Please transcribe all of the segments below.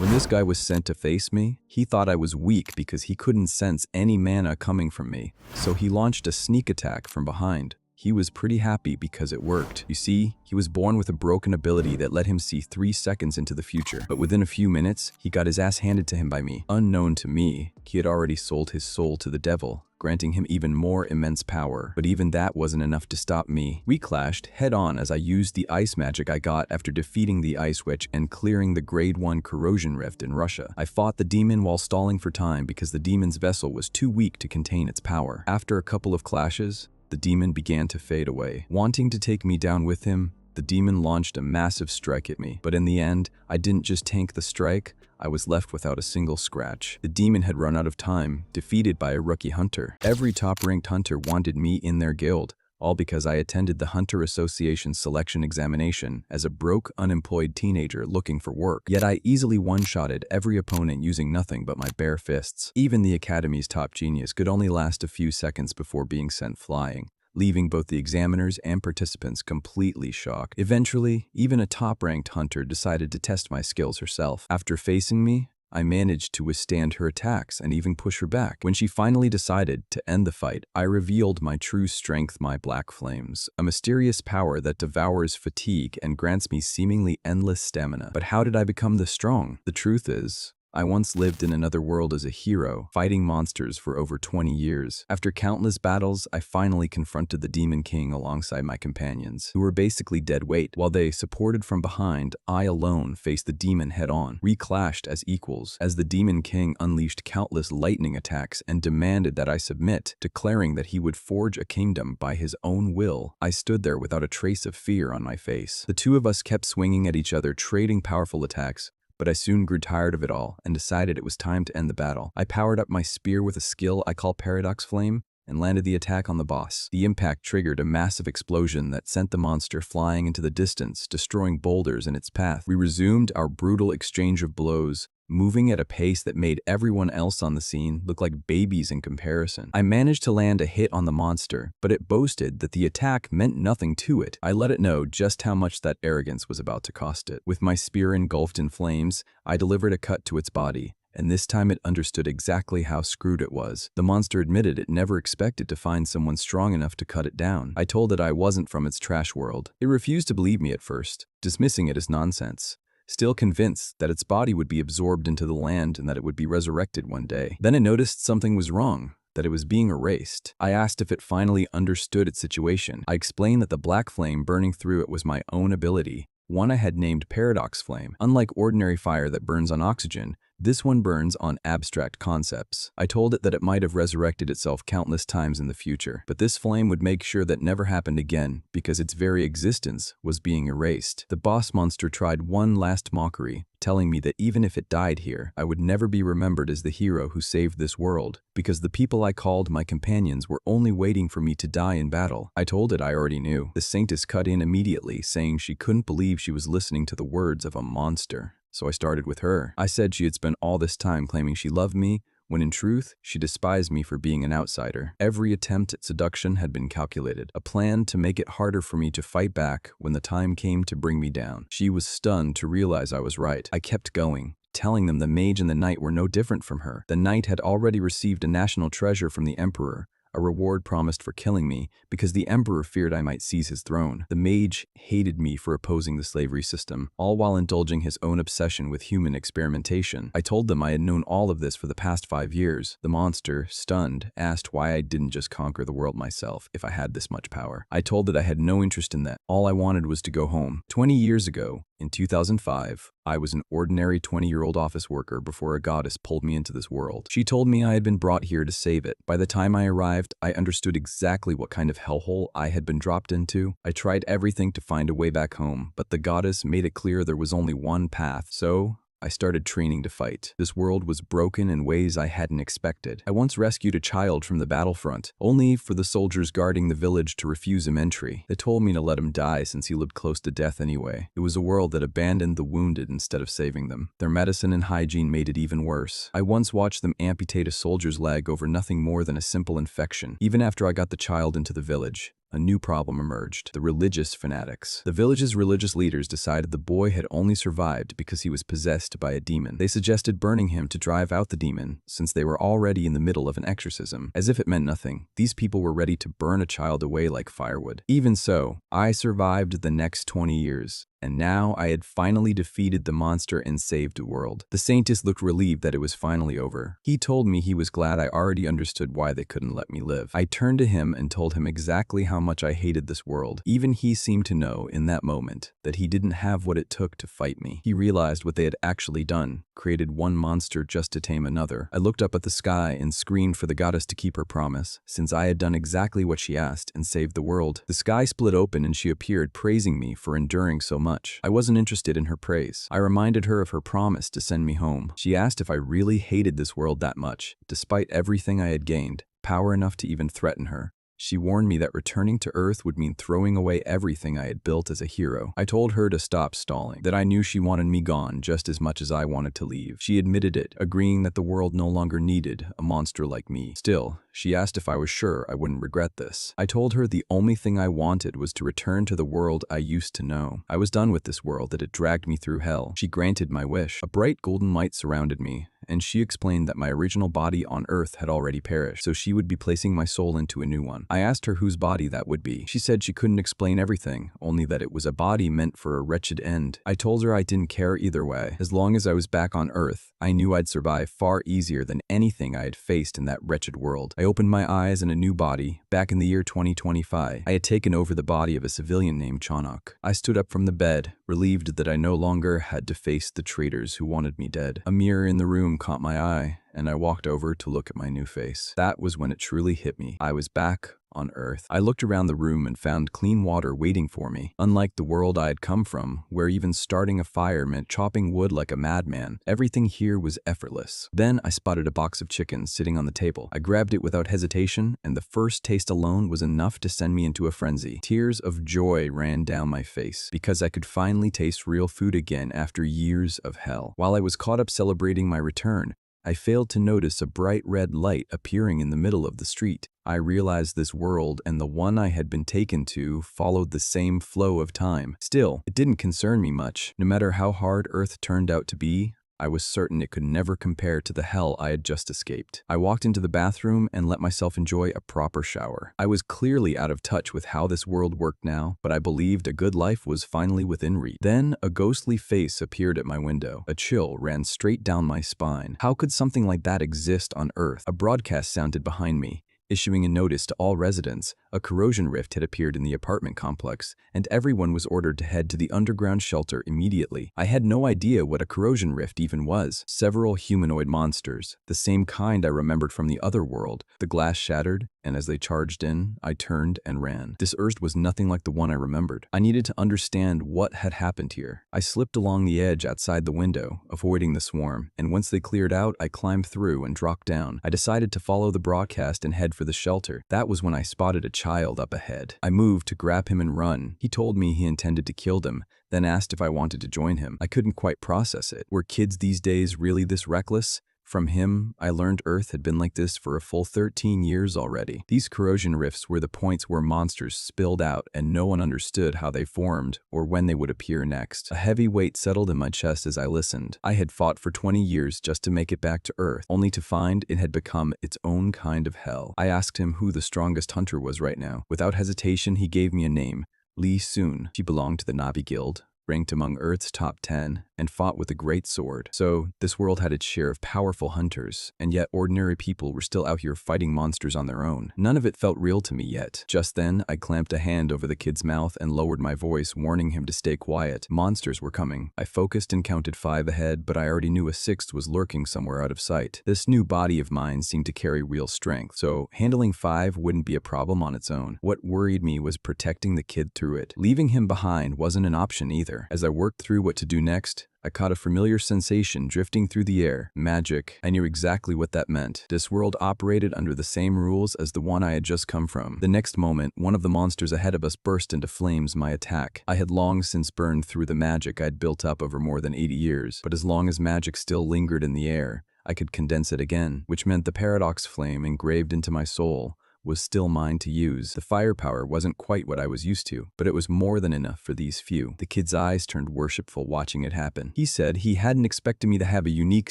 When this guy was sent to face me, he thought I was weak because he couldn't sense any mana coming from me, so he launched a sneak attack from behind. He was pretty happy because it worked. You see, he was born with a broken ability that let him see 3 seconds into the future. But within a few minutes, he got his ass handed to him by me. Unknown to me, he had already sold his soul to the devil, granting him even more immense power. But even that wasn't enough to stop me. We clashed head-on as I used the ice magic I got after defeating the ice witch and clearing the grade 1 corrosion rift in Russia. I fought the demon while stalling for time because the demon's vessel was too weak to contain its power. After a couple of clashes, the demon began to fade away. Wanting to take me down with him, the demon launched a massive strike at me. But in the end, I didn't just tank the strike, I was left without a single scratch. The demon had run out of time, defeated by a rookie hunter. Every top-ranked hunter wanted me in their guild, all because I attended the Hunter Association's selection examination as a broke, unemployed teenager looking for work. Yet I easily one-shotted every opponent using nothing but my bare fists. Even the Academy's top genius could only last a few seconds before being sent flying, leaving both the examiners and participants completely shocked. Eventually, even a top-ranked hunter decided to test my skills herself. After facing me, I managed to withstand her attacks and even push her back. When she finally decided to end the fight, I revealed my true strength, my black flames, a mysterious power that devours fatigue and grants me seemingly endless stamina. But how did I become this strong? The truth is, I once lived in another world as a hero, fighting monsters for over 20 years. After countless battles, I finally confronted the Demon King alongside my companions, who were basically dead weight. While they supported from behind, I alone faced the demon head-on. We clashed as equals, as the Demon King unleashed countless lightning attacks and demanded that I submit, declaring that he would forge a kingdom by his own will. I stood there without a trace of fear on my face. The two of us kept swinging at each other, trading powerful attacks, but I soon grew tired of it all and decided it was time to end the battle. I powered up my spear with a skill I call Paradox Flame and landed the attack on the boss. The impact triggered a massive explosion that sent the monster flying into the distance, destroying boulders in its path. We resumed our brutal exchange of blows, moving at a pace that made everyone else on the scene look like babies in comparison. I managed to land a hit on the monster, but it boasted that the attack meant nothing to it. I let it know just how much that arrogance was about to cost it. With my spear engulfed in flames, I delivered a cut to its body, and this time it understood exactly how screwed it was. The monster admitted it never expected to find someone strong enough to cut it down. I told it I wasn't from its trash world. It refused to believe me at first, dismissing it as nonsense, still convinced that its body would be absorbed into the land and that it would be resurrected one day. Then it noticed something was wrong, that it was being erased. I asked if it finally understood its situation. I explained that the black flame burning through it was my own ability, one I had named Paradox Flame. Unlike ordinary fire that burns on oxygen, this one burns on abstract concepts. I told it that it might have resurrected itself countless times in the future, but this flame would make sure that never happened again because its very existence was being erased. The boss monster tried one last mockery, telling me that even if it died here, I would never be remembered as the hero who saved this world, because the people I called my companions were only waiting for me to die in battle. I told it I already knew. The saintess cut in immediately, saying she couldn't believe she was listening to the words of a monster. So I started with her. I said she had spent all this time claiming she loved me, when in truth, she despised me for being an outsider. Every attempt at seduction had been calculated, a plan to make it harder for me to fight back when the time came to bring me down. She was stunned to realize I was right. I kept going, telling them the mage and the knight were no different from her. The knight had already received a national treasure from the emperor, a reward promised for killing me because the emperor feared I might seize his throne. The mage hated me for opposing the slavery system, all while indulging his own obsession with human experimentation. I told them I had known all of this for the past 5 years. The monster, stunned, asked why I didn't just conquer the world myself if I had this much power. I told it I had no interest in that. All I wanted was to go home. 20 years ago, in 2005, I was an ordinary 20-year-old office worker before a goddess pulled me into this world. She told me I had been brought here to save it. By the time I arrived, I understood exactly what kind of hellhole I had been dropped into. I tried everything to find a way back home, but the goddess made it clear there was only one path. So I started training to fight. This world was broken in ways I hadn't expected. I once rescued a child from the battlefront, only for the soldiers guarding the village to refuse him entry. They told me to let him die since he lived close to death anyway. It was a world that abandoned the wounded instead of saving them. Their medicine and hygiene made it even worse. I once watched them amputate a soldier's leg over nothing more than a simple infection. Even after I got the child into the village, a new problem emerged: the religious fanatics. The village's religious leaders decided the boy had only survived because he was possessed by a demon. They suggested burning him to drive out the demon, since they were already in the middle of an exorcism. As if it meant nothing, these people were ready to burn a child away like firewood. Even so, I survived the next 20 years. And now I had finally defeated the monster and saved the world. The Saintess looked relieved that it was finally over. He told me he was glad I already understood why they couldn't let me live. I turned to him and told him exactly how much I hated this world. Even he seemed to know in that moment that he didn't have what it took to fight me. He realized what they had actually done, created one monster just to tame another. I looked up at the sky and screamed for the goddess to keep her promise, since I had done exactly what she asked and saved the world. The sky split open and she appeared, praising me for enduring so much. I wasn't interested in her praise. I reminded her of her promise to send me home. She asked if I really hated this world that much, despite everything I had gained, power enough to even threaten her. She warned me that returning to Earth would mean throwing away everything I had built as a hero. I told her to stop stalling, that I knew she wanted me gone just as much as I wanted to leave. She admitted it, agreeing that the world no longer needed a monster like me. Still, she asked if I was sure I wouldn't regret this. I told her the only thing I wanted was to return to the world I used to know. I was done with this world that had dragged me through hell. She granted my wish. A bright golden light surrounded me, and she explained that my original body on Earth had already perished, so she would be placing my soul into a new one. I asked her whose body that would be. She said she couldn't explain everything, only that it was a body meant for a wretched end. I told her I didn't care either way. As long as I was back on Earth, I knew I'd survive far easier than anything I had faced in that wretched world. I opened my eyes in a new body. Back in the year 2025, I had taken over the body of a civilian named Chanok. I stood up from the bed, relieved that I no longer had to face the traitors who wanted me dead. A mirror in the room caught my eye, and I walked over to look at my new face. That was when it truly hit me. I was back on Earth. I looked around the room and found clean water waiting for me. Unlike the world I had come from, where even starting a fire meant chopping wood like a madman, everything here was effortless. Then I spotted a box of chicken sitting on the table. I grabbed it without hesitation, and the first taste alone was enough to send me into a frenzy. Tears of joy ran down my face, because I could finally taste real food again after years of hell. While I was caught up celebrating my return, I failed to notice a bright red light appearing in the middle of the street. I realized this world and the one I had been taken to followed the same flow of time. Still, it didn't concern me much. No matter how hard Earth turned out to be, I was certain it could never compare to the hell I had just escaped. I walked into the bathroom and let myself enjoy a proper shower. I was clearly out of touch with how this world worked now, but I believed a good life was finally within reach. Then a ghostly face appeared at my window. A chill ran straight down my spine. How could something like that exist on Earth? A broadcast sounded behind me, issuing a notice to all residents. A corrosion rift had appeared in the apartment complex, and everyone was ordered to head to the underground shelter immediately. I had no idea what a corrosion rift even was. Several humanoid monsters, the same kind I remembered from the other world. The glass shattered, and as they charged in, I turned and ran. This Earth was nothing like the one I remembered. I needed to understand what had happened here. I slipped along the edge outside the window, avoiding the swarm, and once they cleared out, I climbed through and dropped down. I decided to follow the broadcast and head for the shelter. That was when I spotted a child up ahead. I moved to grab him and run. He told me he intended to kill them, then asked if I wanted to join him. I couldn't quite process it. Were kids these days really this reckless? From him, I learned Earth had been like this for a full 13 years already. These corrosion rifts were the points where monsters spilled out and no one understood how they formed or when they would appear next. A heavy weight settled in my chest as I listened. I had fought for 20 years just to make it back to Earth, only to find it had become its own kind of hell. I asked him who the strongest hunter was right now. Without hesitation, he gave me a name, Lee Soon. She belonged to the Navi Guild, ranked among Earth's top 10, and fought with a great sword. So, this world had its share of powerful hunters, and yet ordinary people were still out here fighting monsters on their own. None of it felt real to me yet. Just then, I clamped a hand over the kid's mouth and lowered my voice, warning him to stay quiet. Monsters were coming. I focused and counted 5 ahead, but I already knew a 6th was lurking somewhere out of sight. This new body of mine seemed to carry real strength, so handling 5 wouldn't be a problem on its own. What worried me was protecting the kid through it. Leaving him behind wasn't an option either. As I worked through what to do next, I caught a familiar sensation drifting through the air. Magic. I knew exactly what that meant. This world operated under the same rules as the one I had just come from. The next moment, one of the monsters ahead of us burst into flames. My attack. I had long since burned through the magic I'd built up over more than 80 years, but as long as magic still lingered in the air, I could condense it again, which meant the paradox flame engraved into my soul was still mine to use. The firepower wasn't quite what I was used to, but it was more than enough for these few. The kid's eyes turned worshipful watching it happen. He said he hadn't expected me to have a unique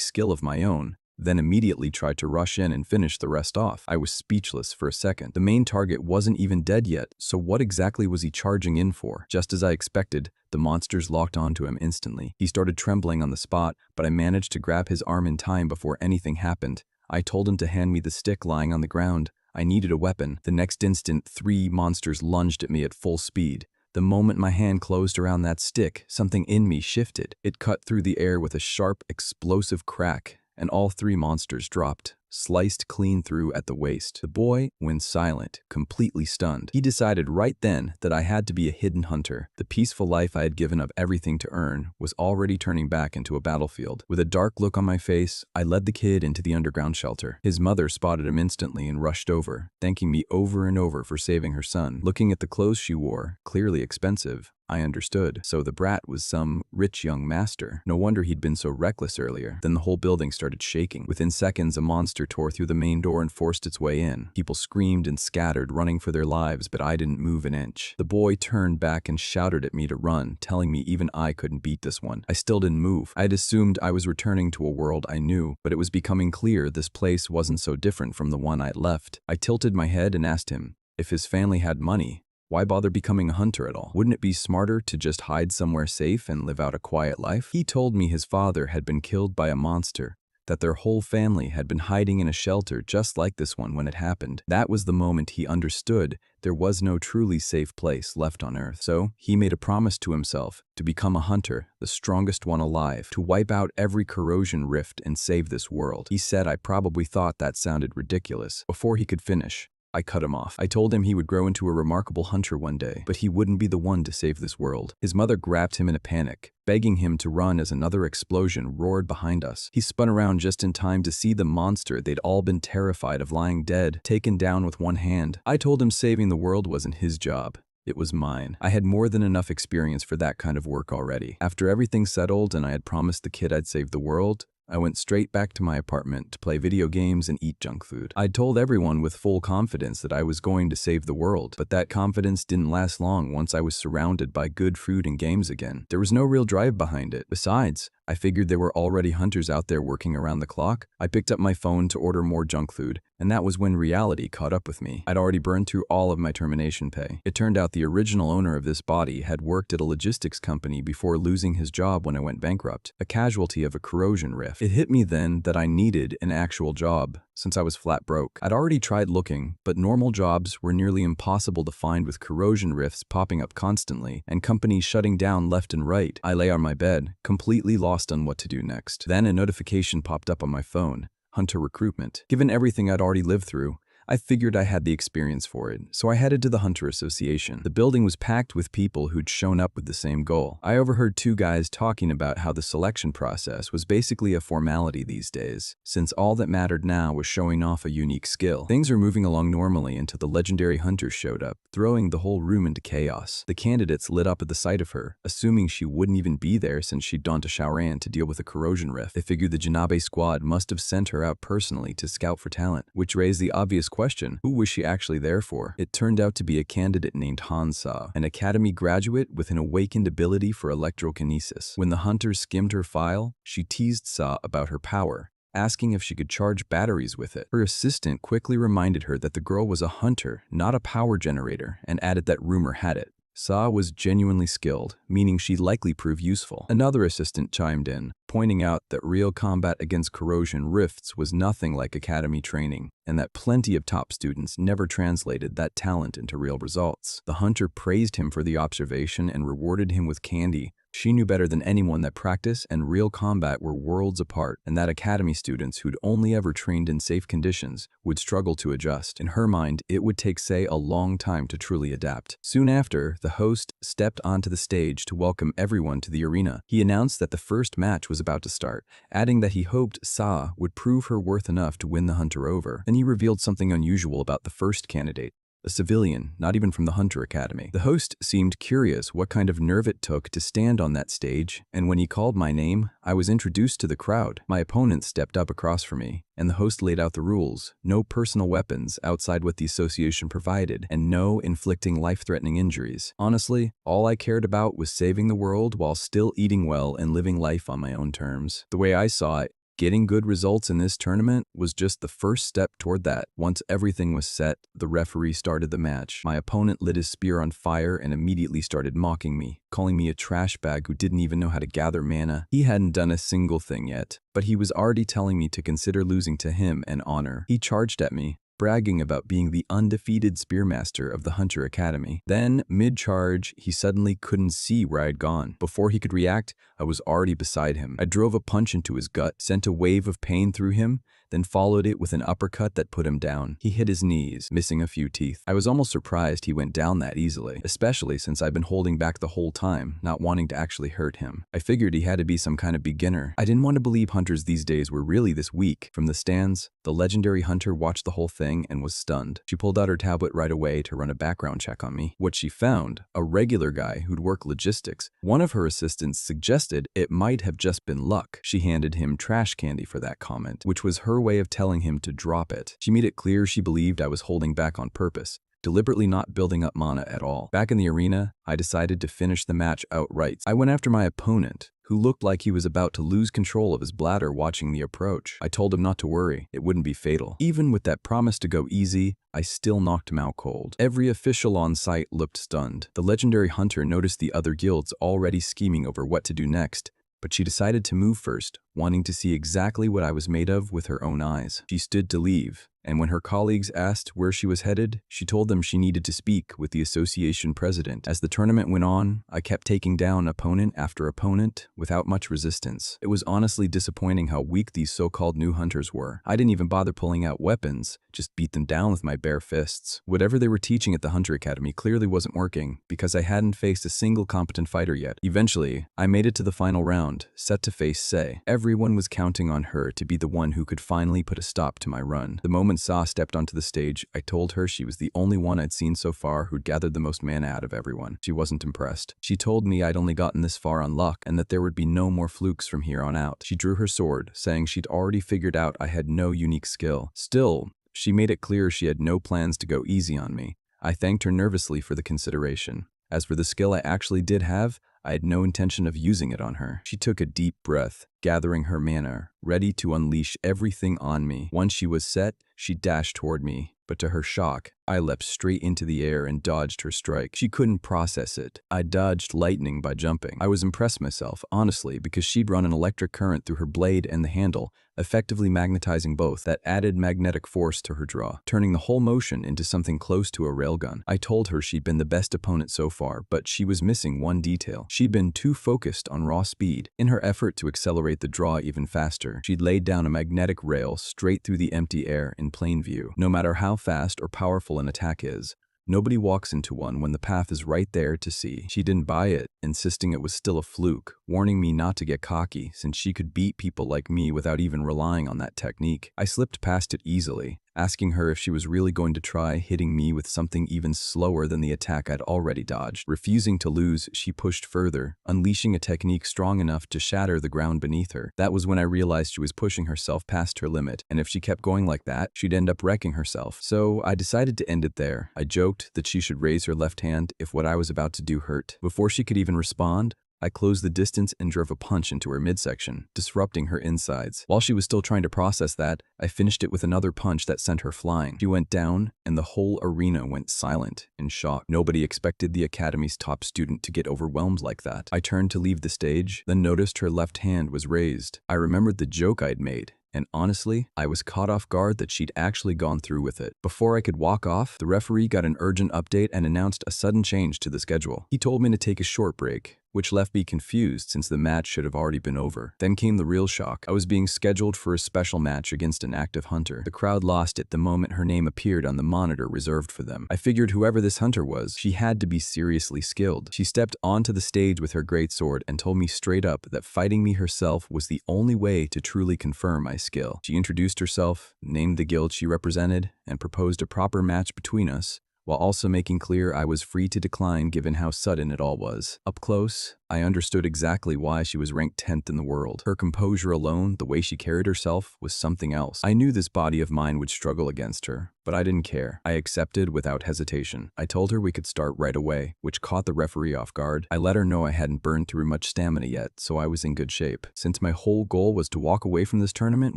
skill of my own, then immediately tried to rush in and finish the rest off. I was speechless for a second. The main target wasn't even dead yet, so what exactly was he charging in for? Just as I expected, the monsters locked onto him instantly. He started trembling on the spot, but I managed to grab his arm in time before anything happened. I told him to hand me the stick lying on the ground. I needed a weapon. The next instant, 3 monsters lunged at me at full speed. The moment my hand closed around that stick, something in me shifted. It cut through the air with a sharp, explosive crack, and all 3 monsters dropped, sliced clean through at the waist. The boy went silent, completely stunned. He decided right then that I had to be a hidden hunter. The peaceful life I had given up everything to earn was already turning back into a battlefield. With a dark look on my face, I led the kid into the underground shelter. His mother spotted him instantly and rushed over, thanking me over and over for saving her son. Looking at the clothes she wore, clearly expensive, I understood. So the brat was some rich young master. No wonder he'd been so reckless earlier. Then the whole building started shaking. Within seconds, a monster tore through the main door and forced its way in. People screamed and scattered, running for their lives, but I didn't move an inch. The boy turned back and shouted at me to run, telling me even I couldn't beat this one. I still didn't move. I had assumed I was returning to a world I knew, but it was becoming clear this place wasn't so different from the one I'd left. I tilted my head and asked him if his family had money. Why bother becoming a hunter at all? Wouldn't it be smarter to just hide somewhere safe and live out a quiet life? He told me his father had been killed by a monster, that their whole family had been hiding in a shelter just like this one when it happened. That was the moment he understood there was no truly safe place left on Earth. So he made a promise to himself to become a hunter, the strongest one alive, to wipe out every corrosion rift and save this world. He said I probably thought that sounded ridiculous. Before he could finish, I cut him off. I told him he would grow into a remarkable hunter one day, but he wouldn't be the one to save this world. His mother grabbed him in a panic, begging him to run as another explosion roared behind us. He spun around just in time to see the monster they'd all been terrified of lying dead, taken down with one hand. I told him saving the world wasn't his job. It was mine. I had more than enough experience for that kind of work already. After everything settled and I had promised the kid I'd save the world, I went straight back to my apartment to play video games and eat junk food. I'd told everyone with full confidence that I was going to save the world, but that confidence didn't last long once I was surrounded by good food and games again. There was no real drive behind it. Besides, I figured there were already hunters out there working around the clock. I picked up my phone to order more junk food, and that was when reality caught up with me. I'd already burned through all of my termination pay. It turned out the original owner of this body had worked at a logistics company before losing his job when I went bankrupt, a casualty of a corrosion rift. It hit me then that I needed an actual job, since I was flat broke. I'd already tried looking, but normal jobs were nearly impossible to find with corrosion rifts popping up constantly and companies shutting down left and right. I lay on my bed, completely lost on what to do next. Then a notification popped up on my phone. Hunter recruitment. Given everything I'd already lived through, I figured I had the experience for it, so I headed to the Hunter Association. The building was packed with people who'd shown up with the same goal. I overheard 2 guys talking about how the selection process was basically a formality these days, since all that mattered now was showing off a unique skill. Things were moving along normally until the legendary hunter showed up, throwing the whole room into chaos. The candidates lit up at the sight of her, assuming she wouldn't even be there since she'd gone to Shaoran to deal with a corrosion rift. They figured the Janabe squad must have sent her out personally to scout for talent, which raised the obvious question, who was she actually there for? It turned out to be a candidate named Hansa, an academy graduate with an awakened ability for electrokinesis. When the hunters skimmed her file, she teased Sa about her power, asking if she could charge batteries with it. Her assistant quickly reminded her that the girl was a hunter, not a power generator, and added that rumor had it Sa was genuinely skilled, meaning she'd likely prove useful. Another assistant chimed in, pointing out that real combat against corrosion rifts was nothing like academy training, and that plenty of top students never translated that talent into real results. The hunter praised him for the observation and rewarded him with candy. She knew better than anyone that practice and real combat were worlds apart, and that academy students who'd only ever trained in safe conditions would struggle to adjust. In her mind, it would take Sei a long time to truly adapt. Soon after, the host stepped onto the stage to welcome everyone to the arena. He announced that the first match was about to start, adding that he hoped Sa would prove her worth enough to win the hunter over. Then he revealed something unusual about the first candidate. a civilian, not even from the Hunter Academy. The host seemed curious what kind of nerve it took to stand on that stage, and when he called my name, I was introduced to the crowd. My opponent stepped up across from me, and the host laid out the rules: no personal weapons outside what the association provided, and no inflicting life-threatening injuries. Honestly, all I cared about was saving the world while still eating well and living life on my own terms. The way I saw it, getting good results in this tournament was just the first step toward that. Once everything was set, the referee started the match. My opponent lit his spear on fire and immediately started mocking me, calling me a trash bag who didn't even know how to gather mana. He hadn't done a single thing yet, but he was already telling me to consider losing to him and honor. He charged at me, bragging about being the undefeated spearmaster of the Hunter Academy. Then, mid-charge, he suddenly couldn't see where I'd gone. Before he could react, I was already beside him. I drove a punch into his gut, sent a wave of pain through him, then followed it with an uppercut that put him down. He hit his knees, missing a few teeth. I was almost surprised he went down that easily, especially since I'd been holding back the whole time, not wanting to actually hurt him. I figured he had to be some kind of beginner. I didn't want to believe hunters these days were really this weak. From the stands, the legendary hunter watched the whole thing and was stunned. She pulled out her tablet right away to run a background check on me. What she found, a regular guy who'd work logistics. One of her assistants suggested it might have just been luck. She handed him trash candy for that comment, which was her way of telling him to drop it. She made it clear she believed I was holding back on purpose, deliberately not building up mana at all. Back in the arena, I decided to finish the match outright. I went after my opponent, who looked like he was about to lose control of his bladder watching the approach. I told him not to worry, it wouldn't be fatal. Even with that promise to go easy, I still knocked him out cold. Every official on site looked stunned. The legendary hunter noticed the other guilds already scheming over what to do next, but she decided to move first, wanting to see exactly what I was made of with her own eyes. She stood to leave, and when her colleagues asked where she was headed, she told them she needed to speak with the association president. As the tournament went on, I kept taking down opponent after opponent without much resistance. It was honestly disappointing how weak these so-called new hunters were. I didn't even bother pulling out weapons, just beat them down with my bare fists. Whatever they were teaching at the Hunter Academy clearly wasn't working, because I hadn't faced a single competent fighter yet. Eventually, I made it to the final round, set to face Sei. Everyone was counting on her to be the one who could finally put a stop to my run. The moment Sa stepped onto the stage, I told her she was the only one I'd seen so far who'd gathered the most mana out of everyone. She wasn't impressed. She told me I'd only gotten this far on luck and that there would be no more flukes from here on out. She drew her sword, saying she'd already figured out I had no unique skill. Still, she made it clear she had no plans to go easy on me. I thanked her nervously for the consideration. As for the skill I actually did have, I had no intention of using it on her. She took a deep breath, gathering her mana, ready to unleash everything on me. Once she was set, she dashed toward me, but to her shock, I leapt straight into the air and dodged her strike. She couldn't process it. I dodged lightning by jumping. I was impressed myself, honestly, because she'd run an electric current through her blade and the handle, effectively magnetizing both. That added magnetic force to her draw, turning the whole motion into something close to a railgun. I told her she'd been the best opponent so far, but she was missing one detail. She'd been too focused on raw speed. In her effort to accelerate the draw even faster, she'd laid down a magnetic rail straight through the empty air in plain view. No matter how fast or powerful an attack is, nobody walks into one when the path is right there to see. She didn't buy it, insisting it was still a fluke, warning me not to get cocky since she could beat people like me without even relying on that technique. I slipped past it easily, asking her if she was really going to try hitting me with something even slower than the attack I'd already dodged. Refusing to lose, she pushed further, unleashing a technique strong enough to shatter the ground beneath her. That was when I realized she was pushing herself past her limit, and if she kept going like that, she'd end up wrecking herself. So I decided to end it there. I joked that she should raise her left hand if what I was about to do hurt. Before she could even respond, I closed the distance and drove a punch into her midsection, disrupting her insides. While she was still trying to process that, I finished it with another punch that sent her flying. She went down, and the whole arena went silent in shock. Nobody expected the Academy's top student to get overwhelmed like that. I turned to leave the stage, then noticed her left hand was raised. I remembered the joke I'd made, and honestly, I was caught off guard that she'd actually gone through with it. Before I could walk off, the referee got an urgent update and announced a sudden change to the schedule. He told me to take a short break, which left me confused since the match should have already been over. Then came the real shock. I was being scheduled for a special match against an active hunter. The crowd lost it the moment her name appeared on the monitor reserved for them. I figured whoever this hunter was, she had to be seriously skilled. She stepped onto the stage with her greatsword and told me straight up that fighting me herself was the only way to truly confirm my skill. She introduced herself, named the guild she represented, and proposed a proper match between us, while also making clear I was free to decline given how sudden it all was. Up close, I understood exactly why she was ranked 10th in the world. Her composure alone, the way she carried herself, was something else. I knew this body of mine would struggle against her, but I didn't care. I accepted without hesitation. I told her we could start right away, which caught the referee off guard. I let her know I hadn't burned through much stamina yet, so I was in good shape. Since my whole goal was to walk away from this tournament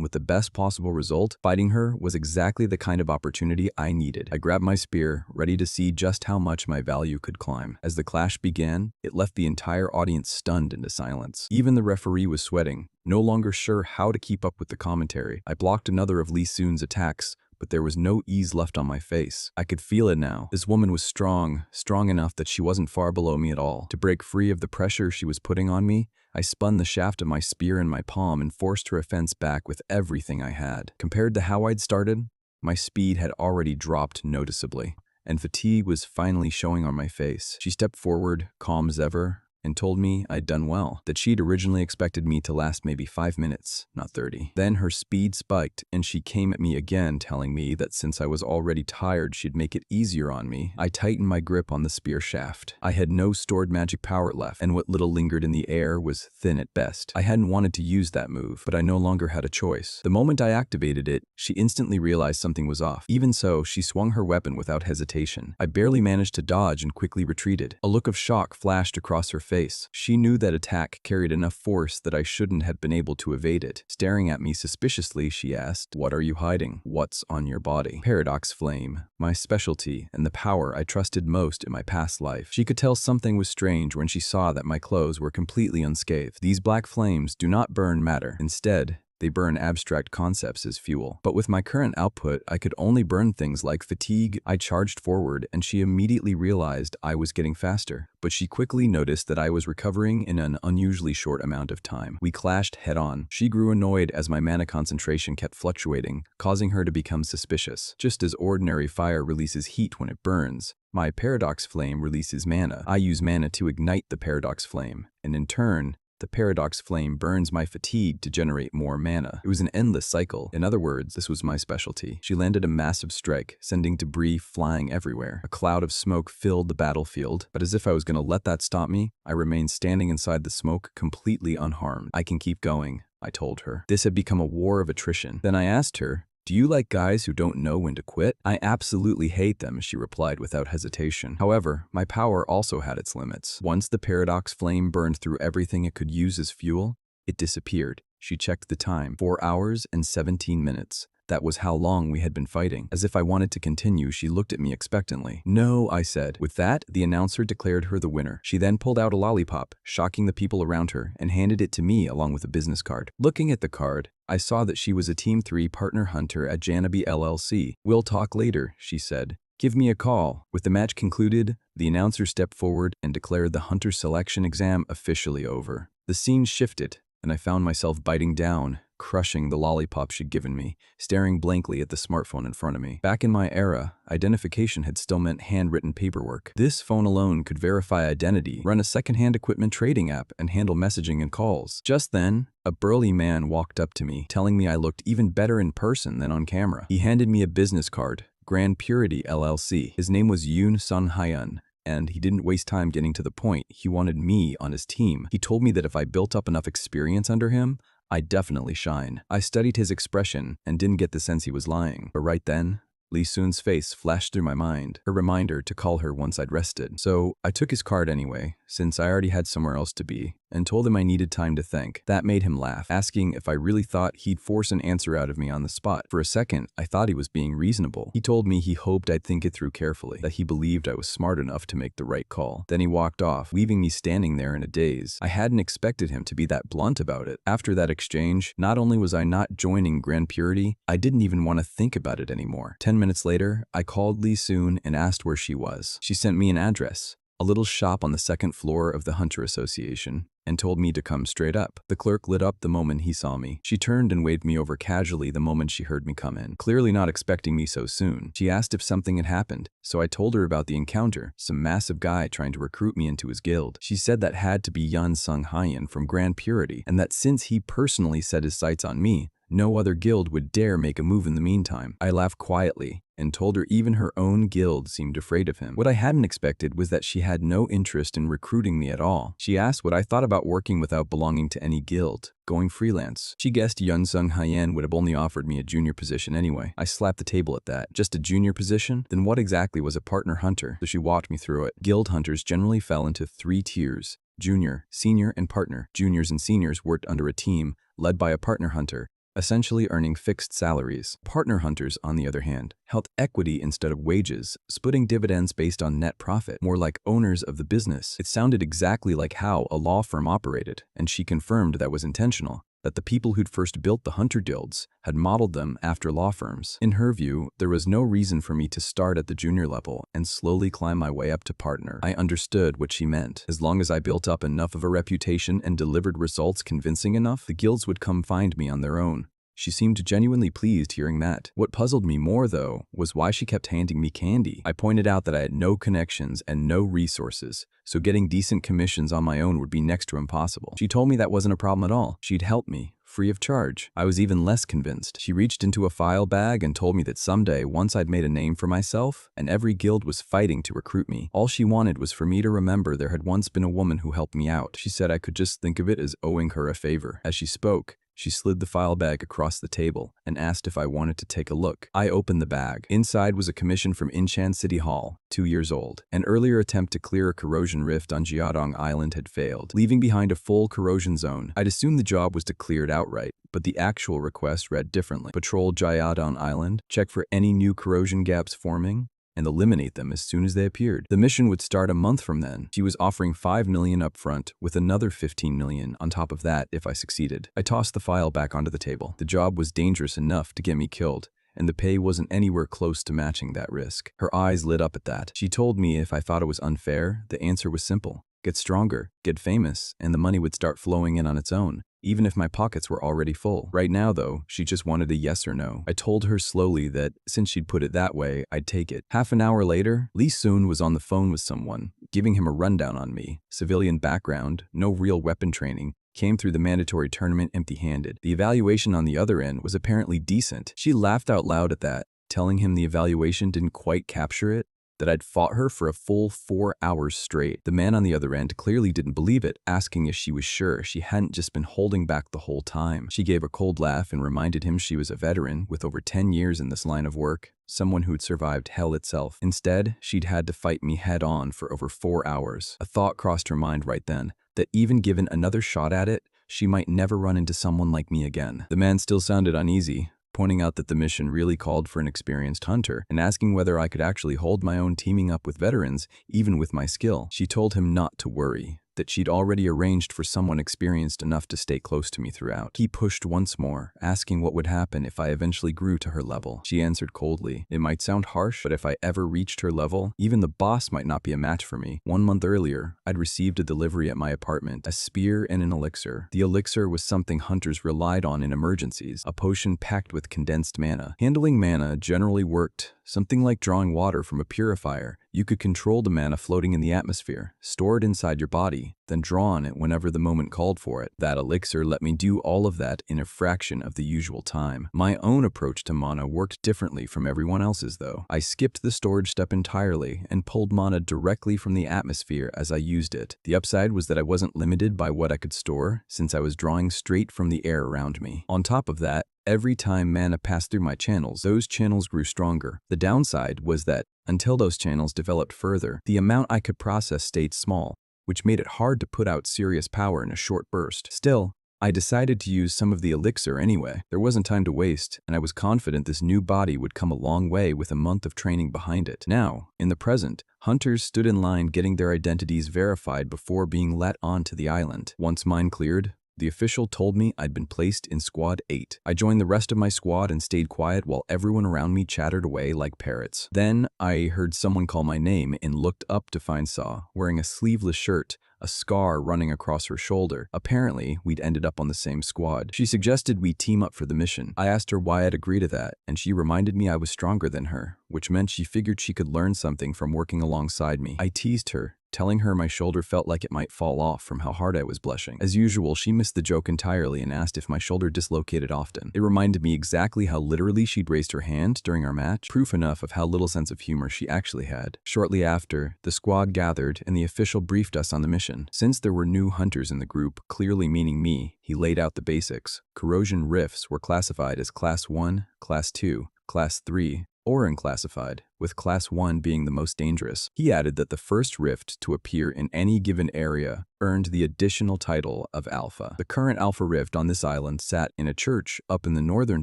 with the best possible result, fighting her was exactly the kind of opportunity I needed. I grabbed my spear, ready to see just how much my value could climb. As the clash began, it left the entire audience stunned into silence. Even the referee was sweating, no longer sure how to keep up with the commentary. I blocked another of Lee Soon's attacks, but there was no ease left on my face. I could feel it now. This woman was strong enough that she wasn't far below me at all. To break free of the pressure she was putting on me, I spun the shaft of my spear in my palm and forced her offense back with everything I had. Compared to how I'd started, my speed had already dropped noticeably, and fatigue was finally showing on my face. She stepped forward, calm as ever, and told me I'd done well, that she'd originally expected me to last maybe 5 minutes, not 30. Then her speed spiked, and she came at me again, telling me that since I was already tired, she'd make it easier on me. I tightened my grip on the spear shaft. I had no stored magic power left, and what little lingered in the air was thin at best. I hadn't wanted to use that move, but I no longer had a choice. The moment I activated it, she instantly realized something was off. Even so, she swung her weapon without hesitation. I barely managed to dodge and quickly retreated. A look of shock flashed across her face. She knew that attack carried enough force that I shouldn't have been able to evade it. Staring at me suspiciously, she asked, "What are you hiding? What's on your body?" Paradox flame, my specialty and the power I trusted most in my past life. She could tell something was strange when she saw that my clothes were completely unscathed. These black flames do not burn matter. Instead, they burn abstract concepts as fuel. But with my current output, I could only burn things like fatigue. I charged forward, and she immediately realized I was getting faster. But she quickly noticed that I was recovering in an unusually short amount of time. We clashed head-on. She grew annoyed as my mana concentration kept fluctuating, causing her to become suspicious. Just as ordinary fire releases heat when it burns, my paradox flame releases mana. I use mana to ignite the paradox flame, and in turn, the paradox flame burns my fatigue to generate more mana. It was an endless cycle. In other words, this was my specialty. She landed a massive strike, sending debris flying everywhere. A cloud of smoke filled the battlefield, but as if I was going to let that stop me, I remained standing inside the smoke, completely unharmed. "I can keep going," I told her. This had become a war of attrition. Then I asked her, "Do you like guys who don't know when to quit?" "I absolutely hate them," she replied without hesitation. However, my power also had its limits. Once the paradox flame burned through everything it could use as fuel, it disappeared. She checked the time. 4 hours and 17 minutes. That was how long we had been fighting. As if I wanted to continue, she looked at me expectantly. "No," I said. With that, the announcer declared her the winner. She then pulled out a lollipop, shocking the people around her, and handed it to me along with a business card. Looking at the card, I saw that she was a Team 3 partner hunter at Janabi LLC. "We'll talk later," she said. "Give me a call." With the match concluded, the announcer stepped forward and declared the hunter selection exam officially over. The scene shifted, and I found myself biting down, crushing the lollipop she'd given me, staring blankly at the smartphone in front of me. Back in my era, identification had still meant handwritten paperwork. This phone alone could verify identity, run a secondhand equipment trading app, and handle messaging and calls. Just then, a burly man walked up to me, telling me I looked even better in person than on camera. He handed me a business card, Grand Purity LLC. His name was Yoon Sun Hyun, and he didn't waste time getting to the point. He wanted me on his team. He told me that if I built up enough experience under him, I'd definitely shine. I studied his expression and didn't get the sense he was lying. But right then, Lee Soon's face flashed through my mind, a reminder to call her once I'd rested. So I took his card anyway, since I already had somewhere else to be, and told him I needed time to think. That made him laugh, asking if I really thought he'd force an answer out of me on the spot. For a second, I thought he was being reasonable. He told me he hoped I'd think it through carefully, that he believed I was smart enough to make the right call. Then he walked off, leaving me standing there in a daze. I hadn't expected him to be that blunt about it. After that exchange, not only was I not joining Grand Purity, I didn't even want to think about it anymore. 10 minutes later, I called Lee Soon and asked where she was. She sent me an address, a little shop on the 2nd floor of the Hunter Association, and told me to come straight up. The clerk lit up the moment he saw me. She turned and waved me over casually the moment she heard me come in, clearly not expecting me so soon. She asked if something had happened, so I told her about the encounter, some massive guy trying to recruit me into his guild. She said that had to be Yun Sung Hyun from Grand Purity, and that since he personally set his sights on me, no other guild would dare make a move in the meantime. I laughed quietly and told her even her own guild seemed afraid of him. What I hadn't expected was that she had no interest in recruiting me at all. She asked what I thought about working without belonging to any guild, going freelance. She guessed Yunsung Haiyan would have only offered me a junior position anyway. I slapped the table at that. Just a junior position? Then what exactly was a partner hunter? So she walked me through it. Guild hunters generally fell into 3 tiers: junior, senior, and partner. Juniors and seniors worked under a team led by a partner hunter, essentially earning fixed salaries. Partner hunters, on the other hand, held equity instead of wages, splitting dividends based on net profit, more like owners of the business. It sounded exactly like how a law firm operated, and she confirmed that was intentional, that the people who'd first built the hunter guilds had modeled them after law firms. In her view, there was no reason for me to start at the junior level and slowly climb my way up to partner. I understood what she meant. As long as I built up enough of a reputation and delivered results convincing enough, the guilds would come find me on their own. She seemed genuinely pleased hearing that. What puzzled me more, though, was why she kept handing me candy. I pointed out that I had no connections and no resources, so getting decent commissions on my own would be next to impossible. She told me that wasn't a problem at all. She'd help me, free of charge. I was even less convinced. She reached into a file bag and told me that someday, once I'd made a name for myself, and every guild was fighting to recruit me, all she wanted was for me to remember there had once been a woman who helped me out. She said I could just think of it as owing her a favor. As she spoke, she slid the file bag across the table and asked if I wanted to take a look. I opened the bag. Inside was a commission from Inchan City Hall, 2 years old. An earlier attempt to clear a corrosion rift on Jiadong Island had failed, leaving behind a full corrosion zone. I'd assumed the job was to clear it outright, but the actual request read differently. Patrol Jiadong Island, check for any new corrosion gaps forming, and eliminate them as soon as they appeared. The mission would start a month from then. She was offering $5 million upfront with another $15 million on top of that if I succeeded. I tossed the file back onto the table. The job was dangerous enough to get me killed, and the pay wasn't anywhere close to matching that risk. Her eyes lit up at that. She told me if I thought it was unfair, the answer was simple: get stronger, get famous, and the money would start flowing in on its own, even if my pockets were already full. Right now, though, she just wanted a yes or no. I told her slowly that, since she'd put it that way, I'd take it. Half an hour later, Lee Soon was on the phone with someone, giving him a rundown on me. Civilian background, no real weapon training, came through the mandatory tournament empty-handed. The evaluation on the other end was apparently decent. She laughed out loud at that, telling him the evaluation didn't quite capture it, that I'd fought her for a full 4 hours straight. The man on the other end clearly didn't believe it, asking if she was sure she hadn't just been holding back the whole time. She gave a cold laugh and reminded him she was a veteran with over 10 years in this line of work, someone who'd survived hell itself. Instead, she'd had to fight me head-on for over 4 hours. A thought crossed her mind right then, that even given another shot at it, she might never run into someone like me again. The man still sounded uneasy, pointing out that the mission really called for an experienced hunter, and asking whether I could actually hold my own teaming up with veterans, even with my skill. She told him not to worry, that she'd already arranged for someone experienced enough to stay close to me throughout. He pushed once more, asking what would happen if I eventually grew to her level. She answered coldly, it might sound harsh, but if I ever reached her level, even the boss might not be a match for me. 1 month earlier, I'd received a delivery at my apartment, a spear and an elixir. The elixir was something hunters relied on in emergencies, a potion packed with condensed mana. Handling mana generally worked something like drawing water from a purifier. You could control the mana floating in the atmosphere, store it inside your body, then draw on it whenever the moment called for it. That elixir let me do all of that in a fraction of the usual time. My own approach to mana worked differently from everyone else's, though. I skipped the storage step entirely and pulled mana directly from the atmosphere as I used it. The upside was that I wasn't limited by what I could store, since I was drawing straight from the air around me. On top of that, every time mana passed through my channels, those channels grew stronger. The downside was that, until those channels developed further, the amount I could process stayed small, which made it hard to put out serious power in a short burst. Still, I decided to use some of the elixir anyway. There wasn't time to waste, and I was confident this new body would come a long way with a month of training behind it. Now, in the present, hunters stood in line getting their identities verified before being let onto the island. Once mine cleared, the official told me I'd been placed in Squad 8. I joined the rest of my squad and stayed quiet while everyone around me chattered away like parrots. Then I heard someone call my name and looked up to find Saw, wearing a sleeveless shirt, a scar running across her shoulder. Apparently, we'd ended up on the same squad. She suggested we team up for the mission. I asked her why I'd agree to that, and she reminded me I was stronger than her, which meant she figured she could learn something from working alongside me. I teased her, telling her my shoulder felt like it might fall off from how hard I was blushing. As usual, she missed the joke entirely and asked if my shoulder dislocated often. It reminded me exactly how literally she'd raised her hand during our match, proof enough of how little sense of humor she actually had. Shortly after, the squad gathered and the official briefed us on the mission. Since there were new hunters in the group, clearly meaning me, he laid out the basics. Corrosion rifts were classified as Class 1, Class 2, Class 3, or unclassified, with Class 1 being the most dangerous. He added that the first rift to appear in any given area earned the additional title of Alpha. The current Alpha rift on this island sat in a church up in the northern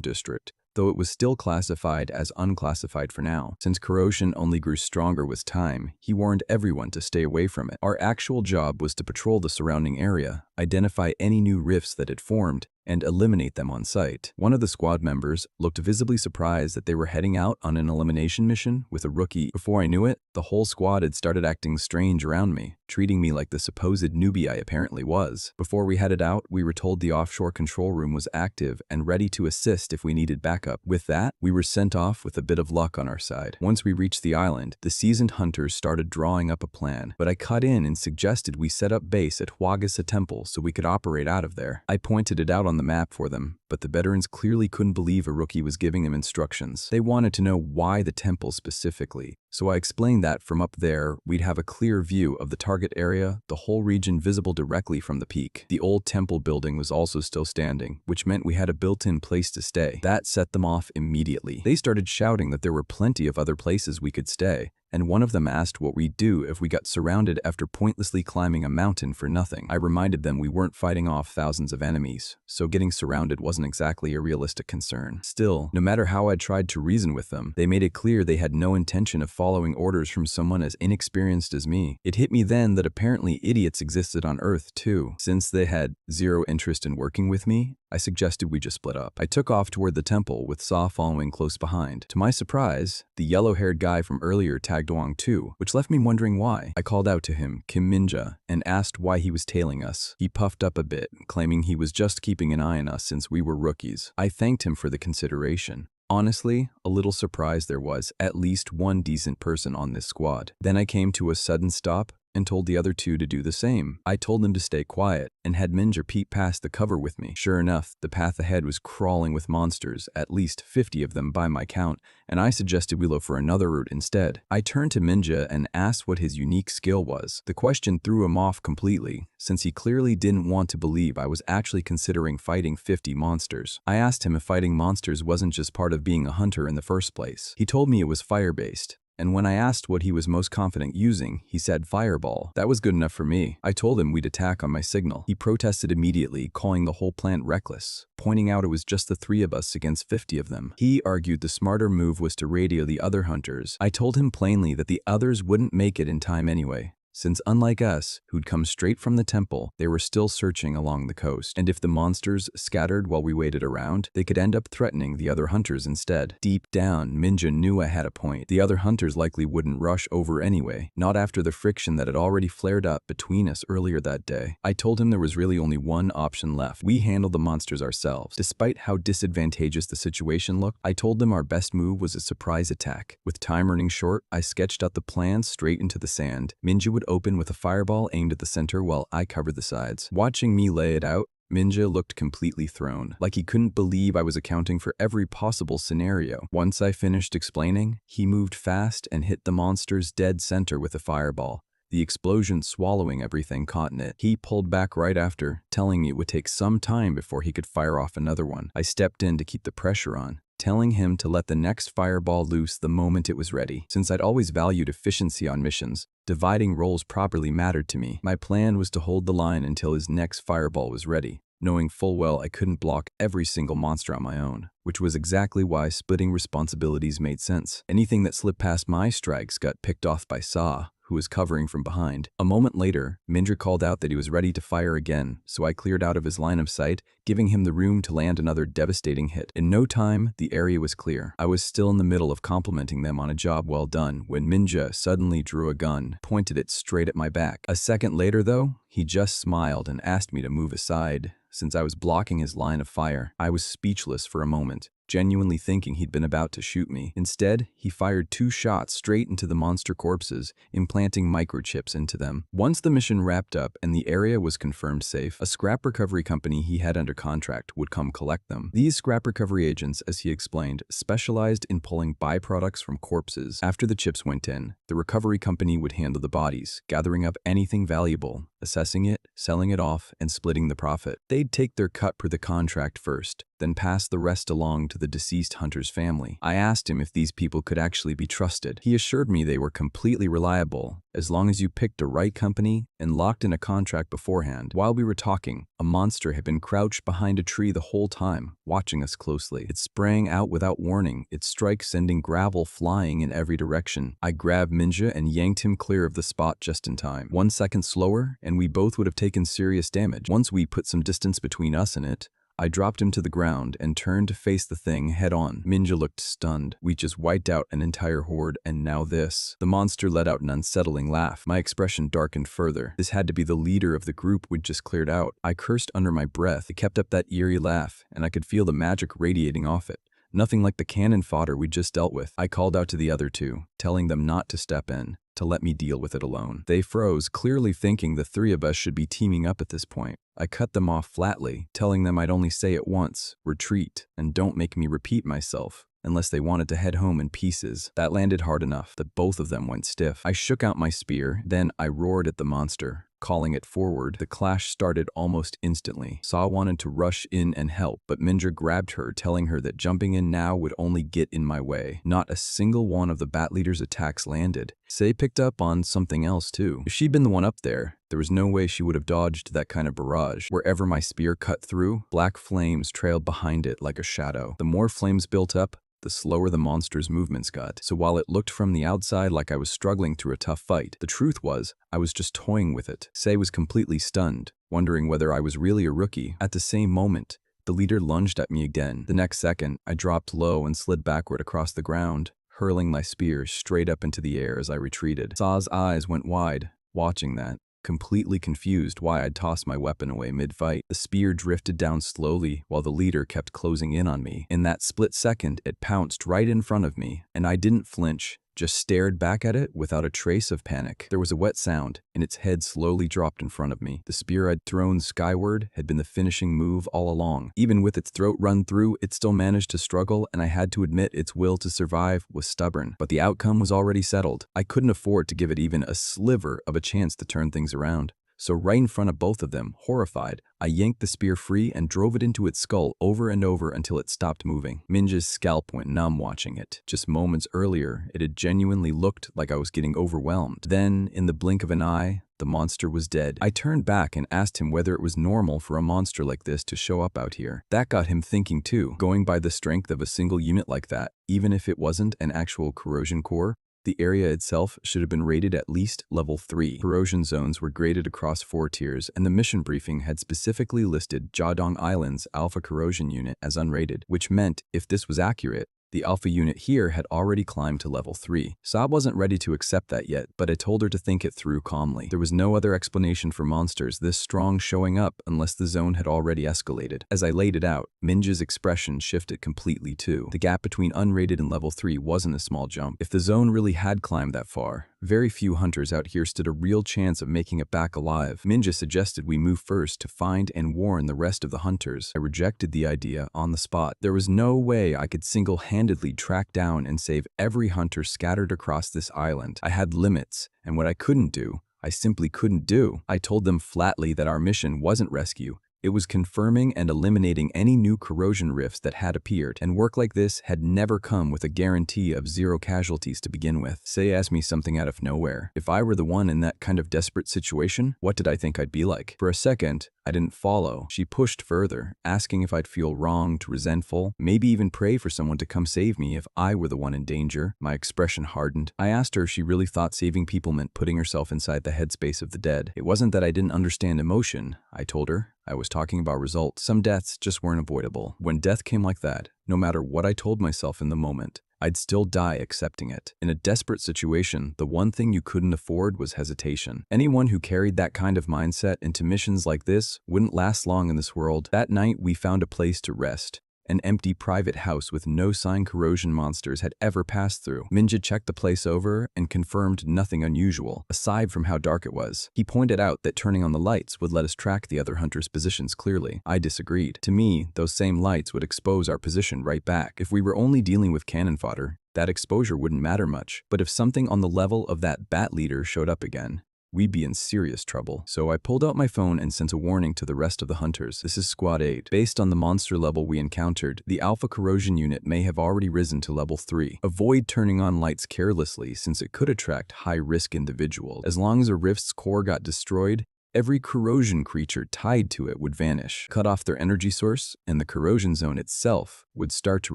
district, though it was still classified as unclassified for now. Since corrosion only grew stronger with time, he warned everyone to stay away from it. Our actual job was to patrol the surrounding area, identify any new rifts that had formed, and eliminate them on sight. One of the squad members looked visibly surprised that they were heading out on an elimination mission with a rookie. Before I knew it, the whole squad had started acting strange around me, treating me like the supposed newbie I apparently was. Before we headed out, we were told the offshore control room was active and ready to assist if we needed backup. With that, we were sent off with a bit of luck on our side. Once we reached the island, the seasoned hunters started drawing up a plan, but I cut in and suggested we set up base at Huagasa Temple so we could operate out of there. I pointed it out on the map for them, but the veterans clearly couldn't believe a rookie was giving them instructions. They wanted to know why the temple specifically, so I explained that from up there, we'd have a clear view of the target area, the whole region visible directly from the peak. The old temple building was also still standing, which meant we had a built-in place to stay. That set them off immediately. They started shouting that there were plenty of other places we could stay, and one of them asked what we'd do if we got surrounded after pointlessly climbing a mountain for nothing. I reminded them we weren't fighting off thousands of enemies, so getting surrounded wasn't exactly a realistic concern. Still, no matter how I'd tried to reason with them, they made it clear they had no intention of following orders from someone as inexperienced as me. It hit me then that apparently idiots existed on Earth too. Since they had zero interest in working with me, I suggested we just split up. I took off toward the temple with Saw following close behind. To my surprise, the yellow-haired guy from earlier tagged along too, which left me wondering why. I called out to him, Kim Minja, and asked why he was tailing us. He puffed up a bit, claiming he was just keeping an eye on us since we were rookies. I thanked him for the consideration. Honestly, a little surprised there was at least one decent person on this squad. Then I came to a sudden stop and told the other two to do the same. I told them to stay quiet and had Minja peek past the cover with me. Sure enough, the path ahead was crawling with monsters, at least 50 of them by my count, and I suggested we look for another route instead. I turned to Minja and asked what his unique skill was. The question threw him off completely, since he clearly didn't want to believe I was actually considering fighting 50 monsters. I asked him if fighting monsters wasn't just part of being a hunter in the first place. He told me it was fire-based, and when I asked what he was most confident using, he said fireball. That was good enough for me. I told him we'd attack on my signal. He protested immediately, calling the whole plant reckless, pointing out it was just the 3 of us against 50 of them. He argued the smarter move was to radio the other hunters. I told him plainly that the others wouldn't make it in time anyway, since unlike us, who'd come straight from the temple, they were still searching along the coast. And if the monsters scattered while we waited around, they could end up threatening the other hunters instead. Deep down, Minja knew I had a point. The other hunters likely wouldn't rush over anyway, not after the friction that had already flared up between us earlier that day. I told him there was really only one option left. We handled the monsters ourselves. Despite how disadvantageous the situation looked, I told them our best move was a surprise attack. With time running short, I sketched out the plan straight into the sand. Minja would open with a fireball aimed at the center while I covered the sides. Watching me lay it out, Minja looked completely thrown, like he couldn't believe I was accounting for every possible scenario. Once I finished explaining, he moved fast and hit the monster's dead center with a fireball, the explosion swallowing everything caught in it. He pulled back right after, telling me it would take some time before he could fire off another one. I stepped in to keep the pressure on, telling him to let the next fireball loose the moment it was ready. Since I'd always valued efficiency on missions, dividing roles properly mattered to me. My plan was to hold the line until his next fireball was ready, knowing full well I couldn't block every single monster on my own, which was exactly why splitting responsibilities made sense. Anything that slipped past my strikes got picked off by Saw, who was covering from behind. A moment later, Mindra called out that he was ready to fire again, so I cleared out of his line of sight, giving him the room to land another devastating hit. In no time, the area was clear. I was still in the middle of complimenting them on a job well done when Minja suddenly drew a gun, pointed it straight at my back. A second later, though, he just smiled and asked me to move aside. since I was blocking his line of fire. I was speechless for a moment, genuinely thinking he'd been about to shoot me. Instead, he fired 2 shots straight into the monster corpses, implanting microchips into them. Once the mission wrapped up and the area was confirmed safe, a scrap recovery company he had under contract would come collect them. These scrap recovery agents, as he explained, specialized in pulling byproducts from corpses. After the chips went in, the recovery company would handle the bodies, gathering up anything valuable, assessing it, selling it off, and splitting the profit. They'd take their cut per the contract first, then pass the rest along to the deceased hunter's family. I asked him if these people could actually be trusted. He assured me they were completely reliable, as long as you picked the right company and locked in a contract beforehand. While we were talking, a monster had been crouched behind a tree the whole time, watching us closely. It sprang out without warning, its strike sending gravel flying in every direction. I grabbed Minja and yanked him clear of the spot just in time. 1 second slower, and we both would have taken serious damage. Once we put some distance between us and it, I dropped him to the ground and turned to face the thing head-on. Minja looked stunned. We just wiped out an entire horde, and now this. The monster let out an unsettling laugh. My expression darkened further. This had to be the leader of the group we'd just cleared out. I cursed under my breath. It kept up that eerie laugh, and I could feel the magic radiating off it. Nothing like the cannon fodder we just dealt with. I called out to the other 2, telling them not to step in, to let me deal with it alone. They froze, clearly thinking the 3 of us should be teaming up at this point. I cut them off flatly, telling them I'd only say it once, retreat, and don't make me repeat myself, unless they wanted to head home in pieces. That landed hard enough that both of them went stiff. I shook out my spear, then I roared at the monster, calling it forward. The clash started almost instantly. Saw wanted to rush in and help, but Minja grabbed her, telling her that jumping in now would only get in my way. Not a single one of the Bat Leader's attacks landed. Say picked up on something else too. If she'd been the one up there was no way she would have dodged that kind of barrage. Wherever my spear cut through, black flames trailed behind it like a shadow. The more flames built up, the slower the monster's movements got. So while it looked from the outside like I was struggling through a tough fight, the truth was, I was just toying with it. Say was completely stunned, wondering whether I was really a rookie. At the same moment, the leader lunged at me again. The next second, I dropped low and slid backward across the ground, hurling my spear straight up into the air as I retreated. Saw's eyes went wide, watching that, completely confused why I'd tossed my weapon away mid-fight. The spear drifted down slowly while the leader kept closing in on me. In that split second, it pounced right in front of me, and I didn't flinch, just stared back at it without a trace of panic. There was a wet sound, and its head slowly dropped in front of me. The spear I'd thrown skyward had been the finishing move all along. Even with its throat run through, it still managed to struggle, and I had to admit its will to survive was stubborn. But the outcome was already settled. I couldn't afford to give it even a sliver of a chance to turn things around. So right in front of both of them, horrified, I yanked the spear free and drove it into its skull over and over until it stopped moving. Minja's scalp went numb watching it. Just moments earlier, it had genuinely looked like I was getting overwhelmed. Then, in the blink of an eye, the monster was dead. I turned back and asked him whether it was normal for a monster like this to show up out here. That got him thinking too. Going by the strength of a single unit like that, even if it wasn't an actual corrosion core, the area itself should have been rated at least level 3. Corrosion zones were graded across 4 tiers, and the mission briefing had specifically listed Jadong Island's Alpha Corrosion Unit as unrated, which meant, if this was accurate, the Alpha unit here had already climbed to level 3. Saab wasn't ready to accept that yet, but I told her to think it through calmly. There was no other explanation for monsters this strong showing up unless the zone had already escalated. As I laid it out, Minja's expression shifted completely too. The gap between unrated and level 3 wasn't a small jump. If the zone really had climbed that far, very few hunters out here stood a real chance of making it back alive. Minja suggested we move first to find and warn the rest of the hunters. I rejected the idea on the spot. There was no way I could single-handedly track down and save every hunter scattered across this island. I had limits, and what I couldn't do, I simply couldn't do. I told them flatly that our mission wasn't rescue. It was confirming and eliminating any new corrosion rifts that had appeared, and work like this had never come with a guarantee of 0 casualties to begin with. Say asked me something out of nowhere. If I were the one in that kind of desperate situation, what did I think I'd be like? For a second, I didn't follow. She pushed further, asking if I'd feel wronged, resentful, maybe even pray for someone to come save me if I were the one in danger. My expression hardened. I asked her if she really thought saving people meant putting herself inside the headspace of the dead. It wasn't that I didn't understand emotion, I told her. I was talking about results. Some deaths just weren't avoidable. When death came like that, no matter what I told myself in the moment. I'd still die accepting it. In a desperate situation, the one thing you couldn't afford was hesitation. Anyone who carried that kind of mindset into missions like this wouldn't last long in this world. That night, we found a place to rest. An empty private house with no sign corrosion monsters had ever passed through. Minja checked the place over and confirmed nothing unusual, aside from how dark it was. He pointed out that turning on the lights would let us track the other hunters' positions clearly. I disagreed. To me, those same lights would expose our position right back. If we were only dealing with cannon fodder, that exposure wouldn't matter much. But if something on the level of that bat leader showed up again, we'd be in serious trouble. So I pulled out my phone and sent a warning to the rest of the hunters. This is Squad 8. Based on the monster level we encountered, the Alpha Corrosion unit may have already risen to level 3. Avoid turning on lights carelessly since it could attract high-risk individuals. As long as a rift's core got destroyed, every corrosion creature tied to it would vanish, cut off their energy source, and the corrosion zone itself would start to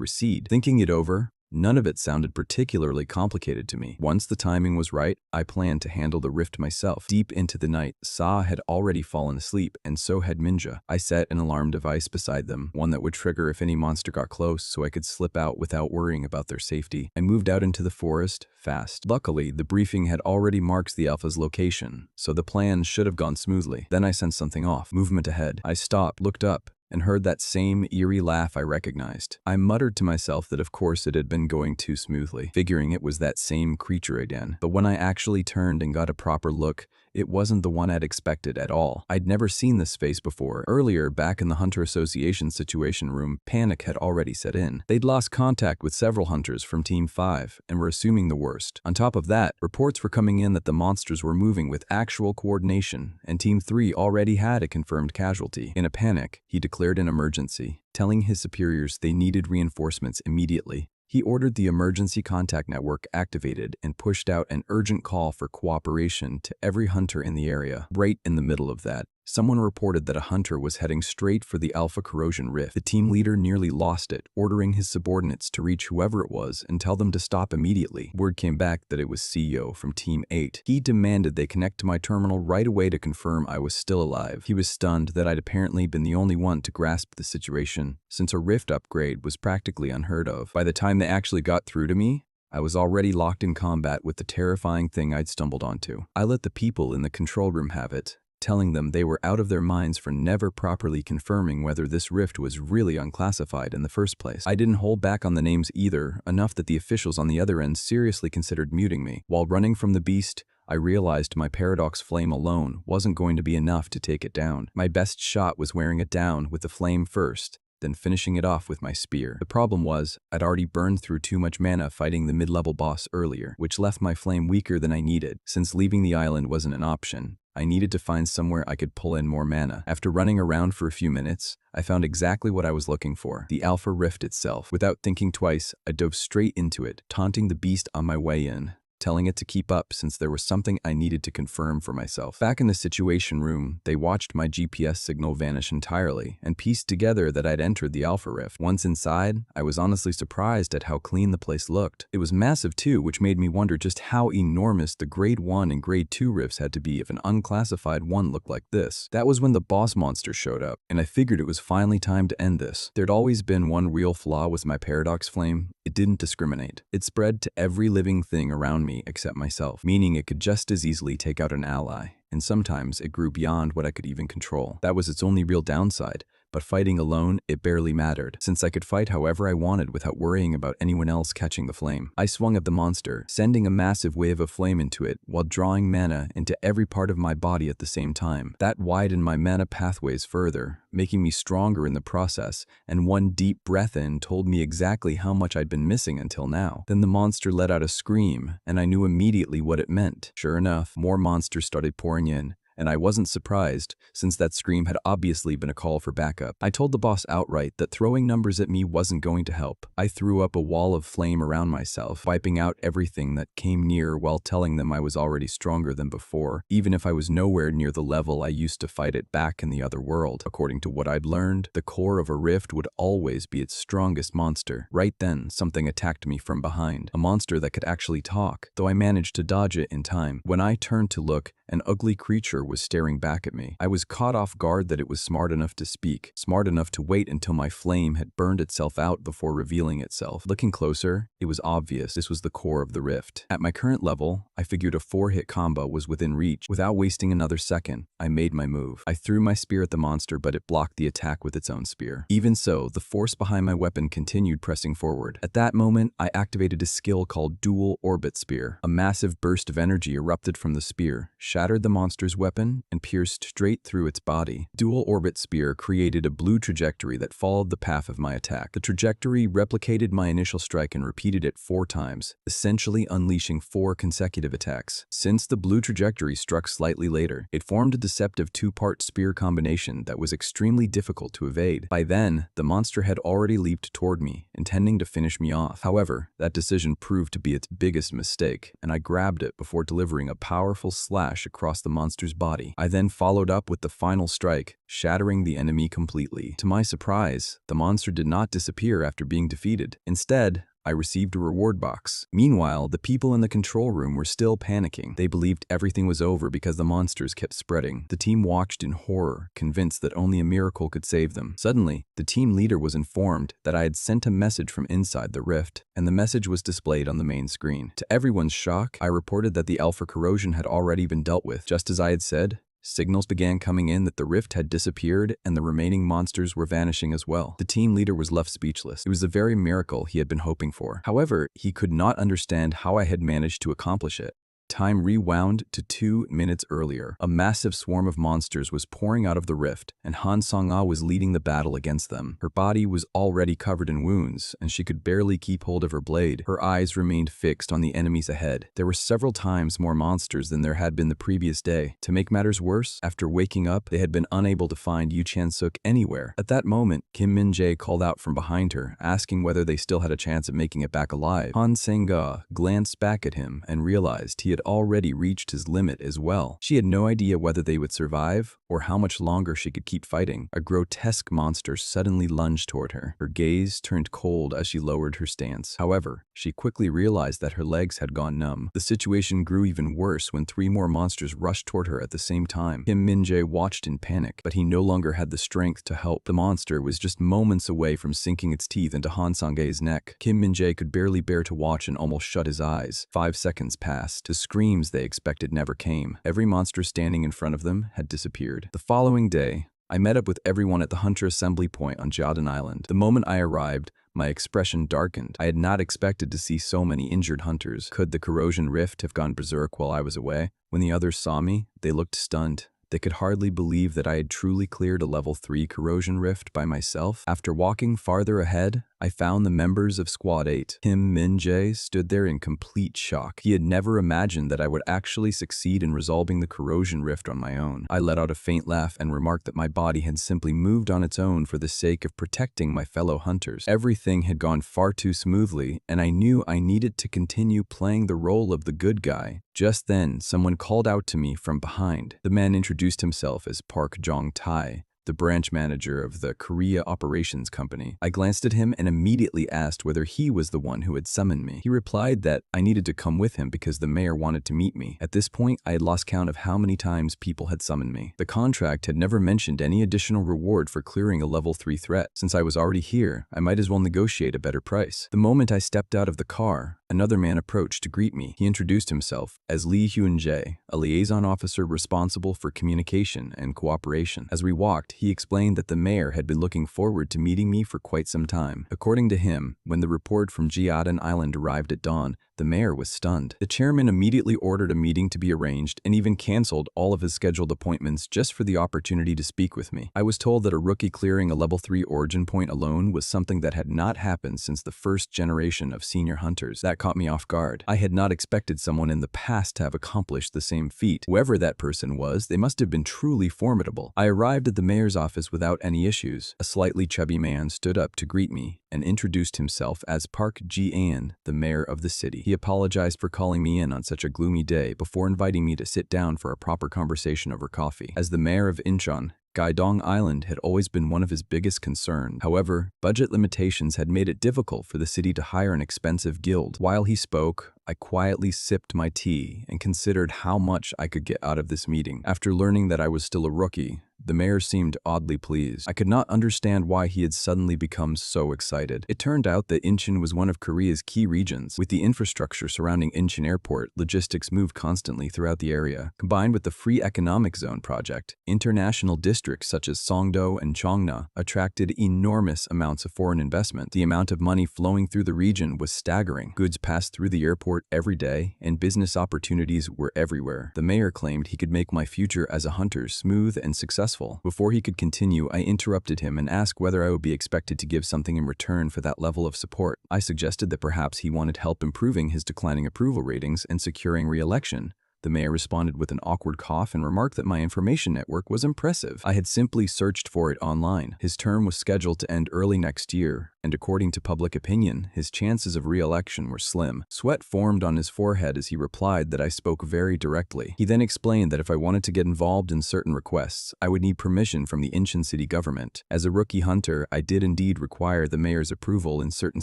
recede. Thinking it over, none of it sounded particularly complicated to me. Once the timing was right, I planned to handle the rift myself. Deep into the night, Sa had already fallen asleep, and so had Minja. I set an alarm device beside them, one that would trigger if any monster got close so I could slip out without worrying about their safety. I moved out into the forest fast. Luckily, the briefing had already marked the Alpha's location, so the plan should have gone smoothly. Then I sensed something off. Movement ahead. I stopped, looked up, and heard that same eerie laugh I recognized. I muttered to myself that of course it had been going too smoothly, figuring it was that same creature again. But when I actually turned and got a proper look, it wasn't the one I'd expected at all. I'd never seen this face before. Earlier, back in the Hunter Association Situation Room, panic had already set in. They'd lost contact with several hunters from Team 5 and were assuming the worst. On top of that, reports were coming in that the monsters were moving with actual coordination, and Team 3 already had a confirmed casualty. In a panic, he declared an emergency, telling his superiors they needed reinforcements immediately. He ordered the emergency contact network activated and pushed out an urgent call for cooperation to every hunter in the area. Right in the middle of that, someone reported that a hunter was heading straight for the Alpha Corrosion Rift. The team leader nearly lost it, ordering his subordinates to reach whoever it was and tell them to stop immediately. Word came back that it was CEO from Team 8. He demanded they connect to my terminal right away to confirm I was still alive. He was stunned that I'd apparently been the only one to grasp the situation, since a rift upgrade was practically unheard of. By the time they actually got through to me, I was already locked in combat with the terrifying thing I'd stumbled onto. I let the people in the control room have it, telling them they were out of their minds for never properly confirming whether this rift was really unclassified in the first place. I didn't hold back on the names either, enough that the officials on the other end seriously considered muting me. While running from the beast, I realized my paradox flame alone wasn't going to be enough to take it down. My best shot was wearing it down with the flame first, then finishing it off with my spear. The problem was, I'd already burned through too much mana fighting the mid-level boss earlier, which left my flame weaker than I needed. Since leaving the island wasn't an option, I needed to find somewhere I could pull in more mana. After running around for a few minutes, I found exactly what I was looking for, the Alpha Rift itself. Without thinking twice, I dove straight into it, taunting the beast on my way in, telling it to keep up since there was something I needed to confirm for myself. Back in the Situation Room, they watched my GPS signal vanish entirely and pieced together that I'd entered the Alpha Rift. Once inside, I was honestly surprised at how clean the place looked. It was massive too, which made me wonder just how enormous the Grade 1 and Grade 2 rifts had to be if an unclassified one looked like this. That was when the boss monster showed up, and I figured it was finally time to end this. There'd always been one real flaw with my paradox flame. It didn't discriminate. It spread to every living thing around me except myself, meaning it could just as easily take out an ally, and sometimes it grew beyond what I could even control. That was its only real downside, but fighting alone, it barely mattered, since I could fight however I wanted without worrying about anyone else catching the flame. I swung at the monster, sending a massive wave of flame into it while drawing mana into every part of my body at the same time. That widened my mana pathways further, making me stronger in the process, and one deep breath in told me exactly how much I'd been missing until now. Then the monster let out a scream, and I knew immediately what it meant. Sure enough, more monsters started pouring in, and I wasn't surprised, since that scream had obviously been a call for backup. I told the boss outright that throwing numbers at me wasn't going to help. I threw up a wall of flame around myself, wiping out everything that came near while telling them I was already stronger than before, even if I was nowhere near the level I used to fight it back in the other world. According to what I'd learned, the core of a rift would always be its strongest monster. Right then, something attacked me from behind, a monster that could actually talk, though I managed to dodge it in time. When I turned to look, An ugly creature was staring back at me. I was caught off guard that it was smart enough to speak, smart enough to wait until my flame had burned itself out before revealing itself. Looking closer, it was obvious this was the core of the rift. At my current level, I figured a 4-hit combo was within reach. Without wasting another second, I made my move. I threw my spear at the monster, but it blocked the attack with its own spear. Even so, the force behind my weapon continued pressing forward. At that moment, I activated a skill called Dual Orbit Spear. A massive burst of energy erupted from the spear, shattered the monster's weapon, and pierced straight through its body. Dual Orbit Spear created a blue trajectory that followed the path of my attack. The trajectory replicated my initial strike and repeated it 4 times, essentially unleashing 4 consecutive attacks. Since the blue trajectory struck slightly later, it formed a deceptive 2-part spear combination that was extremely difficult to evade. By then, the monster had already leaped toward me, intending to finish me off. However, that decision proved to be its biggest mistake, and I grabbed it before delivering a powerful slash across the monster's body. I then followed up with the final strike, shattering the enemy completely. To my surprise, the monster did not disappear after being defeated. Instead, I received a reward box. Meanwhile, the people in the control room were still panicking. They believed everything was over because the monsters kept spreading. The team watched in horror, convinced that only a miracle could save them. Suddenly, the team leader was informed that I had sent a message from inside the rift, and the message was displayed on the main screen. To everyone's shock, I reported that the alpha corrosion had already been dealt with. Just as I had said, signals began coming in that the rift had disappeared and the remaining monsters were vanishing as well. The team leader was left speechless. It was the very miracle he had been hoping for. However, he could not understand how I had managed to accomplish it. Time rewound to 2 minutes earlier. A massive swarm of monsters was pouring out of the rift, and Han Sang-ah was leading the battle against them. Her body was already covered in wounds, and she could barely keep hold of her blade. Her eyes remained fixed on the enemies ahead. There were several times more monsters than there had been the previous day. To make matters worse, after waking up, they had been unable to find Yu Chan-suk anywhere. At that moment, Kim Min-jae called out from behind her, asking whether they still had a chance of making it back alive. Han Sang-ah glanced back at him and realized he had already reached his limit as well. She had no idea whether they would survive or how much longer she could keep fighting. A grotesque monster suddenly lunged toward her. Her gaze turned cold as she lowered her stance. However, she quickly realized that her legs had gone numb. The situation grew even worse when 3 more monsters rushed toward her at the same time. Kim Min-jae watched in panic, but he no longer had the strength to help. The monster was just moments away from sinking its teeth into Han Sang-ae's neck. Kim Min-jae could barely bear to watch and almost shut his eyes. 5 seconds passed. The screams they expected never came. Every monster standing in front of them had disappeared. The following day, I met up with everyone at the Hunter Assembly Point on Jiadan Island. The moment I arrived, my expression darkened. I had not expected to see so many injured hunters. Could the corrosion rift have gone berserk while I was away? When the others saw me, they looked stunned. They could hardly believe that I had truly cleared a level 3 corrosion rift by myself. After walking farther ahead, I found the members of Squad 8. Kim Min-jae stood there in complete shock. He had never imagined that I would actually succeed in resolving the corrosion rift on my own. I let out a faint laugh and remarked that my body had simply moved on its own for the sake of protecting my fellow hunters. Everything had gone far too smoothly, and I knew I needed to continue playing the role of the good guy. Just then, someone called out to me from behind. The man introduced himself as Park Jong-tae, the branch manager of the Korea Operations Company. I glanced at him and immediately asked whether he was the one who had summoned me. He replied that I needed to come with him because the mayor wanted to meet me. At this point, I had lost count of how many times people had summoned me. The contract had never mentioned any additional reward for clearing a level 3 threat. Since I was already here, I might as well negotiate a better price. The moment I stepped out of the car, another man approached to greet me. He introduced himself as Lee Hyun-jae, a liaison officer responsible for communication and cooperation. As we walked, he explained that the mayor had been looking forward to meeting me for quite some time. According to him, when the report from Jiadan Island arrived at dawn, the mayor was stunned. The chairman immediately ordered a meeting to be arranged and even canceled all of his scheduled appointments just for the opportunity to speak with me. I was told that a rookie clearing a level 3 origin point alone was something that had not happened since the first generation of senior hunters. That caught me off guard. I had not expected someone in the past to have accomplished the same feat. Whoever that person was, they must have been truly formidable. I arrived at the mayor's office without any issues. A slightly chubby man stood up to greet me and introduced himself as Park Ji-an, the mayor of the city. He apologized for calling me in on such a gloomy day before inviting me to sit down for a proper conversation over coffee. As the mayor of Incheon, Gaidong Island had always been one of his biggest concerns. However, budget limitations had made it difficult for the city to hire an expensive guild. While he spoke, I quietly sipped my tea and considered how much I could get out of this meeting. After learning that I was still a rookie, the mayor seemed oddly pleased. I could not understand why he had suddenly become so excited. It turned out that Incheon was one of Korea's key regions. With the infrastructure surrounding Incheon Airport, logistics moved constantly throughout the area. Combined with the Free Economic Zone project, international districts such as Songdo and Cheongna attracted enormous amounts of foreign investment. The amount of money flowing through the region was staggering. Goods passed through the airport every day, and business opportunities were everywhere. The mayor claimed he could make my future as a hunter smooth and successful. Before he could continue, I interrupted him and asked whether I would be expected to give something in return for that level of support. I suggested that perhaps he wanted help improving his declining approval ratings and securing re-election. The mayor responded with an awkward cough and remarked that my information network was impressive. I had simply searched for it online. His term was scheduled to end early next year, and according to public opinion, his chances of re-election were slim. Sweat formed on his forehead as he replied that I spoke very directly. He then explained that if I wanted to get involved in certain requests, I would need permission from the Incheon city government. As a rookie hunter, I did indeed require the mayor's approval in certain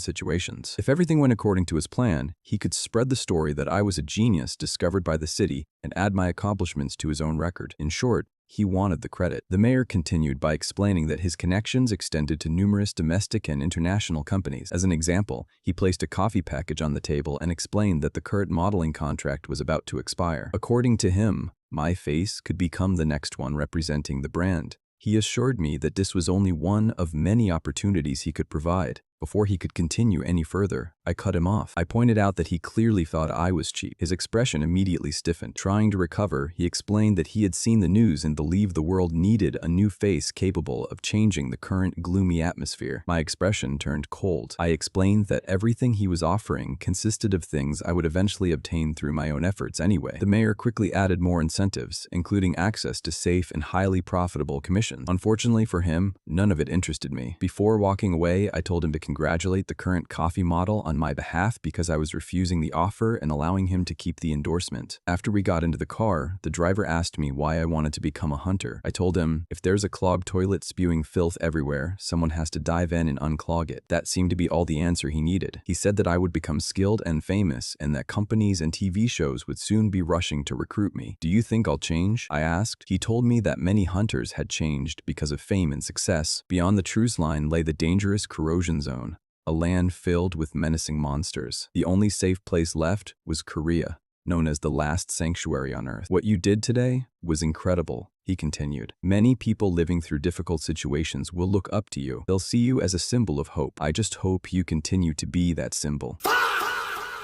situations. If everything went according to his plan, he could spread the story that I was a genius discovered by the city and add my accomplishments to his own record. In short, he wanted the credit. The mayor continued by explaining that his connections extended to numerous domestic and international companies. As an example, he placed a coffee package on the table and explained that the current modeling contract was about to expire. According to him, my face could become the next one representing the brand. He assured me that this was only one of many opportunities he could provide. Before he could continue any further, I cut him off. I pointed out that he clearly thought I was cheap. His expression immediately stiffened. Trying to recover, he explained that he had seen the news and believed the world needed a new face capable of changing the current gloomy atmosphere. My expression turned cold. I explained that everything he was offering consisted of things I would eventually obtain through my own efforts anyway. The mayor quickly added more incentives, including access to safe and highly profitable commissions. Unfortunately for him, none of it interested me. Before walking away, I told him to congratulate the current coffee model on my behalf because I was refusing the offer and allowing him to keep the endorsement. After we got into the car, the driver asked me why I wanted to become a hunter. I told him, if there's a clogged toilet spewing filth everywhere, someone has to dive in and unclog it. That seemed to be all the answer he needed. He said that I would become skilled and famous and that companies and TV shows would soon be rushing to recruit me. Do you think I'll change? I asked. He told me that many hunters had changed because of fame and success. Beyond the truce line lay the dangerous corrosion zone, a land filled with menacing monsters. The only safe place left was Korea, known as the last sanctuary on Earth. What you did today was incredible, he continued. Many people living through difficult situations will look up to you. They'll see you as a symbol of hope. I just hope you continue to be that symbol.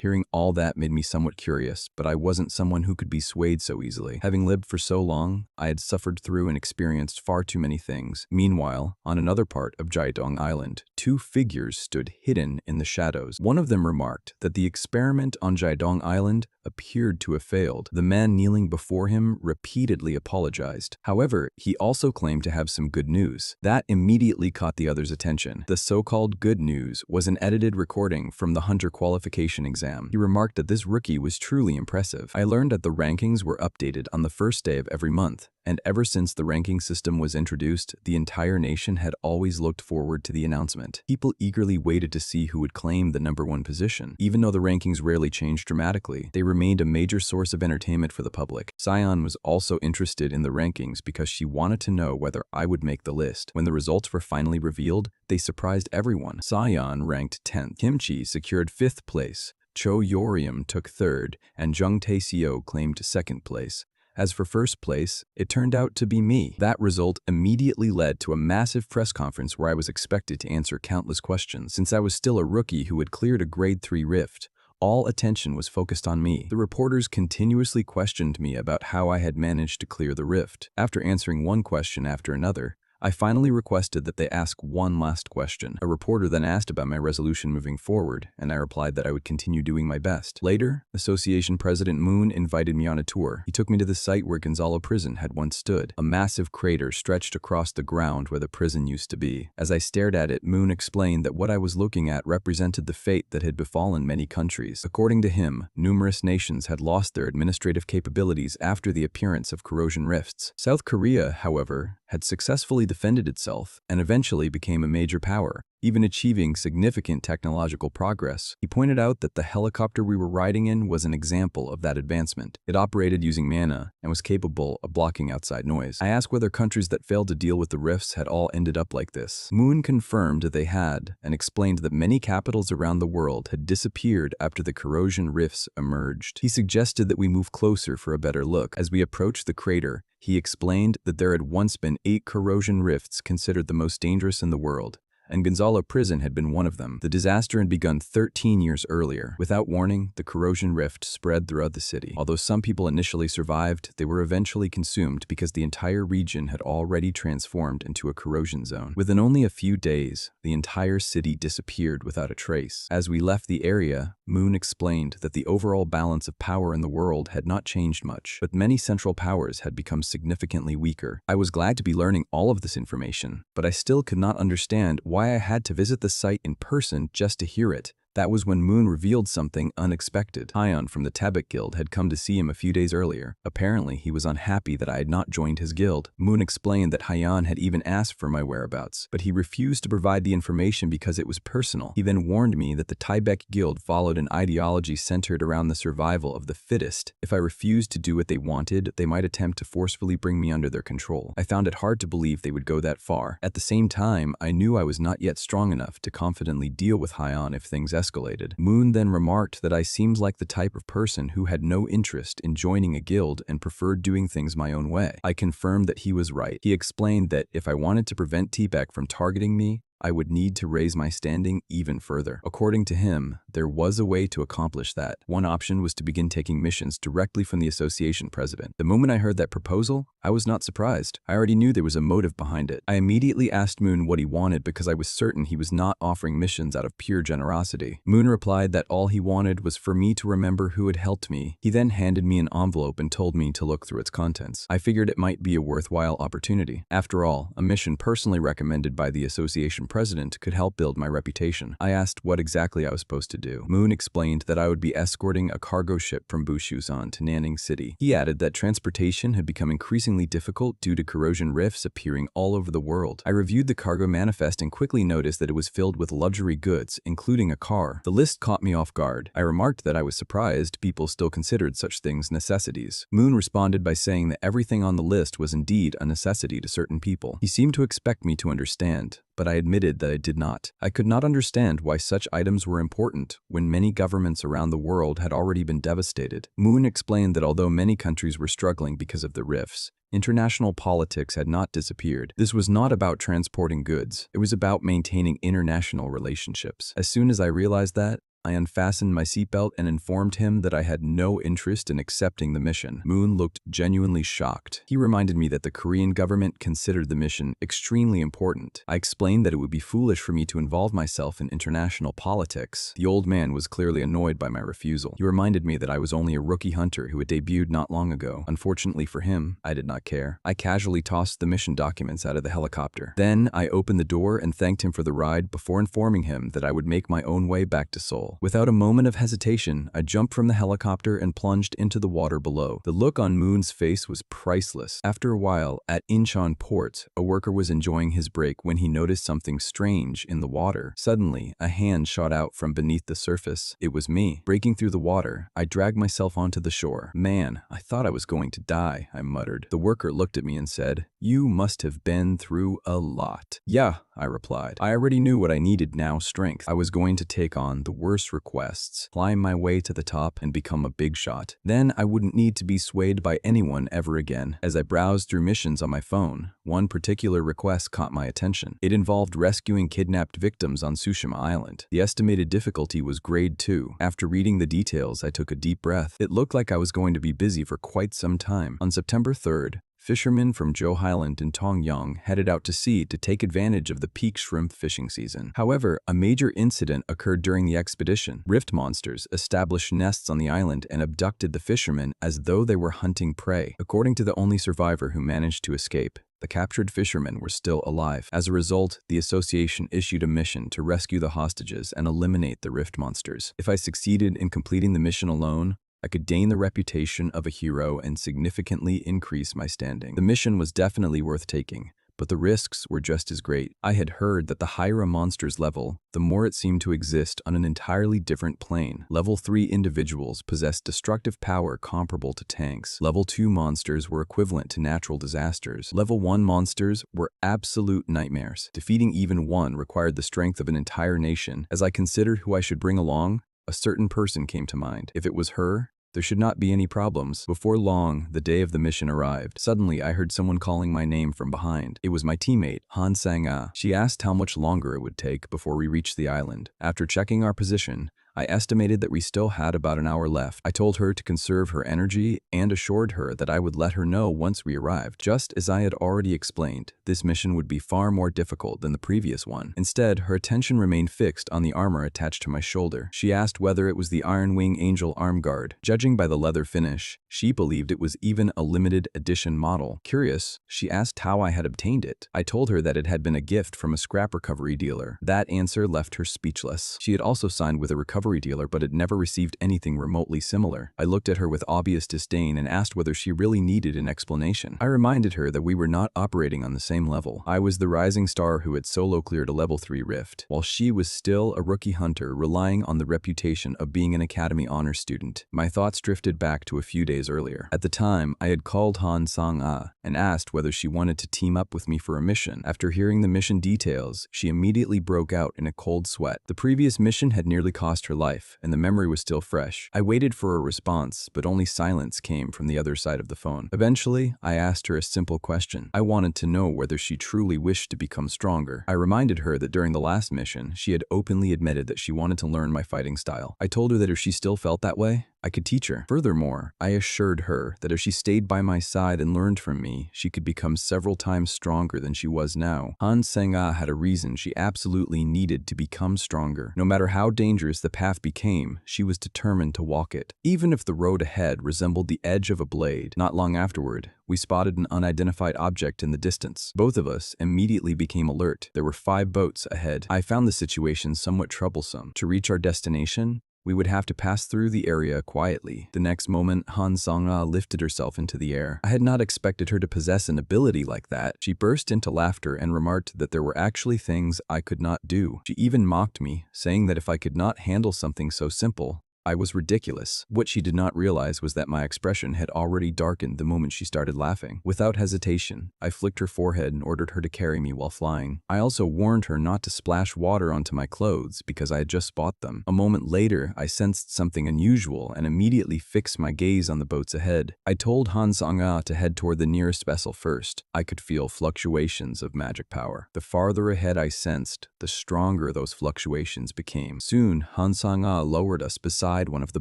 Hearing all that made me somewhat curious, but I wasn't someone who could be swayed so easily. Having lived for so long, I had suffered through and experienced far too many things. Meanwhile, on another part of Jaedong Island, two figures stood hidden in the shadows. One of them remarked that the experiment on Jaedong Island appeared to have failed. The man kneeling before him repeatedly apologized. However, he also claimed to have some good news. That immediately caught the other's attention. The so-called good news was an edited recording from the hunter qualification exam. He remarked that this rookie was truly impressive. I learned that the rankings were updated on the first day of every month, and ever since the ranking system was introduced, the entire nation had always looked forward to the announcement. People eagerly waited to see who would claim the #1 position. Even though the rankings rarely changed dramatically, they remained a major source of entertainment for the public. Sion was also interested in the rankings because she wanted to know whether I would make the list. When the results were finally revealed, they surprised everyone. Sion ranked 10th. Kimchi secured 5th place. Cho Yorium took 3rd, and Jung Tae-seo claimed 2nd place. As for 1st place, it turned out to be me. That result immediately led to a massive press conference where I was expected to answer countless questions. Since I was still a rookie who had cleared a grade 3 rift, all attention was focused on me. The reporters continuously questioned me about how I had managed to clear the rift. After answering one question after another, I finally requested that they ask one last question. A reporter then asked about my resolution moving forward, and I replied that I would continue doing my best. Later, Association President Moon invited me on a tour. He took me to the site where Gonzalo Prison had once stood. A massive crater stretched across the ground where the prison used to be. As I stared at it, Moon explained that what I was looking at represented the fate that had befallen many countries. According to him, numerous nations had lost their administrative capabilities after the appearance of corrosion rifts. South Korea, however, had successfully defended itself and eventually became a major power. even achieving significant technological progress. He pointed out that the helicopter we were riding in was an example of that advancement. It operated using mana and was capable of blocking outside noise. I asked whether countries that failed to deal with the rifts had all ended up like this. Moon confirmed they had and explained that many capitals around the world had disappeared after the corrosion rifts emerged. He suggested that we move closer for a better look. As we approached the crater, he explained that there had once been 8 corrosion rifts considered the most dangerous in the world, and Gonzalo Prison had been one of them. The disaster had begun 13 years earlier. Without warning, the corrosion rift spread throughout the city. Although some people initially survived, they were eventually consumed because the entire region had already transformed into a corrosion zone. Within only a few days, the entire city disappeared without a trace. As we left the area, Moon explained that the overall balance of power in the world had not changed much, but many central powers had become significantly weaker. I was glad to be learning all of this information, but I still could not understand why I had to visit the site in person just to hear it. That was when Moon revealed something unexpected. Hyon from the Tabak Guild had come to see him a few days earlier. Apparently, he was unhappy that I had not joined his guild. Moon explained that Hyon had even asked for my whereabouts, but he refused to provide the information because it was personal. He then warned me that the Tabak Guild followed an ideology centered around the survival of the fittest. If I refused to do what they wanted, they might attempt to forcefully bring me under their control. I found it hard to believe they would go that far. At the same time, I knew I was not yet strong enough to confidently deal with Hyon if things escalated. Moon then remarked that I seemed like the type of person who had no interest in joining a guild and preferred doing things my own way. I confirmed that he was right. He explained that if I wanted to prevent T-Bek from targeting me, I would need to raise my standing even further. According to him, there was a way to accomplish that. One option was to begin taking missions directly from the association president. The moment I heard that proposal, I was not surprised. I already knew there was a motive behind it. I immediately asked Moon what he wanted because I was certain he was not offering missions out of pure generosity. Moon replied that all he wanted was for me to remember who had helped me. He then handed me an envelope and told me to look through its contents. I figured it might be a worthwhile opportunity. After all, a mission personally recommended by the association president could help build my reputation. I asked what exactly I was supposed to do. Moon explained that I would be escorting a cargo ship from Bushuzan to Nanning City. He added that transportation had become increasingly difficult due to corrosion rifts appearing all over the world. I reviewed the cargo manifest and quickly noticed that it was filled with luxury goods, including a car. The list caught me off guard. I remarked that I was surprised people still considered such things necessities. Moon responded by saying that everything on the list was indeed a necessity to certain people. He seemed to expect me to understand, but I admitted that I did not. I could not understand why such items were important when many governments around the world had already been devastated. Moon explained that although many countries were struggling because of the rifts, international politics had not disappeared. This was not about transporting goods. It was about maintaining international relationships. As soon as I realized that, I unfastened my seatbelt and informed him that I had no interest in accepting the mission. Moon looked genuinely shocked. He reminded me that the Korean government considered the mission extremely important. I explained that it would be foolish for me to involve myself in international politics. The old man was clearly annoyed by my refusal. He reminded me that I was only a rookie hunter who had debuted not long ago. Unfortunately for him, I did not care. I casually tossed the mission documents out of the helicopter. Then I opened the door and thanked him for the ride before informing him that I would make my own way back to Seoul. Without a moment of hesitation, I jumped from the helicopter and plunged into the water below. The look on Moon's face was priceless. After a while, at Incheon Port, a worker was enjoying his break when he noticed something strange in the water. Suddenly, a hand shot out from beneath the surface. It was me. Breaking through the water, I dragged myself onto the shore. "Man, I thought I was going to die," I muttered. The worker looked at me and said, "You must have been through a lot." "Yeah," I replied. I already knew what I needed now: strength. I was going to take on the worst requests, climb my way to the top, and become a big shot. Then I wouldn't need to be swayed by anyone ever again. As I browsed through missions on my phone, one particular request caught my attention. It involved rescuing kidnapped victims on Tsushima Island. The estimated difficulty was grade 2. After reading the details, I took a deep breath. It looked like I was going to be busy for quite some time. On September 3rd, fishermen from Jo Island in Tongyang headed out to sea to take advantage of the peak shrimp fishing season. However, a major incident occurred during the expedition. Rift monsters established nests on the island and abducted the fishermen as though they were hunting prey. According to the only survivor who managed to escape, the captured fishermen were still alive. As a result, the association issued a mission to rescue the hostages and eliminate the rift monsters. If I succeeded in completing the mission alone, I could gain the reputation of a hero and significantly increase my standing. The mission was definitely worth taking, but the risks were just as great. I had heard that the higher a monster's level, the more it seemed to exist on an entirely different plane. Level 3 individuals possessed destructive power comparable to tanks. Level 2 monsters were equivalent to natural disasters. Level 1 monsters were absolute nightmares. Defeating even one required the strength of an entire nation. As I considered who I should bring along, a certain person came to mind. If it was her, there should not be any problems. Before long, the day of the mission arrived. Suddenly, I heard someone calling my name from behind. It was my teammate, Han Sang-ah. She asked how much longer it would take before we reached the island. After checking our position, I estimated that we still had about an hour left. I told her to conserve her energy and assured her that I would let her know once we arrived. Just as I had already explained, this mission would be far more difficult than the previous one. Instead, her attention remained fixed on the armor attached to my shoulder. She asked whether it was the Iron Wing Angel arm guard. Judging by the leather finish, she believed it was even a limited edition model. Curious, she asked how I had obtained it. I told her that it had been a gift from a scrap recovery dealer. That answer left her speechless. She had also signed with a recovery dealer but had never received anything remotely similar. I looked at her with obvious disdain and asked whether she really needed an explanation. I reminded her that we were not operating on the same level. I was the rising star who had solo cleared a level 3 rift, while she was still a rookie hunter relying on the reputation of being an Academy honor student. My thoughts drifted back to a few days earlier. At the time, I had called Han Sang-ah and asked whether she wanted to team up with me for a mission. After hearing the mission details, she immediately broke out in a cold sweat. The previous mission had nearly cost her life, and the memory was still fresh. I waited for a response, but only silence came from the other side of the phone. Eventually, I asked her a simple question. I wanted to know whether she truly wished to become stronger. I reminded her that during the last mission, she had openly admitted that she wanted to learn my fighting style. I told her that if she still felt that way, I could teach her. Furthermore, I assured her that if she stayed by my side and learned from me, she could become several times stronger than she was now. Han Sang-ah had a reason she absolutely needed to become stronger. No matter how dangerous the path became, she was determined to walk it. Even if the road ahead resembled the edge of a blade. Not long afterward, we spotted an unidentified object in the distance. Both of us immediately became alert. There were 5 boats ahead. I found the situation somewhat troublesome. To reach our destination, we would have to pass through the area quietly. The next moment, Han Sang-ah lifted herself into the air. I had not expected her to possess an ability like that. She burst into laughter and remarked that there were actually things I could not do. She even mocked me, saying that if I could not handle something so simple, I was ridiculous. What she did not realize was that my expression had already darkened the moment she started laughing. Without hesitation, I flicked her forehead and ordered her to carry me while flying. I also warned her not to splash water onto my clothes because I had just bought them. A moment later, I sensed something unusual and immediately fixed my gaze on the boats ahead. I told Han Sang-ah to head toward the nearest vessel first. I could feel fluctuations of magic power. The farther ahead I sensed, the stronger those fluctuations became. Soon, Han Sang-ah lowered us beside one of the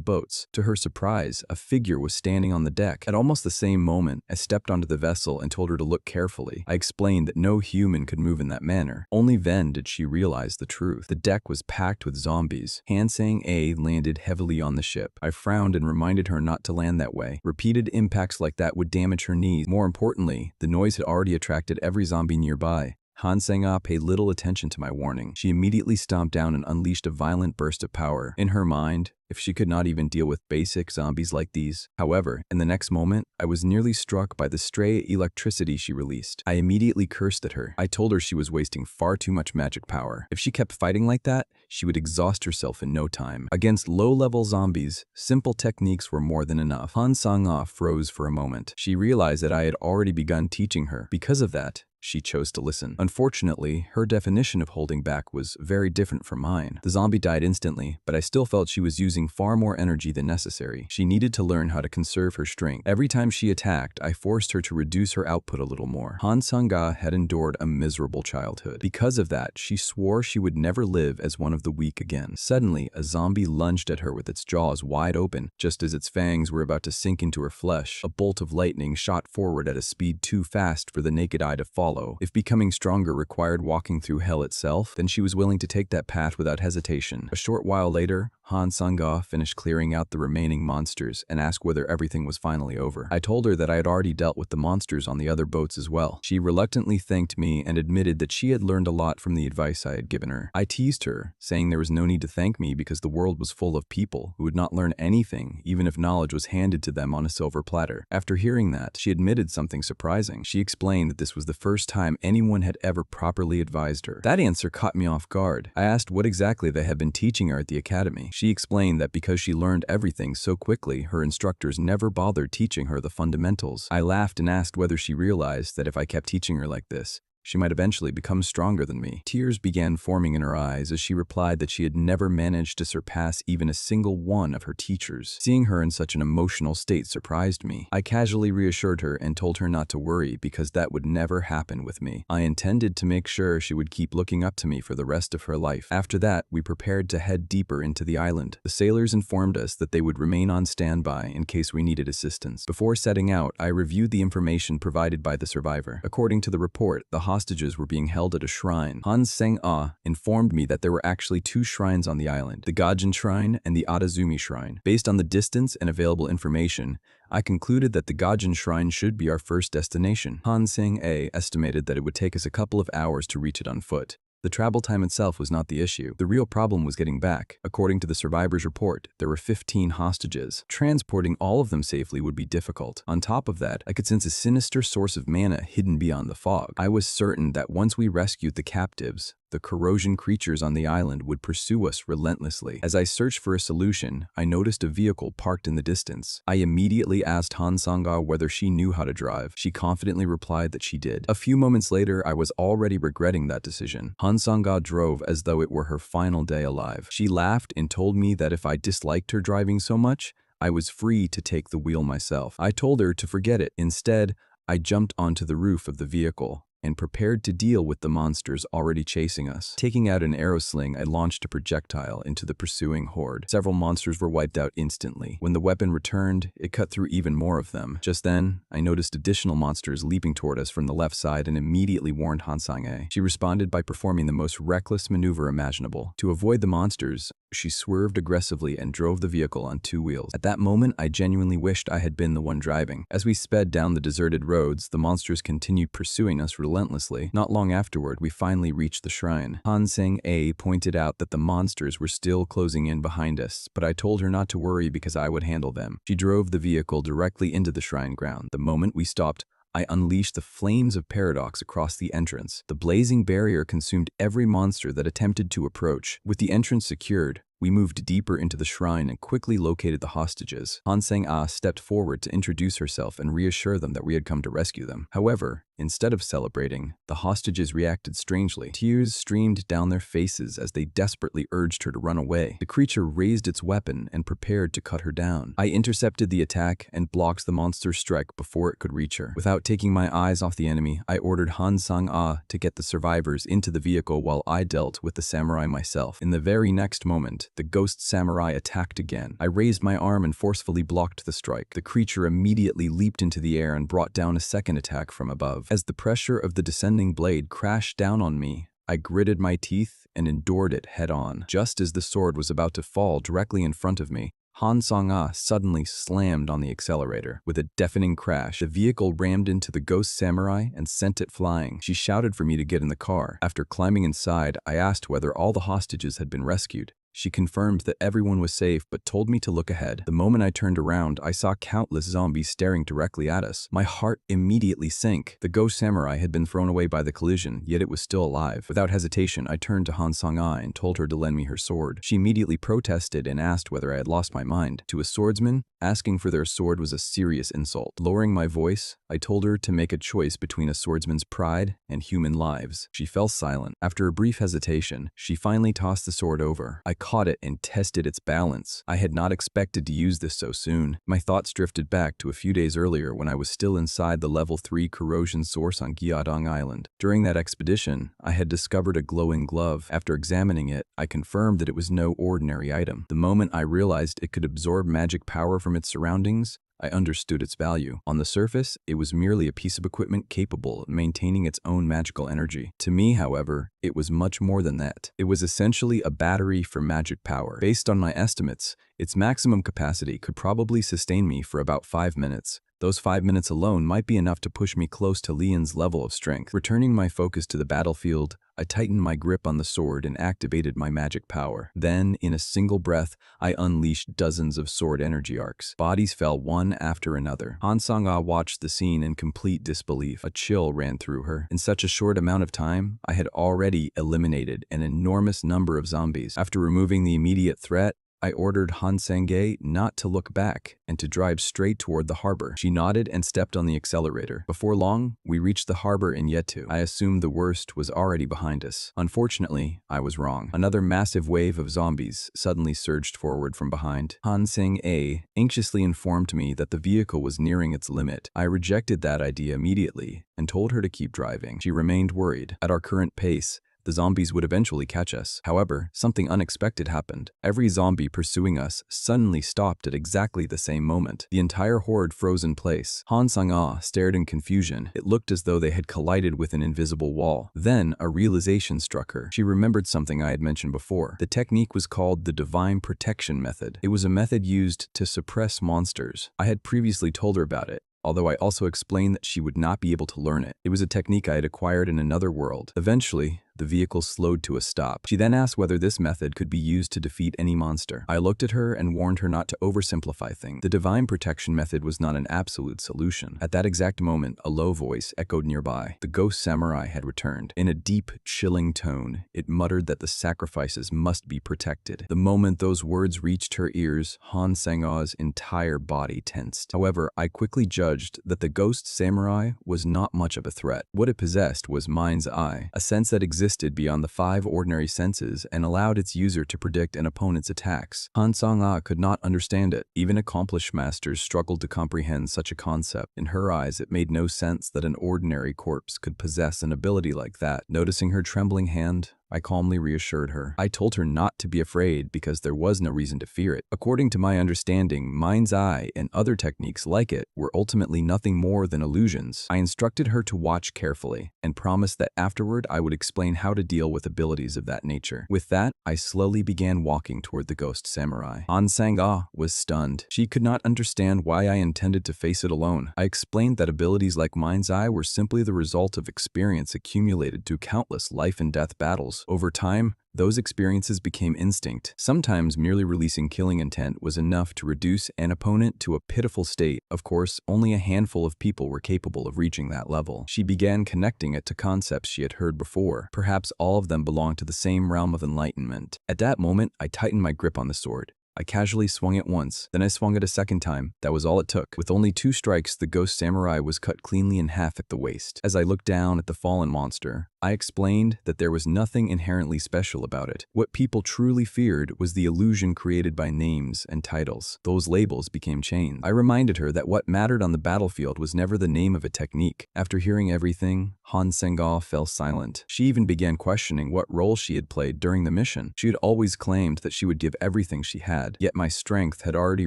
boats. To her surprise, a figure was standing on the deck. At almost the same moment, I stepped onto the vessel and told her to look carefully. I explained that no human could move in that manner. Only then did she realize the truth. The deck was packed with zombies. Han Sang-ah landed heavily on the ship. I frowned and reminded her not to land that way. Repeated impacts like that would damage her knees. More importantly, the noise had already attracted every zombie nearby. Han Sang-ah paid little attention to my warning. She immediately stomped down and unleashed a violent burst of power. In her mind, if she could not even deal with basic zombies like these. However, in the next moment, I was nearly struck by the stray electricity she released. I immediately cursed at her. I told her she was wasting far too much magic power. If she kept fighting like that, she would exhaust herself in no time. Against low-level zombies, simple techniques were more than enough. Han Sang-ah froze for a moment. She realized that I had already begun teaching her. Because of that, she chose to listen. Unfortunately, her definition of holding back was very different from mine. The zombie died instantly, but I still felt she was using far more energy than necessary. She needed to learn how to conserve her strength. Every time she attacked, I forced her to reduce her output a little more. Han Sang-ah had endured a miserable childhood. Because of that, she swore she would never live as one of the weak again. Suddenly, a zombie lunged at her with its jaws wide open. Just as its fangs were about to sink into her flesh, a bolt of lightning shot forward at a speed too fast for the naked eye to follow. If becoming stronger required walking through hell itself, then she was willing to take that path without hesitation. A short while later, Han Sang-ah finished clearing out the remaining monsters and asked whether everything was finally over. I told her that I had already dealt with the monsters on the other boats as well. She reluctantly thanked me and admitted that she had learned a lot from the advice I had given her. I teased her, saying there was no need to thank me because the world was full of people who would not learn anything even if knowledge was handed to them on a silver platter. After hearing that, she admitted something surprising. She explained that this was the first first time anyone had ever properly advised her. That answer caught me off guard. I asked what exactly they had been teaching her at the academy. She explained that because she learned everything so quickly, her instructors never bothered teaching her the fundamentals. I laughed and asked whether she realized that if I kept teaching her like this, she might eventually become stronger than me. Tears began forming in her eyes as she replied that she had never managed to surpass even a single one of her teachers. Seeing her in such an emotional state surprised me. I casually reassured her and told her not to worry because that would never happen with me. I intended to make sure she would keep looking up to me for the rest of her life. After that, we prepared to head deeper into the island. The sailors informed us that they would remain on standby in case we needed assistance. Before setting out, I reviewed the information provided by the survivor. According to the report, the hostages were being held at a shrine. Han Sang-ah informed me that there were actually 2 shrines on the island, the Gajin Shrine and the Adazumi Shrine. Based on the distance and available information, I concluded that the Gajin Shrine should be our first destination. Han Sang-a estimated that it would take us a couple of hours to reach it on foot. The travel time itself was not the issue. The real problem was getting back. According to the survivor's report, there were 15 hostages. Transporting all of them safely would be difficult. On top of that, I could sense a sinister source of mana hidden beyond the fog. I was certain that once we rescued the captives, the corrosion creatures on the island would pursue us relentlessly. As I searched for a solution, I noticed a vehicle parked in the distance. I immediately asked Han Sang-ah whether she knew how to drive. She confidently replied that she did. A few moments later, I was already regretting that decision. Han Sang-ah drove as though it were her final day alive. She laughed and told me that if I disliked her driving so much, I was free to take the wheel myself. I told her to forget it. Instead, I jumped onto the roof of the vehicle and prepared to deal with the monsters already chasing us. Taking out an arrow sling, I launched a projectile into the pursuing horde. Several monsters were wiped out instantly. When the weapon returned, it cut through even more of them. Just then, I noticed additional monsters leaping toward us from the left side and immediately warned Han Sang-a. She responded by performing the most reckless maneuver imaginable. To avoid the monsters, she swerved aggressively and drove the vehicle on 2 wheels. At that moment, I genuinely wished I had been the one driving. As we sped down the deserted roads, the monsters continued pursuing us relentlessly. Not long afterward, we finally reached the shrine. Han Sang-a pointed out that the monsters were still closing in behind us, but I told her not to worry because I would handle them. She drove the vehicle directly into the shrine ground. The moment we stopped, I unleashed the flames of paradox across the entrance. The blazing barrier consumed every monster that attempted to approach. With the entrance secured, we moved deeper into the shrine and quickly located the hostages. Han Sang-ah stepped forward to introduce herself and reassure them that we had come to rescue them. However, instead of celebrating, the hostages reacted strangely. Tears streamed down their faces as they desperately urged her to run away. The creature raised its weapon and prepared to cut her down. I intercepted the attack and blocked the monster's strike before it could reach her. Without taking my eyes off the enemy, I ordered Han Sang-ah to get the survivors into the vehicle while I dealt with the samurai myself. In the very next moment, the ghost samurai attacked again. I raised my arm and forcefully blocked the strike. The creature immediately leaped into the air and brought down a second attack from above. As the pressure of the descending blade crashed down on me, I gritted my teeth and endured it head-on. Just as the sword was about to fall directly in front of me, Han Sang-ah suddenly slammed on the accelerator. With a deafening crash, the vehicle rammed into the ghost samurai and sent it flying. She shouted for me to get in the car. After climbing inside, I asked whether all the hostages had been rescued. She confirmed that everyone was safe but told me to look ahead. The moment I turned around, I saw countless zombies staring directly at us. My heart immediately sank. The ghost samurai had been thrown away by the collision, yet it was still alive. Without hesitation, I turned to Han Sang-ah and told her to lend me her sword. She immediately protested and asked whether I had lost my mind. To a swordsman, asking for their sword was a serious insult. Lowering my voice, I told her to make a choice between a swordsman's pride and human lives. She fell silent. After a brief hesitation, she finally tossed the sword over. I caught it and tested its balance. I had not expected to use this so soon. My thoughts drifted back to a few days earlier when I was still inside the level 3 corrosion source on Gyeodong Island. During that expedition, I had discovered a glowing glove. After examining it, I confirmed that it was no ordinary item. The moment I realized it could absorb magic power from its surroundings, I understood its value. On the surface, it was merely a piece of equipment capable of maintaining its own magical energy. To me, however, it was much more than that. It was essentially a battery for magic power. Based on my estimates, its maximum capacity could probably sustain me for about 5 minutes. Those 5 minutes alone might be enough to push me close to Leon's level of strength. Returning my focus to the battlefield, I tightened my grip on the sword and activated my magic power. Then, in a single breath, I unleashed dozens of sword energy arcs. Bodies fell one after another. Han Sang-ah watched the scene in complete disbelief. A chill ran through her. In such a short amount of time, I had already eliminated an enormous number of zombies. After removing the immediate threat, I ordered Han Sang-ae not to look back and to drive straight toward the harbor. She nodded and stepped on the accelerator. Before long, we reached the harbor in Yetu. I assumed the worst was already behind us. Unfortunately, I was wrong. Another massive wave of zombies suddenly surged forward from behind. Han Sang-ae anxiously informed me that the vehicle was nearing its limit. I rejected that idea immediately and told her to keep driving. She remained worried. At our current pace, the zombies would eventually catch us. However, something unexpected happened. Every zombie pursuing us suddenly stopped at exactly the same moment. The entire horde froze in place. Han Sang-ah stared in confusion. It looked as though they had collided with an invisible wall. Then, a realization struck her. She remembered something I had mentioned before. The technique was called the Divine Protection Method. It was a method used to suppress monsters. I had previously told her about it, although I also explained that she would not be able to learn it. It was a technique I had acquired in another world. Eventually, the vehicle slowed to a stop. She then asked whether this method could be used to defeat any monster. I looked at her and warned her not to oversimplify things. The divine protection method was not an absolute solution. At that exact moment, a low voice echoed nearby. The ghost samurai had returned. In a deep, chilling tone, it muttered that the sacrifices must be protected. The moment those words reached her ears, Han Sang-ah's entire body tensed. However, I quickly judged that the ghost samurai was not much of a threat. What it possessed was mind's eye, a sense that existed beyond the 5 ordinary senses and allowed its user to predict an opponent's attacks. Han Sang-ah could not understand it. Even accomplished masters struggled to comprehend such a concept. In her eyes, it made no sense that an ordinary corpse could possess an ability like that. Noticing her trembling hand, I calmly reassured her. I told her not to be afraid because there was no reason to fear it. According to my understanding, mind's eye and other techniques like it were ultimately nothing more than illusions. I instructed her to watch carefully and promised that afterward I would explain how to deal with abilities of that nature. With that, I slowly began walking toward the ghost samurai. Han Sang-ah was stunned. She could not understand why I intended to face it alone. I explained that abilities like mind's eye were simply the result of experience accumulated through countless life and death battles. Over time, those experiences became instinct. Sometimes merely releasing killing intent was enough to reduce an opponent to a pitiful state. Of course, only a handful of people were capable of reaching that level. She began connecting it to concepts she had heard before. Perhaps all of them belonged to the same realm of enlightenment. At that moment, I tightened my grip on the sword. I casually swung it once, then I swung it a second time. That was all it took. With only 2 strikes, the ghost samurai was cut cleanly in half at the waist. As I looked down at the fallen monster, I explained that there was nothing inherently special about it. What people truly feared was the illusion created by names and titles. Those labels became chains. I reminded her that what mattered on the battlefield was never the name of a technique. After hearing everything, Han Sang-ah fell silent. She even began questioning what role she had played during the mission. She had always claimed that she would give everything she had, yet my strength had already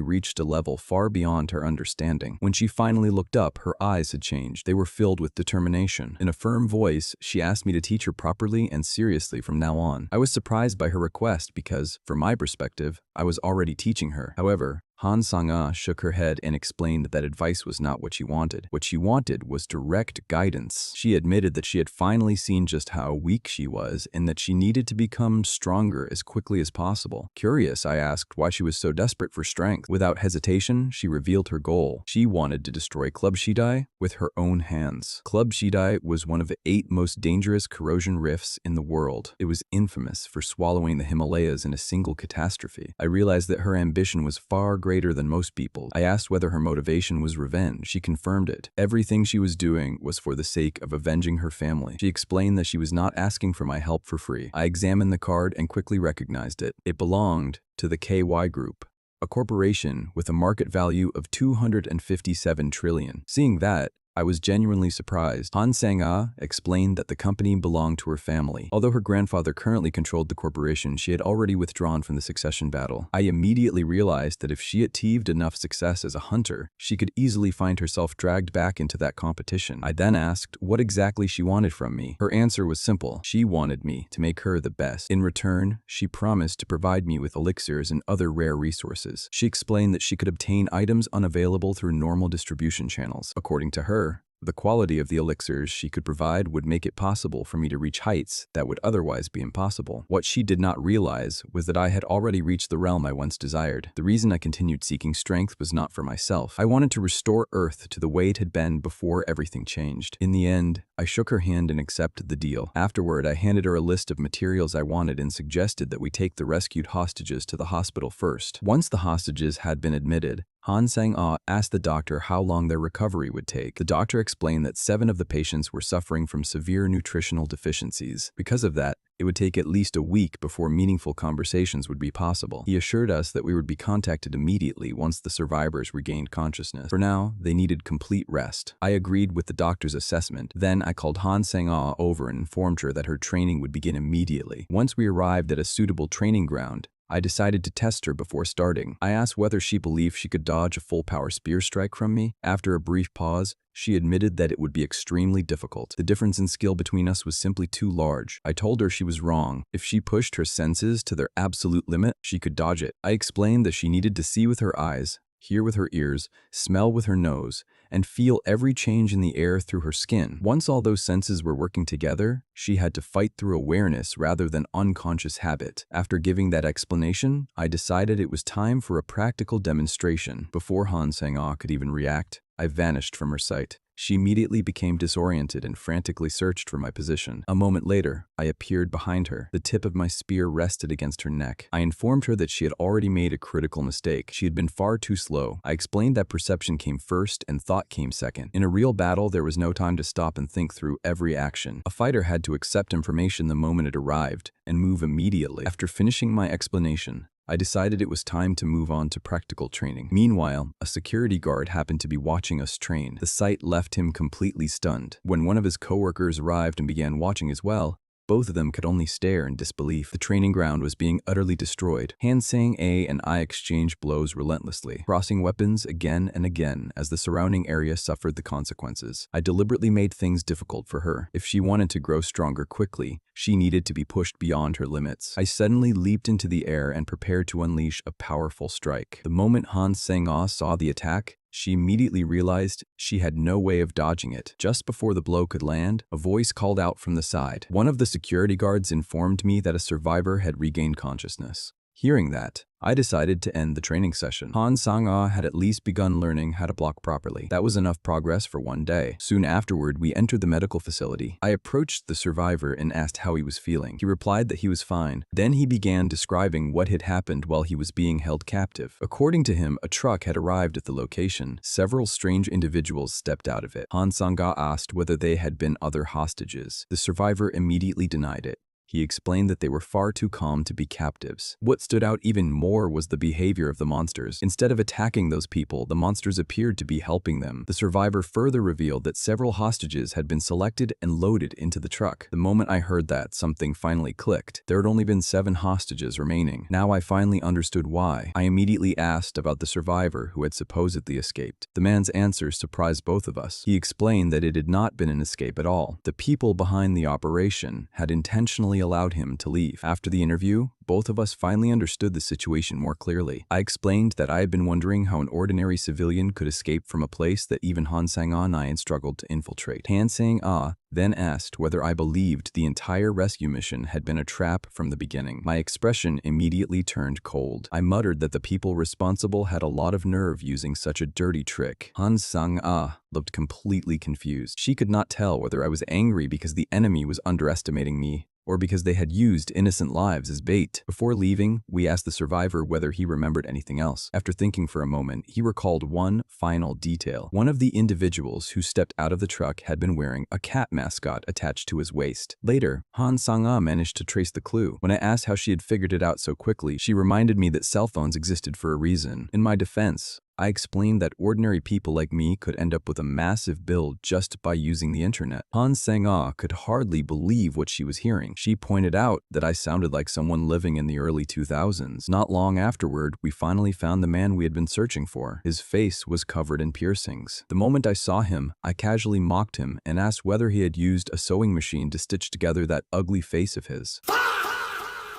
reached a level far beyond her understanding. When she finally looked up, her eyes had changed. They were filled with determination. In a firm voice, she asked me to teach her properly and seriously from now on. I was surprised by her request because, from my perspective, I was already teaching her. However, Han Sang-ah shook her head and explained that advice was not what she wanted. What she wanted was direct guidance. She admitted that she had finally seen just how weak she was and that she needed to become stronger as quickly as possible. Curious, I asked why she was so desperate for strength. Without hesitation, she revealed her goal. She wanted to destroy Club Shidai with her own hands. Club Shidai was one of the 8 most dangerous corrosion rifts in the world. It was infamous for swallowing the Himalayas in a single catastrophe. I realized that her ambition was far greater than most people. I asked whether her motivation was revenge. She confirmed it. Everything she was doing was for the sake of avenging her family. She explained that she was not asking for my help for free. I examined the card and quickly recognized it. It belonged to the KY Group, a corporation with a market value of 257 trillion. Seeing that, I was genuinely surprised. Han Sang-ah explained that the company belonged to her family. Although her grandfather currently controlled the corporation, she had already withdrawn from the succession battle. I immediately realized that if she achieved enough success as a hunter, she could easily find herself dragged back into that competition. I then asked what exactly she wanted from me. Her answer was simple. She wanted me to make her the best. In return, she promised to provide me with elixirs and other rare resources. She explained that she could obtain items unavailable through normal distribution channels. According to her, The quality of the elixirs she could provide would make it possible for me to reach heights that would otherwise be impossible. What she did not realize was that I had already reached the realm I once desired. The reason I continued seeking strength was not for myself. I wanted to restore Earth to the way it had been before everything changed. In the end, I shook her hand and accepted the deal. Afterward, I handed her a list of materials I wanted and suggested that we take the rescued hostages to the hospital first. Once the hostages had been admitted, Han Sang-ah asked the doctor how long their recovery would take. The doctor explained that 7 of the patients were suffering from severe nutritional deficiencies. Because of that, it would take at least a week before meaningful conversations would be possible. He assured us that we would be contacted immediately once the survivors regained consciousness. For now, they needed complete rest. I agreed with the doctor's assessment. Then I called Han Sang-ah over and informed her that her training would begin immediately. Once we arrived at a suitable training ground, I decided to test her before starting. I asked whether she believed she could dodge a full-power spear strike from me. After a brief pause, she admitted that it would be extremely difficult. The difference in skill between us was simply too large. I told her she was wrong. If she pushed her senses to their absolute limit, she could dodge it. I explained that she needed to see with her eyes, hear with her ears, smell with her nose, and feel every change in the air through her skin. Once all those senses were working together, she had to fight through awareness rather than unconscious habit. After giving that explanation, I decided it was time for a practical demonstration. Before Han Sang-ah could even react, I vanished from her sight. She immediately became disoriented and frantically searched for my position. A moment later, I appeared behind her. The tip of my spear rested against her neck. I informed her that she had already made a critical mistake. She had been far too slow. I explained that perception came first and thought came second. In a real battle, there was no time to stop and think through every action. A fighter had to accept information the moment it arrived and move immediately. After finishing my explanation, I decided it was time to move on to practical training. Meanwhile, a security guard happened to be watching us train. The sight left him completely stunned. When one of his coworkers arrived and began watching as well, both of them could only stare in disbelief. The training ground was being utterly destroyed. Han Sang-ah and I exchanged blows relentlessly, crossing weapons again and again as the surrounding area suffered the consequences. I deliberately made things difficult for her. If she wanted to grow stronger quickly, she needed to be pushed beyond her limits. I suddenly leaped into the air and prepared to unleash a powerful strike. The moment Han Sang-ah saw the attack, she immediately realized she had no way of dodging it. Just before the blow could land, a voice called out from the side. One of the security guards informed me that a survivor had regained consciousness. Hearing that, I decided to end the training session. Han Sang-ah had at least begun learning how to block properly. That was enough progress for one day. Soon afterward, we entered the medical facility. I approached the survivor and asked how he was feeling. He replied that he was fine. Then he began describing what had happened while he was being held captive. According to him, a truck had arrived at the location. Several strange individuals stepped out of it. Han Sang-ah asked whether they had been other hostages. The survivor immediately denied it. He explained that they were far too calm to be captives. What stood out even more was the behavior of the monsters. Instead of attacking those people, the monsters appeared to be helping them. The survivor further revealed that several hostages had been selected and loaded into the truck. The moment I heard that, something finally clicked. There had only been 7 hostages remaining. Now I finally understood why. I immediately asked about the survivor who had supposedly escaped. The man's answer surprised both of us. He explained that it had not been an escape at all. The people behind the operation had intentionally allowed him to leave. After the interview, both of us finally understood the situation more clearly. I explained that I had been wondering how an ordinary civilian could escape from a place that even Han Sang-ah and I had struggled to infiltrate. Han Sang-ah then asked whether I believed the entire rescue mission had been a trap from the beginning. My expression immediately turned cold. I muttered that the people responsible had a lot of nerve using such a dirty trick. Han Sang-ah looked completely confused. She could not tell whether I was angry because the enemy was underestimating me or because they had used innocent lives as bait. Before leaving, we asked the survivor whether he remembered anything else. After thinking for a moment, he recalled one final detail. One of the individuals who stepped out of the truck had been wearing a cat mascot attached to his waist. Later, Han Sang-ah managed to trace the clue. When I asked how she had figured it out so quickly, she reminded me that cell phones existed for a reason. In my defense, I explained that ordinary people like me could end up with a massive bill just by using the internet. Han Sang-ah could hardly believe what she was hearing. She pointed out that I sounded like someone living in the early 2000s. Not long afterward, we finally found the man we had been searching for. His face was covered in piercings. The moment I saw him, I casually mocked him and asked whether he had used a sewing machine to stitch together that ugly face of his.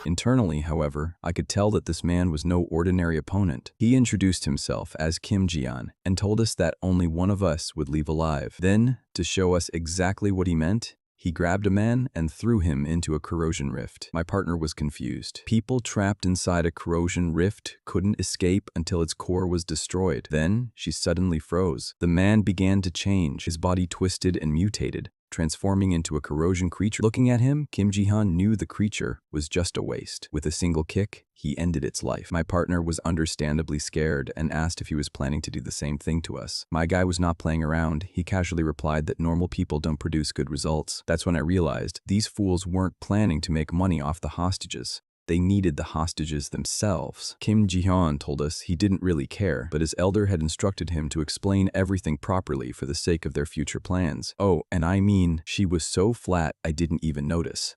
Internally, however, I could tell that this man was no ordinary opponent. He introduced himself as Kim Jian and told us that only one of us would leave alive. Then, to show us exactly what he meant, he grabbed a man and threw him into a corrosion rift. My partner was confused. People trapped inside a corrosion rift couldn't escape until its core was destroyed. Then, she suddenly froze. The man began to change. His body twisted and mutated, transforming into a corrosion creature. Looking at him, Kim Ji-han knew the creature was just a waste. With a single kick, he ended its life. My partner was understandably scared and asked if he was planning to do the same thing to us. My guy was not playing around. He casually replied that normal people don't produce good results. That's when I realized these fools weren't planning to make money off the hostages. They needed the hostages themselves. Kim Ji-han told us he didn't really care, but his elder had instructed him to explain everything properly for the sake of their future plans. Oh, and I mean, she was so flat I didn't even notice.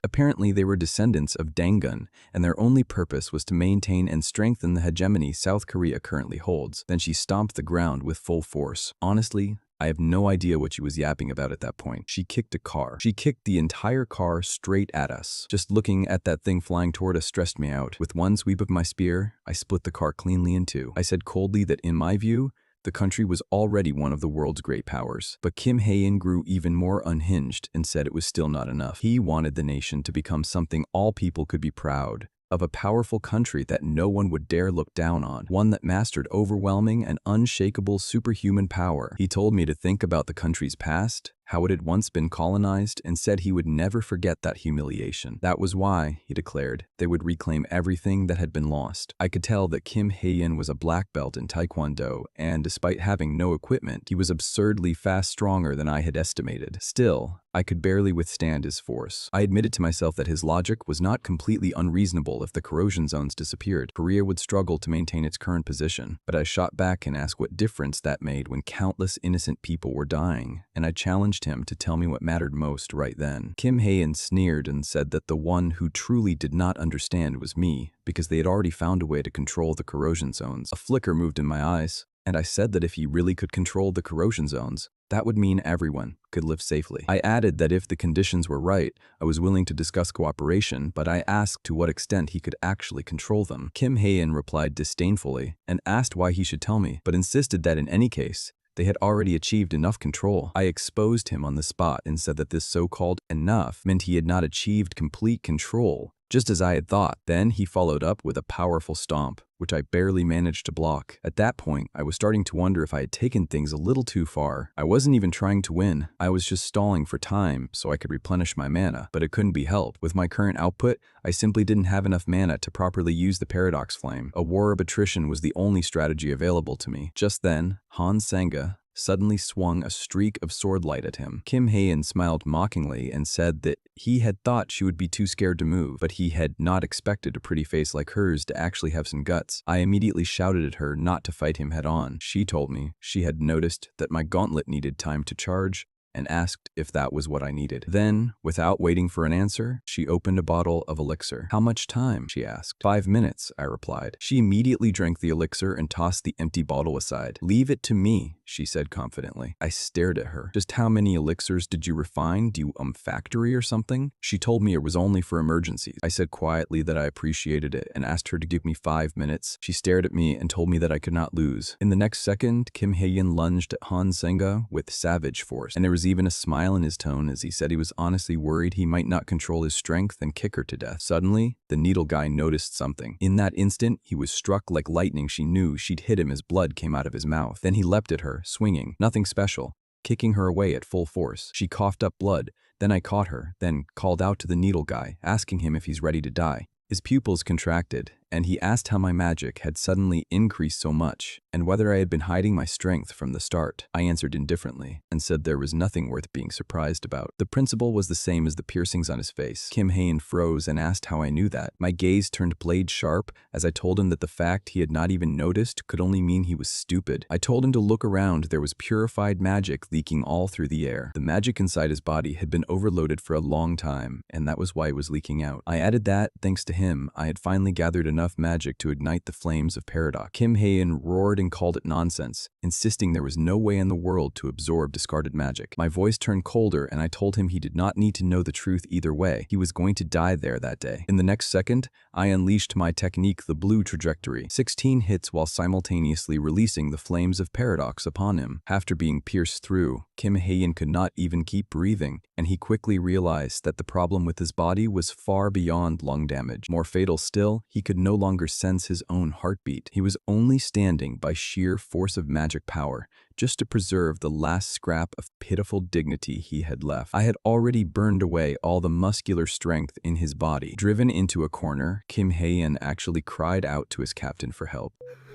Apparently, they were descendants of Dangun, and their only purpose was to maintain and strengthen the hegemony South Korea currently holds. Then she stomped the ground with full force. Honestly, I have no idea what she was yapping about at that point. She kicked a car. She kicked the entire car straight at us. Just looking at that thing flying toward us stressed me out. With one sweep of my spear, I split the car cleanly in two. I said coldly that in my view, the country was already one of the world's great powers. But Kim Hae-in grew even more unhinged and said it was still not enough. He wanted the nation to become something all people could be proud of, a powerful country that no one would dare look down on, one that mastered overwhelming and unshakable superhuman power. He told me to think about the country's past, how it had once been colonized, and said he would never forget that humiliation. That was why, he declared, they would reclaim everything that had been lost. I could tell that Kim Hae-in was a black belt in Taekwondo, and despite having no equipment, he was absurdly fast, stronger than I had estimated. Still, I could barely withstand his force. I admitted to myself that his logic was not completely unreasonable. If the corrosion zones disappeared, Korea would struggle to maintain its current position. But I shot back and asked what difference that made when countless innocent people were dying, and I challenged him to tell me what mattered most right then. Kim Hae-in sneered and said that the one who truly did not understand was me, because they had already found a way to control the corrosion zones. A flicker moved in my eyes, and I said that if he really could control the corrosion zones, that would mean everyone could live safely. I added that if the conditions were right, I was willing to discuss cooperation, but I asked to what extent he could actually control them. Kim Hae-in replied disdainfully and asked why he should tell me, but insisted that in any case, they had already achieved enough control. I exposed him on the spot and said that this so-called enough meant he had not achieved complete control, just as I had thought. Then he followed up with a powerful stomp, which I barely managed to block. At that point, I was starting to wonder if I had taken things a little too far. I wasn't even trying to win. I was just stalling for time so I could replenish my mana, but it couldn't be helped. With my current output, I simply didn't have enough mana to properly use the Paradox Flame. A war of attrition was the only strategy available to me. Just then, Han Sanga suddenly swung a streak of sword light at him. Kim Hae-in smiled mockingly and said that he had thought she would be too scared to move, but he had not expected a pretty face like hers to actually have some guts. I immediately shouted at her not to fight him head on. She told me she had noticed that my gauntlet needed time to charge, and asked if that was what I needed. Then, without waiting for an answer, she opened a bottle of elixir. "How much time?" she asked. 5 minutes, I replied. She immediately drank the elixir and tossed the empty bottle aside. "Leave it to me," she said confidently. I stared at her. "Just how many elixirs did you refine? Do you factory or something?" She told me it was only for emergencies. I said quietly that I appreciated it and asked her to give me 5 minutes. She stared at me and told me that I could not lose. In the next second, Kim Hae-in lunged at Han Senga with savage force, and there was even a smile in his tone as he said he was honestly worried he might not control his strength and kick her to death. Suddenly, the needle guy noticed something. In that instant, he was struck like lightning. She knew she'd hit him as blood came out of his mouth. Then he leapt at her, swinging. Nothing special, kicking her away at full force. She coughed up blood. Then I caught her, then called out to the needle guy, asking him if he's ready to die. His pupils contracted, and he asked how my magic had suddenly increased so much, and whether I had been hiding my strength from the start. I answered indifferently, and said there was nothing worth being surprised about. The principle was the same as the piercings on his face. Kim Hae-in froze and asked how I knew that. My gaze turned blade sharp as I told him that the fact he had not even noticed could only mean he was stupid. I told him to look around. There was purified magic leaking all through the air. The magic inside his body had been overloaded for a long time, and that was why it was leaking out. I added that, thanks to him, I had finally gathered enough enough magic to ignite the flames of paradox. Kim Hae-in roared and called it nonsense, insisting there was no way in the world to absorb discarded magic. My voice turned colder and I told him he did not need to know the truth either way. He was going to die there that day. In the next second, I unleashed my technique, the blue trajectory. 16 hits while simultaneously releasing the flames of paradox upon him. After being pierced through, Kim Hae-in could not even keep breathing, and he quickly realized that the problem with his body was far beyond lung damage. More fatal still, he could no longer sense his own heartbeat. He was only standing by sheer force of magic power, just to preserve the last scrap of pitiful dignity he had left. I had already burned away all the muscular strength in his body. Driven into a corner, Kim Hae-in actually cried out to his captain for help.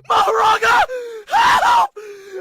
"Maharaga! Help!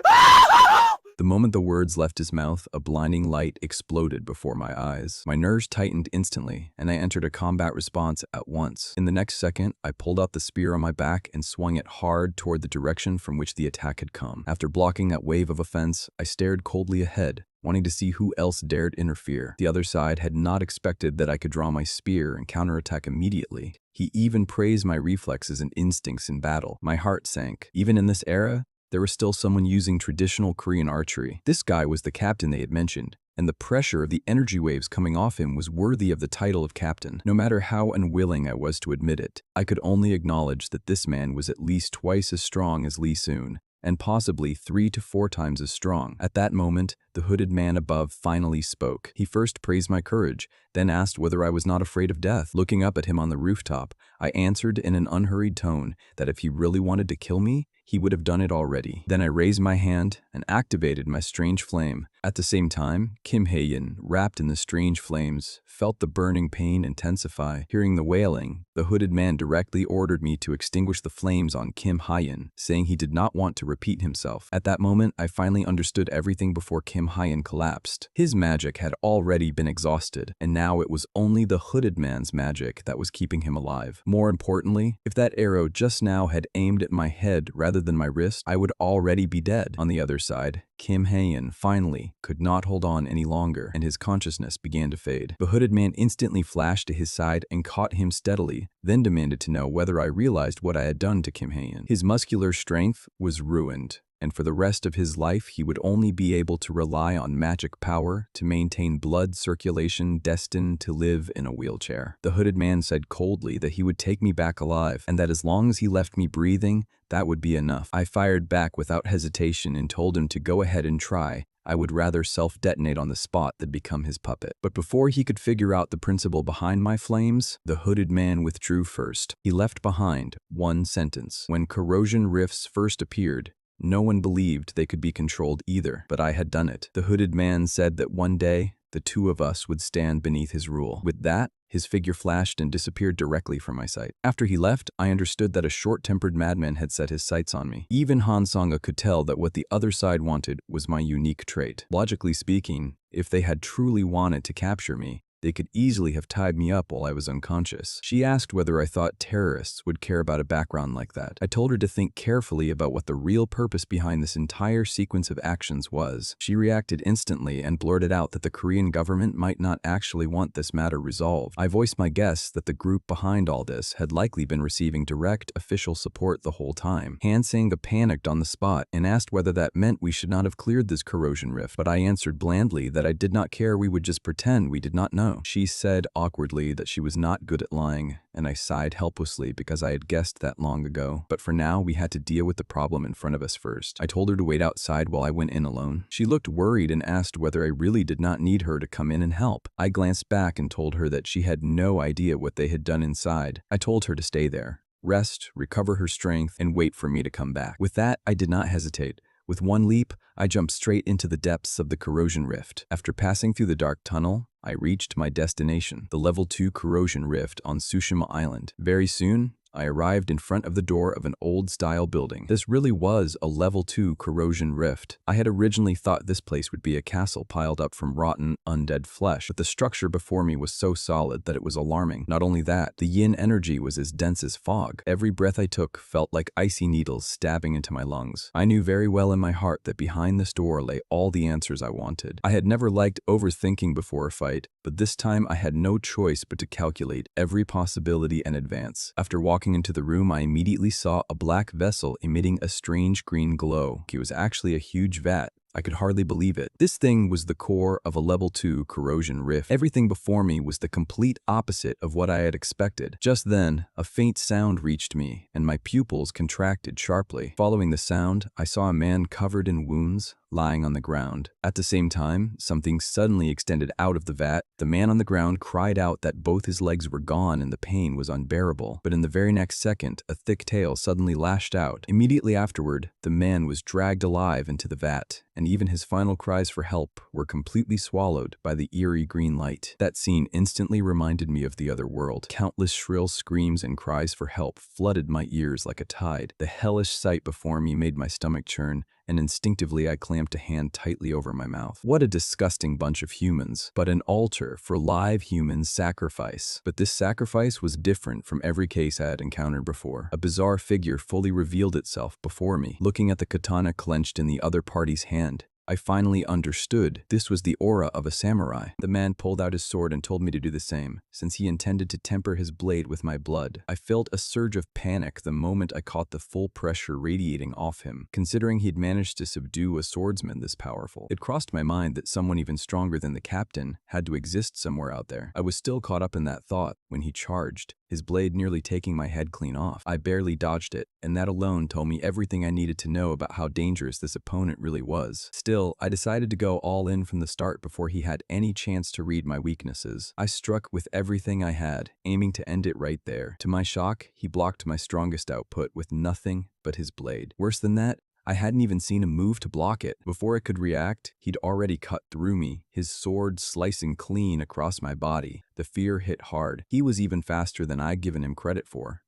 Help!" The moment the words left his mouth, a blinding light exploded before my eyes. My nerves tightened instantly, and I entered a combat response at once. In the next second, I pulled out the spear on my back and swung it hard toward the direction from which the attack had come. After blocking that wave of offense, I stared coldly ahead, wanting to see who else dared interfere. The other side had not expected that I could draw my spear and counterattack immediately. He even praised my reflexes and instincts in battle. My heart sank. Even in this era, there was still someone using traditional Korean archery. This guy was the captain they had mentioned, and the pressure of the energy waves coming off him was worthy of the title of captain. No matter how unwilling I was to admit it, I could only acknowledge that this man was at least twice as strong as Lee Soon, and possibly 3 to 4 times as strong. At that moment, the hooded man above finally spoke. He first praised my courage, then asked whether I was not afraid of death. Looking up at him on the rooftop, I answered in an unhurried tone that if he really wanted to kill me, he would have done it already. Then I raised my hand and activated my strange flame. At the same time, Kim Hae-in, wrapped in the strange flames, felt the burning pain intensify. Hearing the wailing, the hooded man directly ordered me to extinguish the flames on Kim Hae-in, saying he did not want to repeat himself. At that moment, I finally understood everything before Kim Hae-in collapsed. His magic had already been exhausted, and now it was only the hooded man's magic that was keeping him alive. More importantly, if that arrow just now had aimed at my head rather than my wrist, I would already be dead. On the other side, Kim Hae-in finally could not hold on any longer, and his consciousness began to fade. The hooded man instantly flashed to his side and caught him steadily, then demanded to know whether I realized what I had done to Kim Hae-in. His muscular strength was ruined, and for the rest of his life he would only be able to rely on magic power to maintain blood circulation, destined to live in a wheelchair. The hooded man said coldly that he would take me back alive, and that as long as he left me breathing, that would be enough. I fired back without hesitation and told him to go ahead and try. I would rather self-detonate on the spot than become his puppet. But before he could figure out the principle behind my flames, the hooded man withdrew first. He left behind one sentence. When corrosion rifts first appeared, no one believed they could be controlled either, but I had done it. The hooded man said that one day, the two of us would stand beneath his rule. With that, his figure flashed and disappeared directly from my sight. After he left, I understood that a short-tempered madman had set his sights on me. Even Han Sanga could tell that what the other side wanted was my unique trait. Logically speaking, if they had truly wanted to capture me, they could easily have tied me up while I was unconscious. She asked whether I thought terrorists would care about a background like that. I told her to think carefully about what the real purpose behind this entire sequence of actions was. She reacted instantly and blurted out that the Korean government might not actually want this matter resolved. I voiced my guess that the group behind all this had likely been receiving direct official support the whole time. Han Sanga panicked on the spot and asked whether that meant we should not have cleared this corrosion rift, but I answered blandly that I did not care, we would just pretend we did not know. She said awkwardly that she was not good at lying, and I sighed helplessly because I had guessed that long ago. But for now, we had to deal with the problem in front of us first. I told her to wait outside while I went in alone. She looked worried and asked whether I really did not need her to come in and help. I glanced back and told her that she had no idea what they had done inside. I told her to stay there, rest, recover her strength, and wait for me to come back. With that, I did not hesitate. With one leap, I jumped straight into the depths of the corrosion rift. After passing through the dark tunnel, I reached my destination, the level 2 corrosion rift on Tsushima Island. Very soon, I arrived in front of the door of an old-style building. This really was a level 2 corrosion rift. I had originally thought this place would be a castle piled up from rotten, undead flesh, but the structure before me was so solid that it was alarming. Not only that, the yin energy was as dense as fog. Every breath I took felt like icy needles stabbing into my lungs. I knew very well in my heart that behind this door lay all the answers I wanted. I had never liked overthinking before a fight, but this time I had no choice but to calculate every possibility and advance. After walking Walking into the room, I immediately saw a black vessel emitting a strange green glow. It was actually a huge vat. I could hardly believe it. This thing was the core of a level 2 corrosion rift. Everything before me was the complete opposite of what I had expected. Just then, a faint sound reached me, and my pupils contracted sharply. Following the sound, I saw a man covered in wounds, lying on the ground. At the same time, something suddenly extended out of the vat. The man on the ground cried out that both his legs were gone and the pain was unbearable. But in the very next second, a thick tail suddenly lashed out. Immediately afterward, the man was dragged alive into the vat, and even his final cries for help were completely swallowed by the eerie green light. That scene instantly reminded me of the other world. Countless shrill screams and cries for help flooded my ears like a tide. The hellish sight before me made my stomach churn, and instinctively I clamped a hand tightly over my mouth. What a disgusting bunch of humans, but an altar for live human sacrifice. But this sacrifice was different from every case I had encountered before. A bizarre figure fully revealed itself before me. Looking at the katana clenched in the other party's hand, I finally understood. This was the aura of a samurai. The man pulled out his sword and told me to do the same, since he intended to temper his blade with my blood. I felt a surge of panic the moment I caught the full pressure radiating off him. Considering he'd managed to subdue a swordsman this powerful, it crossed my mind that someone even stronger than the captain had to exist somewhere out there. I was still caught up in that thought when he charged, his blade nearly taking my head clean off. I barely dodged it, and that alone told me everything I needed to know about how dangerous this opponent really was. Still, I decided to go all in from the start before he had any chance to read my weaknesses. I struck with everything I had, aiming to end it right there. To my shock, he blocked my strongest output with nothing but his blade. Worse than that, I hadn't even seen him move to block it. Before I could react, he'd already cut through me, his sword slicing clean across my body. The fear hit hard. He was even faster than I'd given him credit for.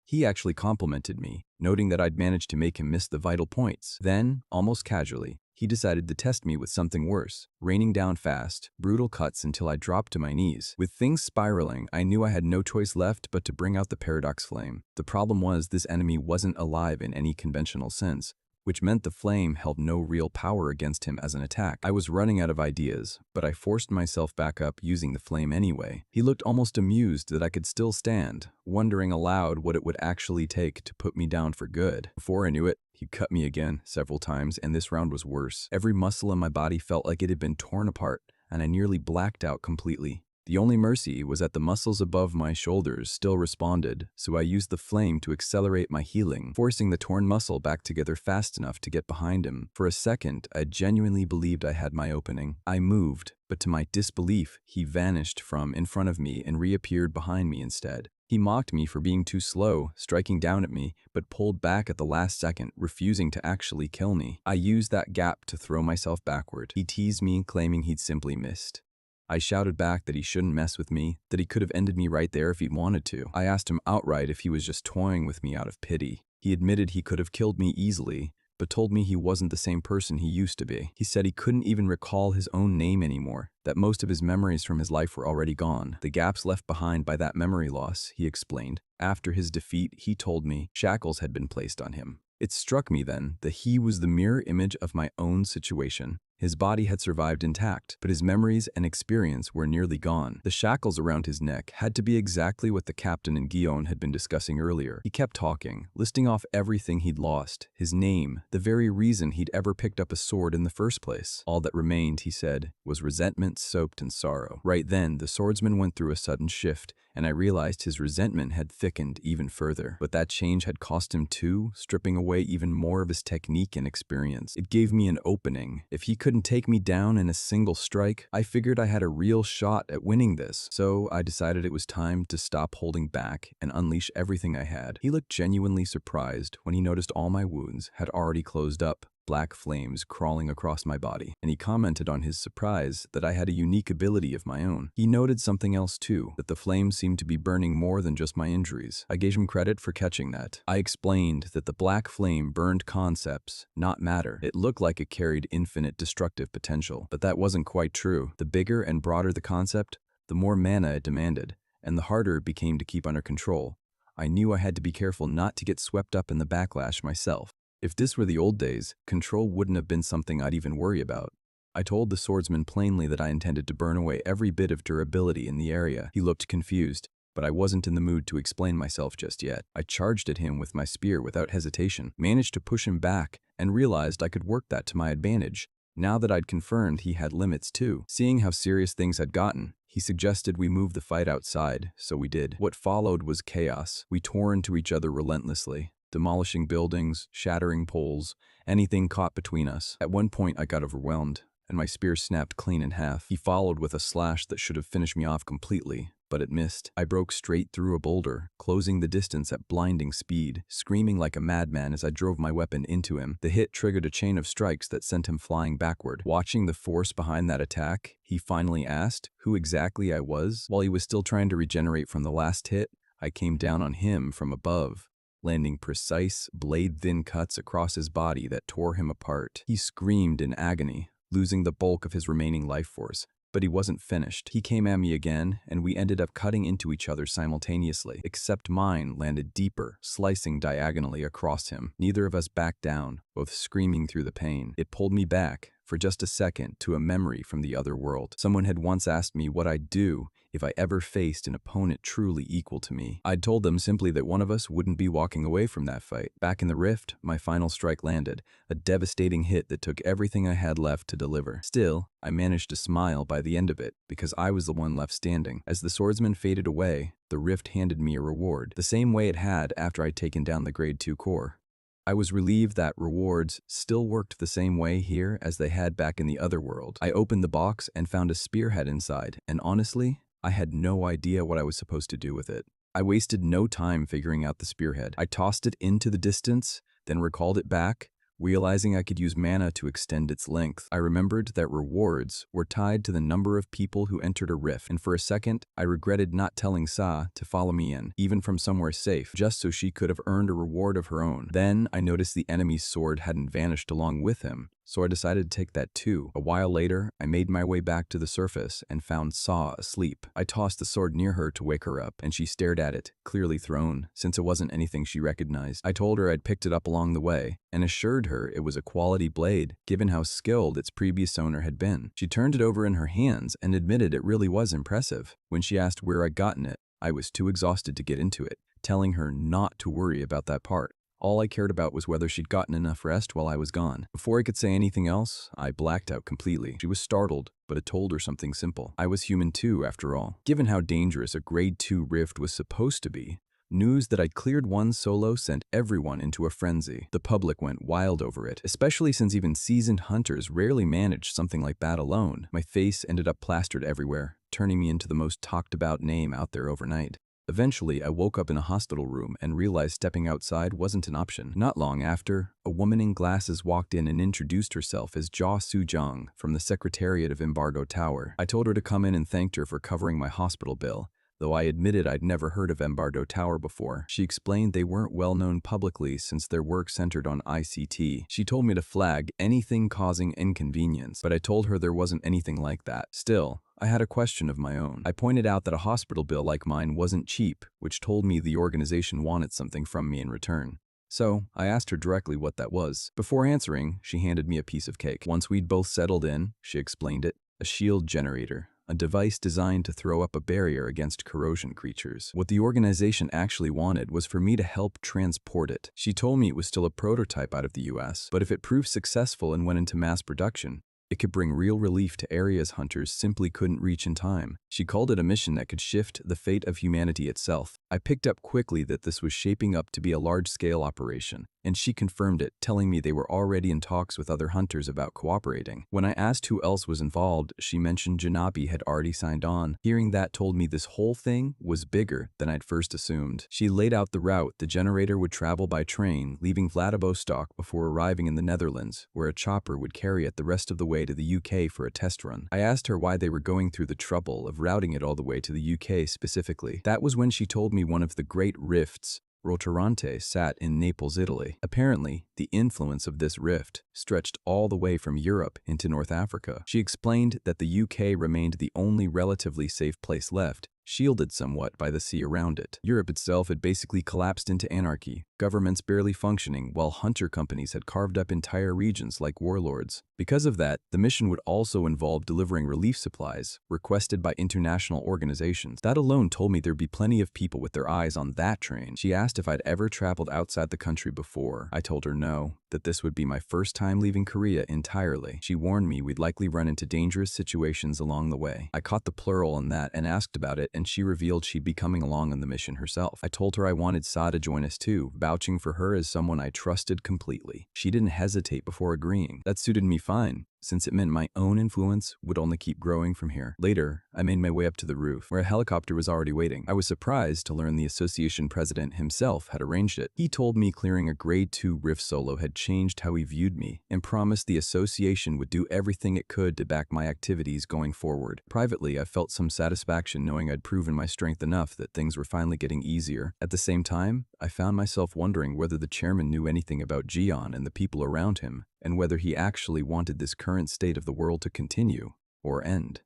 He actually complimented me, noting that I'd managed to make him miss the vital points. Then, almost casually, he decided to test me with something worse, raining down fast, brutal cuts until I dropped to my knees. With things spiraling, I knew I had no choice left but to bring out the paradox flame. The problem was this enemy wasn't alive in any conventional sense, which meant the flame held no real power against him as an attack. I was running out of ideas, but I forced myself back up using the flame anyway. He looked almost amused that I could still stand, wondering aloud what it would actually take to put me down for good. Before I knew it, he cut me again several times, and this round was worse. Every muscle in my body felt like it had been torn apart, and I nearly blacked out completely. The only mercy was that the muscles above my shoulders still responded, so I used the flame to accelerate my healing, forcing the torn muscle back together fast enough to get behind him. For a second, I genuinely believed I had my opening. I moved, but to my disbelief, he vanished from in front of me and reappeared behind me instead. He mocked me for being too slow, striking down at me, but pulled back at the last second, refusing to actually kill me. I used that gap to throw myself backward. He teased me, claiming he'd simply missed. I shouted back that he shouldn't mess with me, that he could have ended me right there if he'd wanted to. I asked him outright if he was just toying with me out of pity. He admitted he could have killed me easily, but told me he wasn't the same person he used to be. He said he couldn't even recall his own name anymore, that most of his memories from his life were already gone. The gaps left behind by that memory loss, he explained. After his defeat, he told me shackles had been placed on him. It struck me then that he was the mirror image of my own situation. His body had survived intact, but his memories and experience were nearly gone. The shackles around his neck had to be exactly what the captain and Guillaume had been discussing earlier. He kept talking, listing off everything he'd lost, his name, the very reason he'd ever picked up a sword in the first place. All that remained, he said, was resentment soaked in sorrow. Right then, the swordsman went through a sudden shift, and I realized his resentment had thickened even further. But that change had cost him too, stripping away even more of his technique and experience. It gave me an opening. If he couldn't take me down in a single strike, I figured I had a real shot at winning this. So I decided it was time to stop holding back and unleash everything I had. He looked genuinely surprised when he noticed all my wounds had already closed up, black flames crawling across my body, and he commented on his surprise that I had a unique ability of my own. He noted something else too, that the flames seemed to be burning more than just my injuries. I gave him credit for catching that. I explained that the black flame burned concepts, not matter. It looked like it carried infinite destructive potential, but that wasn't quite true. The bigger and broader the concept, the more mana it demanded, and the harder it became to keep under control. I knew I had to be careful not to get swept up in the backlash myself. If this were the old days, control wouldn't have been something I'd even worry about. I told the swordsman plainly that I intended to burn away every bit of durability in the area. He looked confused. but I wasn't in the mood to explain myself just yet. I charged at him with my spear without hesitation, managed to push him back, and realized I could work that to my advantage. Now that I'd confirmed he had limits too. Seeing how serious things had gotten, he suggested we move the fight outside, so we did. What followed was chaos. We tore into each other relentlessly, demolishing buildings, shattering poles, anything caught between us. At one point I got overwhelmed, and my spear snapped clean in half. He followed with a slash that should have finished me off completely, but it missed. I broke straight through a boulder, closing the distance at blinding speed, screaming like a madman as I drove my weapon into him. The hit triggered a chain of strikes that sent him flying backward. Watching the force behind that attack, he finally asked who exactly I was. While he was still trying to regenerate from the last hit, I came down on him from above, landing precise, blade-thin cuts across his body that tore him apart. He screamed in agony, losing the bulk of his remaining life force. But he wasn't finished. He came at me again, and we ended up cutting into each other simultaneously, except mine landed deeper, slicing diagonally across him. Neither of us backed down, both screaming through the pain. It pulled me back, for just a second, to a memory from the other world. Someone had once asked me what I'd do if I ever faced an opponent truly equal to me. I'd told them simply that one of us wouldn't be walking away from that fight. Back in the rift, my final strike landed, a devastating hit that took everything I had left to deliver. Still, I managed to smile by the end of it, because I was the one left standing. As the swordsman faded away, the rift handed me a reward, the same way it had after I'd taken down the Grade 2 core. I was relieved that rewards still worked the same way here as they had back in the other world. I opened the box and found a spearhead inside, and honestly, I had no idea what I was supposed to do with it. I wasted no time figuring out the spearhead. I tossed it into the distance, then recalled it back, realizing I could use mana to extend its length. I remembered that rewards were tied to the number of people who entered a rift, and for a second, I regretted not telling Sa to follow me in, even from somewhere safe, just so she could have earned a reward of her own. Then, I noticed the enemy's sword hadn't vanished along with him, so I decided to take that too. A while later, I made my way back to the surface and found Sa asleep. I tossed the sword near her to wake her up, and she stared at it, clearly thrown, since it wasn't anything she recognized. I told her I'd picked it up along the way, and assured her it was a quality blade, given how skilled its previous owner had been. She turned it over in her hands and admitted it really was impressive. When she asked where I'd gotten it, I was too exhausted to get into it, telling her not to worry about that part. All I cared about was whether she'd gotten enough rest while I was gone. Before I could say anything else, I blacked out completely. She was startled, but it told her something simple. I was human too, after all. Given how dangerous a Grade 2 rift was supposed to be, news that I'd cleared one solo sent everyone into a frenzy. The public went wild over it, especially since even seasoned hunters rarely managed something like that alone. My face ended up plastered everywhere, turning me into the most talked about name out there overnight. Eventually, I woke up in a hospital room and realized stepping outside wasn't an option. Not long after, a woman in glasses walked in and introduced herself as Jia Sujong from the Secretariat of Embargo Tower. I told her to come in and thanked her for covering my hospital bill, though I admitted I'd never heard of Embargo Tower before. She explained they weren't well known publicly since their work centered on ICT. She told me to flag anything causing inconvenience, but I told her there wasn't anything like that. Still, I had a question of my own. I pointed out that a hospital bill like mine wasn't cheap, which told me the organization wanted something from me in return. So, I asked her directly what that was. Before answering, she handed me a piece of cake. Once we'd both settled in, she explained it, a shield generator, a device designed to throw up a barrier against corrosion creatures. What the organization actually wanted was for me to help transport it. She told me it was still a prototype out of the US, but if it proved successful and went into mass production, it could bring real relief to areas hunters simply couldn't reach in time. She called it a mission that could shift the fate of humanity itself. I picked up quickly that this was shaping up to be a large-scale operation, and she confirmed it, telling me they were already in talks with other hunters about cooperating. When I asked who else was involved, she mentioned Janabi had already signed on. Hearing that told me this whole thing was bigger than I'd first assumed. She laid out the route the generator would travel by train, leaving Vladivostok before arriving in the Netherlands, where a chopper would carry it the rest of the way to the UK for a test run. I asked her why they were going through the trouble of routing it all the way to the UK specifically. That was when she told me one of the great rifts, Rotorante, sat in Naples, Italy. Apparently, the influence of this rift stretched all the way from Europe into North Africa. She explained that the UK remained the only relatively safe place left, shielded somewhat by the sea around it. Europe itself had basically collapsed into anarchy, governments barely functioning, while hunter companies had carved up entire regions like warlords. Because of that, the mission would also involve delivering relief supplies requested by international organizations. That alone told me there'd be plenty of people with their eyes on that train. She asked if I'd ever traveled outside the country before. I told her no, that this would be my first time leaving Korea entirely. She warned me we'd likely run into dangerous situations along the way. I caught the plural on that and asked about it, and she revealed she'd be coming along on the mission herself. I told her I wanted Sa to join us too, vouching for her as someone I trusted completely. She didn't hesitate before agreeing. That suited me fine, since it meant my own influence would only keep growing from here. Later, I made my way up to the roof, where a helicopter was already waiting. I was surprised to learn the association president himself had arranged it. He told me clearing a grade 2 riff solo had changed how he viewed me, and promised the association would do everything it could to back my activities going forward. Privately, I felt some satisfaction knowing I'd proven my strength enough that things were finally getting easier. At the same time, I found myself wondering whether the chairman knew anything about Jian and the people around him, and whether he actually wanted this current state of the world to continue or end.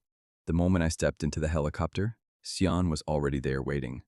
The moment I stepped into the helicopter, Xian was already there waiting.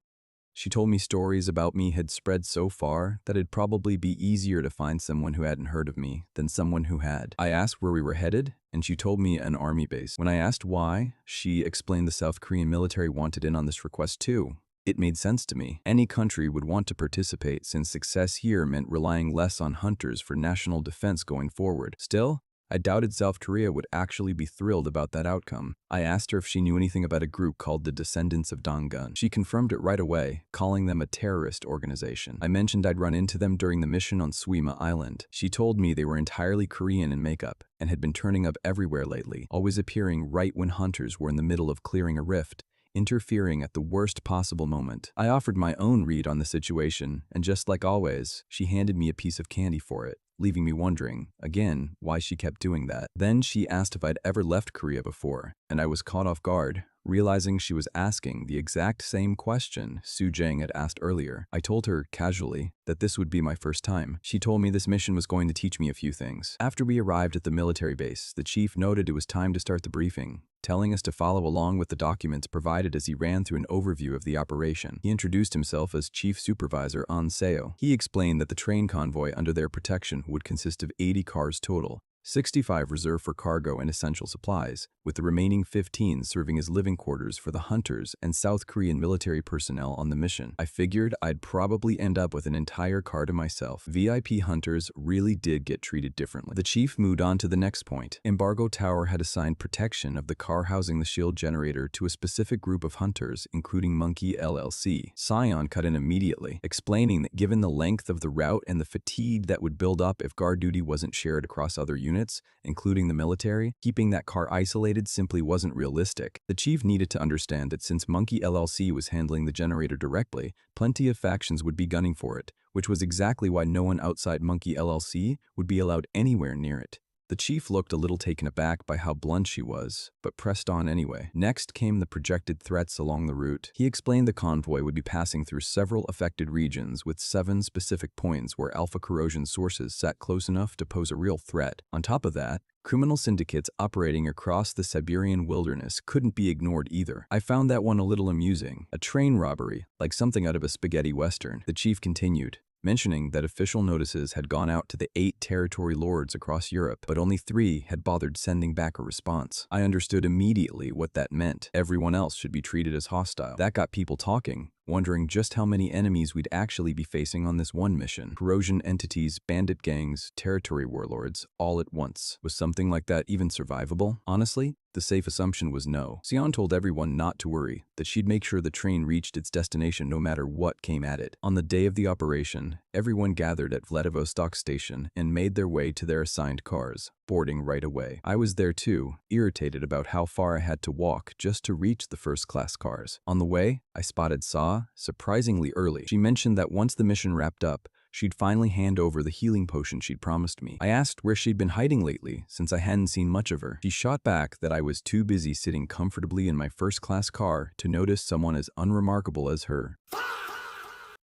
She told me stories about me had spread so far that it'd probably be easier to find someone who hadn't heard of me than someone who had. I asked where we were headed, and she told me an army base. When I asked why, she explained the South Korean military wanted in on this request too. It made sense to me. Any country would want to participate since success here meant relying less on hunters for national defense going forward. Still, I doubted South Korea would actually be thrilled about that outcome. I asked her if she knew anything about a group called the Descendants of Donggun. She confirmed it right away, calling them a terrorist organization. I mentioned I'd run into them during the mission on Suima Island. She told me they were entirely Korean in makeup and had been turning up everywhere lately, always appearing right when hunters were in the middle of clearing a rift, interfering at the worst possible moment. I offered my own read on the situation, and just like always, she handed me a piece of candy for it, leaving me wondering, again, why she kept doing that. Then she asked if I'd ever left Korea before, and I was caught off guard, realizing she was asking the exact same question Su Jang had asked earlier. I told her, casually, that this would be my first time. She told me this mission was going to teach me a few things. After we arrived at the military base, the chief noted it was time to start the briefing, telling us to follow along with the documents provided as he ran through an overview of the operation. He introduced himself as Chief Supervisor An Seo. He explained that the train convoy under their protection would consist of 80 cars total, 65 reserved for cargo and essential supplies, with the remaining 15 serving as living quarters for the hunters and South Korean military personnel on the mission. I figured I'd probably end up with an entire car to myself. VIP hunters really did get treated differently. The chief moved on to the next point. Embargo Tower had assigned protection of the car housing the shield generator to a specific group of hunters, including Monkey LLC. Sion cut in immediately, explaining that given the length of the route and the fatigue that would build up if guard duty wasn't shared across other units, including the military, keeping that car isolated simply wasn't realistic. The chief needed to understand that since Monkey LLC was handling the generator directly, plenty of factions would be gunning for it, which was exactly why no one outside Monkey LLC would be allowed anywhere near it. The chief looked a little taken aback by how blunt she was, but pressed on anyway. Next came the projected threats along the route. He explained the convoy would be passing through several affected regions with 7 specific points where alpha corrosion sources sat close enough to pose a real threat. On top of that, criminal syndicates operating across the Siberian wilderness couldn't be ignored either. I found that one a little amusing. A train robbery, like something out of a spaghetti western. The chief continued, mentioning that official notices had gone out to the 8 territory lords across Europe, but only 3 had bothered sending back a response. I understood immediately what that meant. Everyone else should be treated as hostile. That got people talking, wondering just how many enemies we'd actually be facing on this one mission. Corrosion entities, bandit gangs, territory warlords, all at once. Was something like that even survivable? Honestly, the safe assumption was no. Sion told everyone not to worry, that she'd make sure the train reached its destination no matter what came at it. On the day of the operation, everyone gathered at Vladivostok station and made their way to their assigned cars, boarding right away. I was there too, irritated about how far I had to walk just to reach the first-class cars. On the way, I spotted Sa surprisingly early. She mentioned that once the mission wrapped up, she'd finally hand over the healing potion she'd promised me. I asked where she'd been hiding lately, since I hadn't seen much of her. She shot back that I was too busy sitting comfortably in my first-class car to notice someone as unremarkable as her.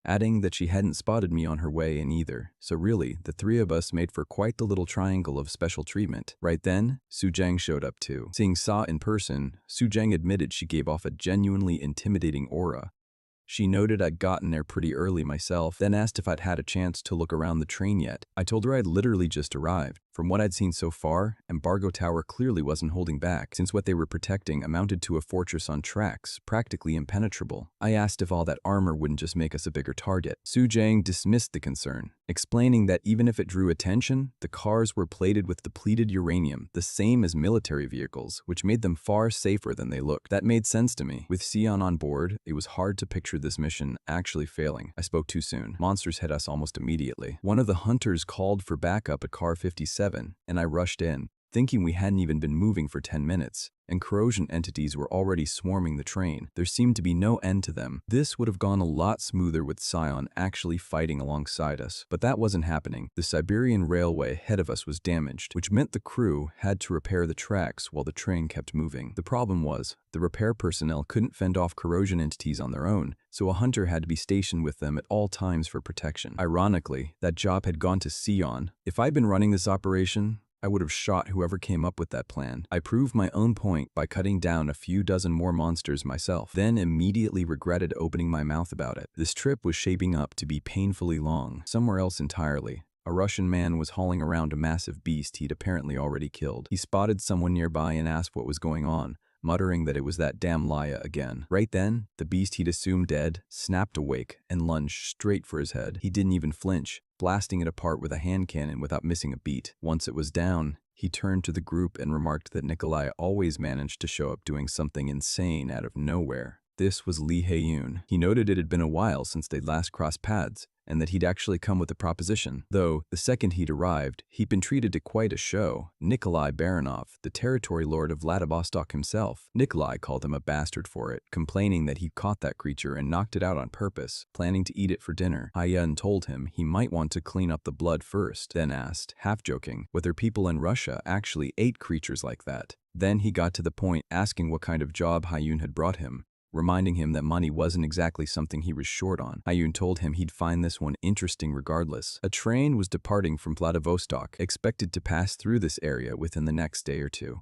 adding that she hadn't spotted me on her way in either. So really, the three of us made for quite the little triangle of special treatment. Right then, Su Jiang showed up too. Seeing Sa in person, Su Jiang admitted she gave off a genuinely intimidating aura. She noted I'd gotten there pretty early myself, then asked if I'd had a chance to look around the train yet. I told her I'd literally just arrived. From what I'd seen so far, Embargo Tower clearly wasn't holding back, since what they were protecting amounted to a fortress on tracks, practically impenetrable. I asked if all that armor wouldn't just make us a bigger target. Su Jiang dismissed the concern, explaining that even if it drew attention, the cars were plated with depleted uranium, the same as military vehicles, which made them far safer than they looked. That made sense to me. With Sion on board, it was hard to picture this mission actually failing. I spoke too soon. Monsters hit us almost immediately. One of the hunters called for backup at car 57, and I rushed in, thinking we hadn't even been moving for 10 minutes, and corrosion entities were already swarming the train. There seemed to be no end to them. This would have gone a lot smoother with Sion actually fighting alongside us, but that wasn't happening. The Siberian railway ahead of us was damaged, which meant the crew had to repair the tracks while the train kept moving. The problem was, the repair personnel couldn't fend off corrosion entities on their own, so a hunter had to be stationed with them at all times for protection. Ironically, that job had gone to Sion. If I'd been running this operation, I would have shot whoever came up with that plan. I proved my own point by cutting down a few dozen more monsters myself, then immediately regretted opening my mouth about it. This trip was shaping up to be painfully long. Somewhere else entirely, a Russian man was hauling around a massive beast he'd apparently already killed. He spotted someone nearby and asked what was going on, muttering that it was that damn Laya again. Right then, the beast he'd assumed dead snapped awake and lunged straight for his head. He didn't even flinch, blasting it apart with a hand cannon without missing a beat. Once it was down, he turned to the group and remarked that Nikolai always managed to show up doing something insane out of nowhere. This was Lee Hae-yoon. He noted it had been a while since they'd last crossed paths, and that he'd actually come with a proposition. Though, the second he'd arrived, he'd been treated to quite a show. Nikolai Baranov, the territory lord of Vladivostok himself. Nikolai called him a bastard for it, complaining that he'd caught that creature and knocked it out on purpose, planning to eat it for dinner. Hae-yoon told him he might want to clean up the blood first, then asked, half-joking, whether people in Russia actually ate creatures like that. Then he got to the point, asking what kind of job Hae-yoon had brought him, reminding him that money wasn't exactly something he was short on. Hae-yoon told him he'd find this one interesting regardless. A train was departing from Vladivostok, expected to pass through this area within the next day or two.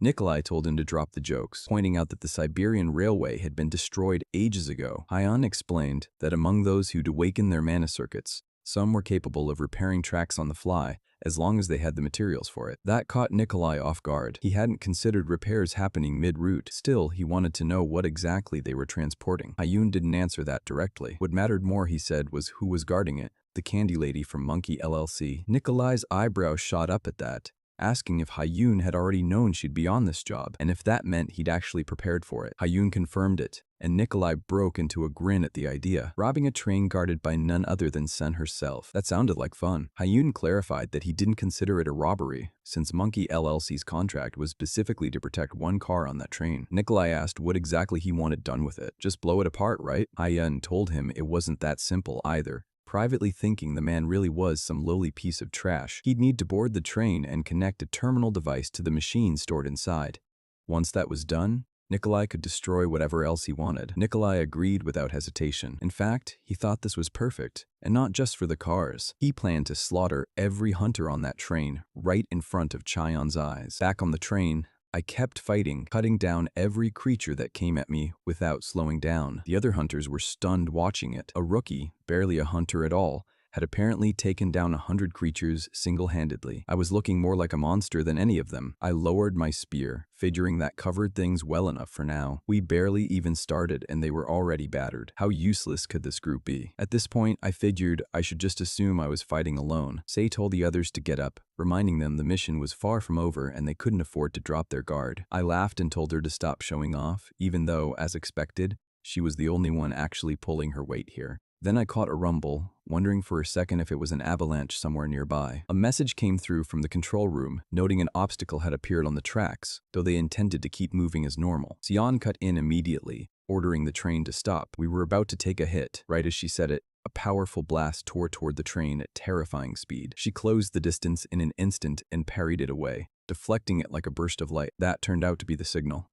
Nikolai told him to drop the jokes, pointing out that the Siberian railway had been destroyed ages ago. Hae-yoon explained that among those who'd awakened their mana circuits, some were capable of repairing tracks on the fly, as long as they had the materials for it. That caught Nikolai off guard. He hadn't considered repairs happening mid-route. Still, he wanted to know what exactly they were transporting. Hae-yoon didn't answer that directly. What mattered more, he said, was who was guarding it. The candy lady from Monkey LLC. Nikolai's eyebrows shot up at that, asking if Hae-yoon had already known she'd be on this job, and if that meant he'd actually prepared for it. Hae-yoon confirmed it, and Nikolai broke into a grin at the idea. Robbing a train guarded by none other than Sen herself. That sounded like fun. Hae-yoon clarified that he didn't consider it a robbery, since Monkey LLC's contract was specifically to protect one car on that train. Nikolai asked what exactly he wanted done with it. Just blow it apart, right? Hae-yoon told him it wasn't that simple either, privately thinking the man really was some lowly piece of trash. He'd need to board the train and connect a terminal device to the machine stored inside. Once that was done, Nikolai could destroy whatever else he wanted. Nikolai agreed without hesitation. In fact, he thought this was perfect, and not just for the cars. He planned to slaughter every hunter on that train right in front of Chayon's eyes. Back on the train, I kept fighting, cutting down every creature that came at me without slowing down. The other hunters were stunned watching it. A rookie, barely a hunter at all, had apparently taken down 100 creatures single-handedly. I was looking more like a monster than any of them. I lowered my spear, figuring that covered things well enough for now. We barely even started and they were already battered. How useless could this group be? At this point, I figured I should just assume I was fighting alone. Sei told the others to get up, reminding them the mission was far from over and they couldn't afford to drop their guard. I laughed and told her to stop showing off, even though, as expected, she was the only one actually pulling her weight here. Then I caught a rumble, wondering for a second if it was an avalanche somewhere nearby. A message came through from the control room, noting an obstacle had appeared on the tracks, though they intended to keep moving as normal. Sion cut in immediately, ordering the train to stop. We were about to take a hit. Right as she said it, a powerful blast tore toward the train at terrifying speed. She closed the distance in an instant and parried it away, deflecting it like a burst of light. That turned out to be the signal.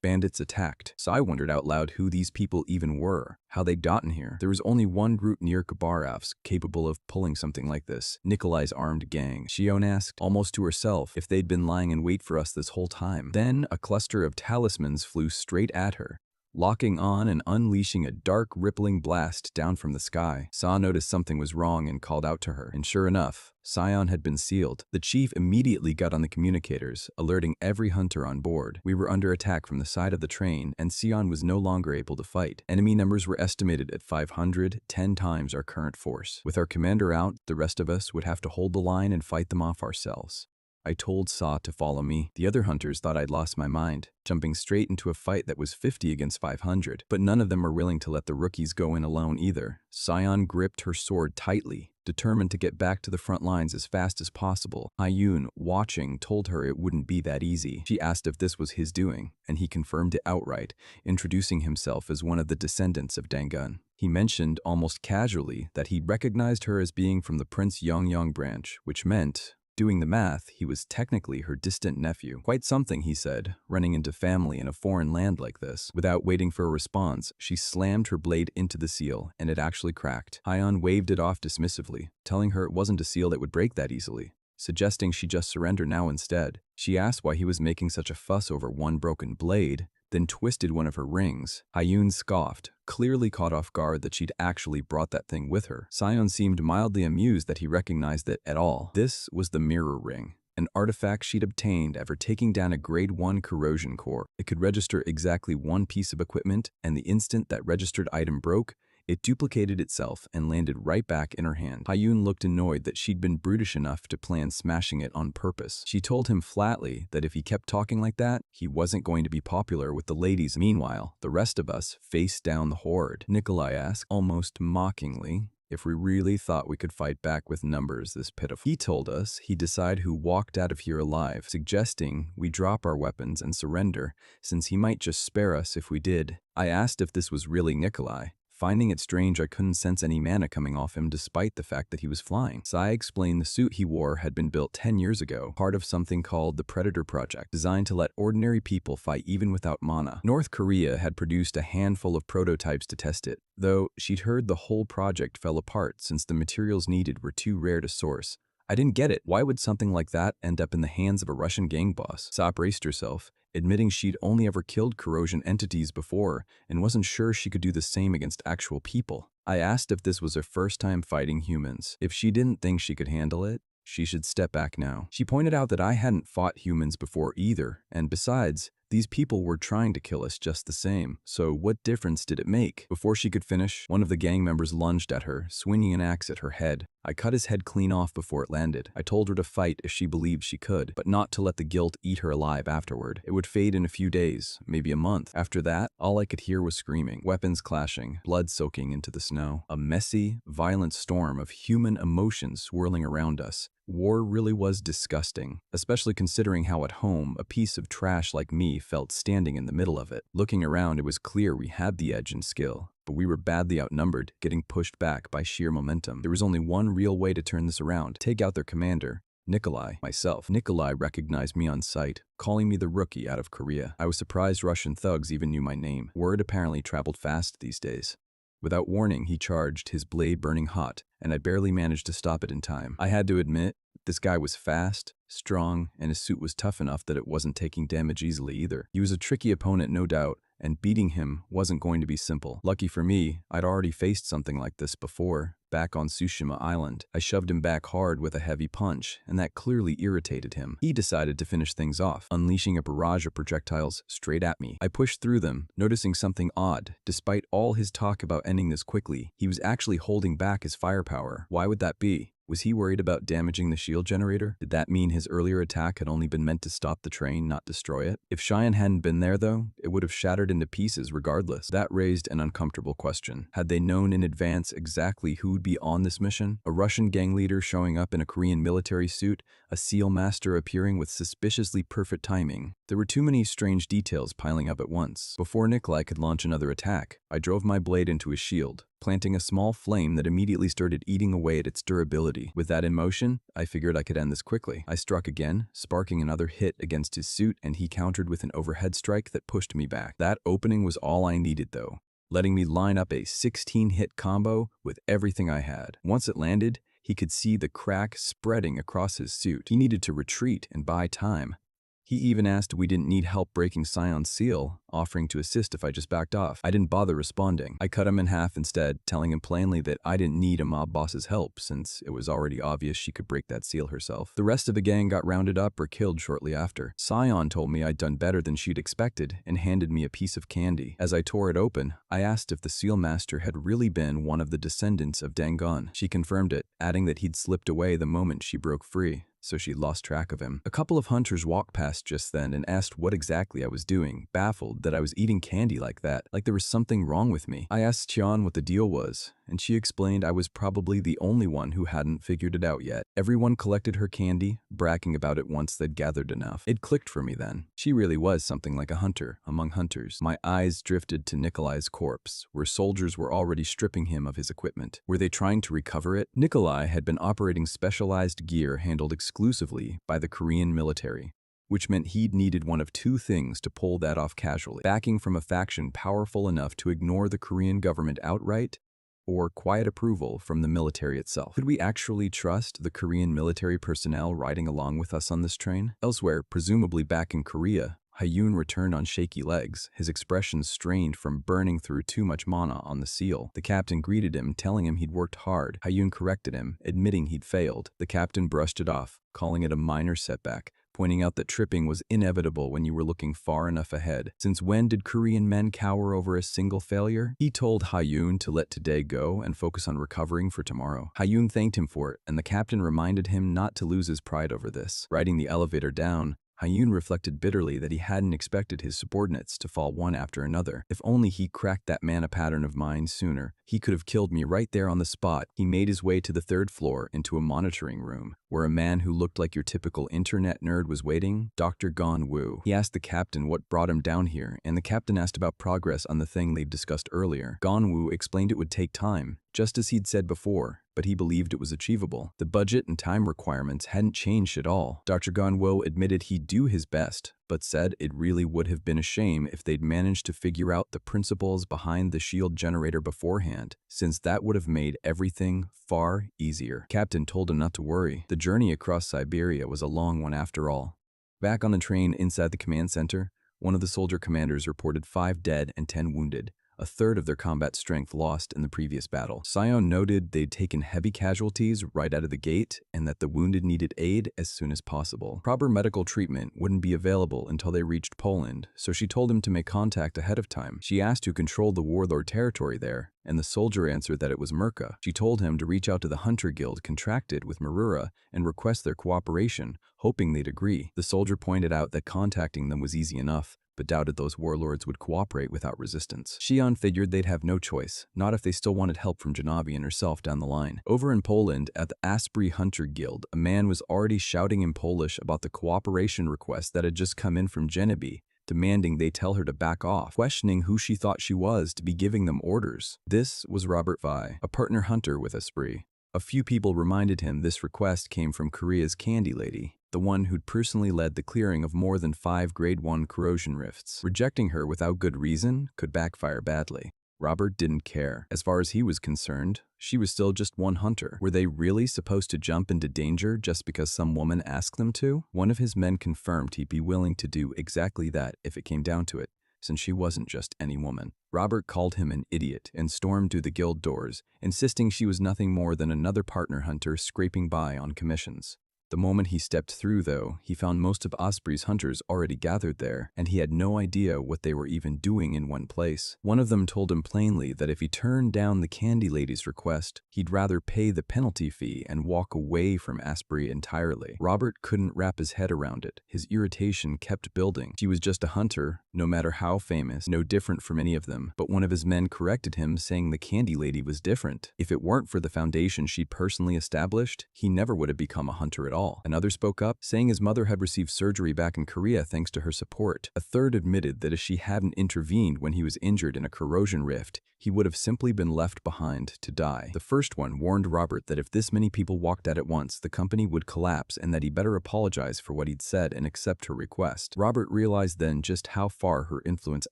Bandits attacked. So I wondered out loud who these people even were, how they'd gotten here. There was only one group near Kabarov's capable of pulling something like this. Nikolai's armed gang. Shion asked, almost to herself, if they'd been lying in wait for us this whole time. Then a cluster of talismans flew straight at her, locking on and unleashing a dark, rippling blast down from the sky. Sa noticed something was wrong and called out to her, and sure enough, Sion had been sealed. The chief immediately got on the communicators, alerting every hunter on board. We were under attack from the side of the train, and Sion was no longer able to fight. Enemy numbers were estimated at 500, 10 times our current force. With our commander out, the rest of us would have to hold the line and fight them off ourselves. I told Sa to follow me. The other hunters thought I'd lost my mind, jumping straight into a fight that was 50 against 500, but none of them were willing to let the rookies go in alone either. Sion gripped her sword tightly, determined to get back to the front lines as fast as possible. Hyun, watching, told her it wouldn't be that easy. She asked if this was his doing, and he confirmed it outright, introducing himself as one of the descendants of Dangun. He mentioned almost casually that he'd recognized her as being from the Prince Yongyong branch, which meant, doing the math, he was technically her distant nephew. Quite something, he said, running into family in a foreign land like this. Without waiting for a response, she slammed her blade into the seal, and it actually cracked. Hyun waved it off dismissively, telling her it wasn't a seal that would break that easily, suggesting she just surrender now instead. She asked why he was making such a fuss over one broken blade, then twisted one of her rings. Hyun scoffed, clearly caught off guard that she'd actually brought that thing with her. Sion seemed mildly amused that he recognized it at all. This was the mirror ring, an artifact she'd obtained after taking down a grade 1 corrosion core. It could register exactly one piece of equipment, and the instant that registered item broke, it duplicated itself and landed right back in her hand. Hyun looked annoyed that she'd been brutish enough to plan smashing it on purpose. She told him flatly that if he kept talking like that, he wasn't going to be popular with the ladies. Meanwhile, the rest of us faced down the horde. Nikolai asked, almost mockingly, if we really thought we could fight back with numbers this pitiful. He told us he'd decide who walked out of here alive, suggesting we drop our weapons and surrender, since he might just spare us if we did. I asked if this was really Nikolai, finding it strange I couldn't sense any mana coming off him despite the fact that he was flying. Sai explained the suit he wore had been built 10 years ago, part of something called the Predator Project, designed to let ordinary people fight even without mana. North Korea had produced a handful of prototypes to test it, though she'd heard the whole project fell apart since the materials needed were too rare to source. I didn't get it. Why would something like that end up in the hands of a Russian gang boss? Sa braced herself, admitting she'd only ever killed corrosion entities before and wasn't sure she could do the same against actual people. I asked if this was her first time fighting humans. If she didn't think she could handle it, she should step back now. She pointed out that I hadn't fought humans before either, and besides, these people were trying to kill us just the same, so what difference did it make? Before she could finish, one of the gang members lunged at her, swinging an axe at her head. I cut his head clean off before it landed. I told her to fight if she believed she could, but not to let the guilt eat her alive afterward. It would fade in a few days, maybe a month. After that, all I could hear was screaming, weapons clashing, blood soaking into the snow. A messy, violent storm of human emotions swirling around us. War really was disgusting, especially considering how at home a piece of trash like me felt standing in the middle of it. Looking around, it was clear we had the edge and skill, but we were badly outnumbered, getting pushed back by sheer momentum. There was only one real way to turn this around: take out their commander, Nikolai. Myself. Nikolai recognized me on sight, calling me the rookie out of Korea. I was surprised Russian thugs even knew my name. Word apparently traveled fast these days. Without warning, he charged, his blade burning hot, and I barely managed to stop it in time. I had to admit, this guy was fast, strong, and his suit was tough enough that it wasn't taking damage easily either. He was a tricky opponent, no doubt, and beating him wasn't going to be simple. Lucky for me, I'd already faced something like this before, back on Tsushima Island. I shoved him back hard with a heavy punch, and that clearly irritated him. He decided to finish things off, unleashing a barrage of projectiles straight at me. I pushed through them, noticing something odd. Despite all his talk about ending this quickly, he was actually holding back his firepower. Why would that be? Was he worried about damaging the shield generator? Did that mean his earlier attack had only been meant to stop the train, not destroy it? If Cheyenne hadn't been there, though, it would have shattered into pieces regardless. That raised an uncomfortable question. Had they known in advance exactly who'd be on this mission? A Russian gang leader showing up in a Korean military suit? a seal master appearing with suspiciously perfect timing. There were too many strange details piling up at once. Before Nikolai could launch another attack, I drove my blade into his shield, planting a small flame that immediately started eating away at its durability. With that in motion, I figured I could end this quickly. I struck again, sparking another hit against his suit, and he countered with an overhead strike that pushed me back. That opening was all I needed though, letting me line up a 16-hit combo with everything I had. Once it landed, he could see the crack spreading across his suit. He needed to retreat and buy time. He even asked if we didn't need help breaking Scion's seal, offering to assist if I just backed off. I didn't bother responding. I cut him in half instead, telling him plainly that I didn't need a mob boss's help since it was already obvious she could break that seal herself. The rest of the gang got rounded up or killed shortly after. Scion told me I'd done better than she'd expected and handed me a piece of candy. As I tore it open, I asked if the seal master had really been one of the descendants of Dangon. She confirmed it, adding that he'd slipped away the moment she broke free, so she lost track of him. A couple of hunters walked past just then and asked what exactly I was doing, baffled that I was eating candy like that, like there was something wrong with me. I asked Tian what the deal was, and she explained I was probably the only one who hadn't figured it out yet. Everyone collected her candy, bragging about it once they'd gathered enough. It clicked for me then. She really was something like a hunter among hunters. My eyes drifted to Nikolai's corpse, where soldiers were already stripping him of his equipment. Were they trying to recover it? Nikolai had been operating specialized gear handled exclusively by the Korean military, which meant he'd needed one of two things to pull that off casually: backing from a faction powerful enough to ignore the Korean government outright, or quiet approval from the military itself. Could we actually trust the Korean military personnel riding along with us on this train? Elsewhere, presumably back in Korea, Hyun returned on shaky legs, his expression strained from burning through too much mana on the seal. The captain greeted him, telling him he'd worked hard. Hyun corrected him, admitting he'd failed. The captain brushed it off, calling it a minor setback, pointing out that tripping was inevitable when you were looking far enough ahead. Since when did Korean men cower over a single failure? He told Hyun to let today go and focus on recovering for tomorrow. Hyun thanked him for it, and the captain reminded him not to lose his pride over this. Riding the elevator down, Hyun reflected bitterly that he hadn't expected his subordinates to fall one after another. If only he cracked that mana pattern of mine sooner, he could have killed me right there on the spot. He made his way to the third floor into a monitoring room, where a man who looked like your typical internet nerd was waiting, Dr. Gon Woo. He asked the captain what brought him down here, and the captain asked about progress on the thing they'd discussed earlier. Gon Woo explained it would take time, just as he'd said before, but he believed it was achievable. The budget and time requirements hadn't changed at all. Dr. Gonwo admitted he'd do his best, but said it really would have been a shame if they'd managed to figure out the principles behind the shield generator beforehand, since that would have made everything far easier. Captain told him not to worry. The journey across Siberia was a long one after all. Back on the train inside the command center, one of the soldier commanders reported 5 dead and 10 wounded, a third of their combat strength lost in the previous battle. Scion noted they'd taken heavy casualties right out of the gate and that the wounded needed aid as soon as possible. Proper medical treatment wouldn't be available until they reached Poland, so she told him to make contact ahead of time. She asked who controlled the warlord territory there, and the soldier answered that it was Merca. She told him to reach out to the Hunter Guild contracted with Marura and request their cooperation, hoping they'd agree. The soldier pointed out that contacting them was easy enough, but doubted those warlords would cooperate without resistance. Shion figured they'd have no choice, not if they still wanted help from Janavi and herself down the line. Over in Poland, at the Asprey Hunter Guild, a man was already shouting in Polish about the cooperation request that had just come in from Genevieve, demanding they tell her to back off, questioning who she thought she was to be giving them orders. This was Robert Vi, a partner hunter with Asprey. A few people reminded him this request came from Korea's Candy Lady, the one who'd personally led the clearing of more than 5 Grade 1 corrosion rifts. Rejecting her without good reason could backfire badly. Robert didn't care. As far as he was concerned, she was still just one hunter. Were they really supposed to jump into danger just because some woman asked them to? One of his men confirmed he'd be willing to do exactly that if it came down to it, since she wasn't just any woman. Robert called him an idiot and stormed through the guild doors, insisting she was nothing more than another partner hunter scraping by on commissions. The moment he stepped through, though, he found most of Osprey's hunters already gathered there, and he had no idea what they were even doing in one place. One of them told him plainly that if he turned down the Candy Lady's request, he'd rather pay the penalty fee and walk away from Asprey entirely. Robert couldn't wrap his head around it. His irritation kept building. She was just a hunter, no matter how famous, no different from any of them. But one of his men corrected him, saying the Candy Lady was different. If it weren't for the foundation she'd personally established, he never would have become a hunter at all. all. Another spoke up, saying his mother had received surgery back in Korea thanks to her support. A third admitted that if she hadn't intervened when he was injured in a corrosion rift, he would have simply been left behind to die. The first one warned Robert that if this many people walked out at once, the company would collapse and that he better apologize for what he'd said and accept her request. Robert realized then just how far her influence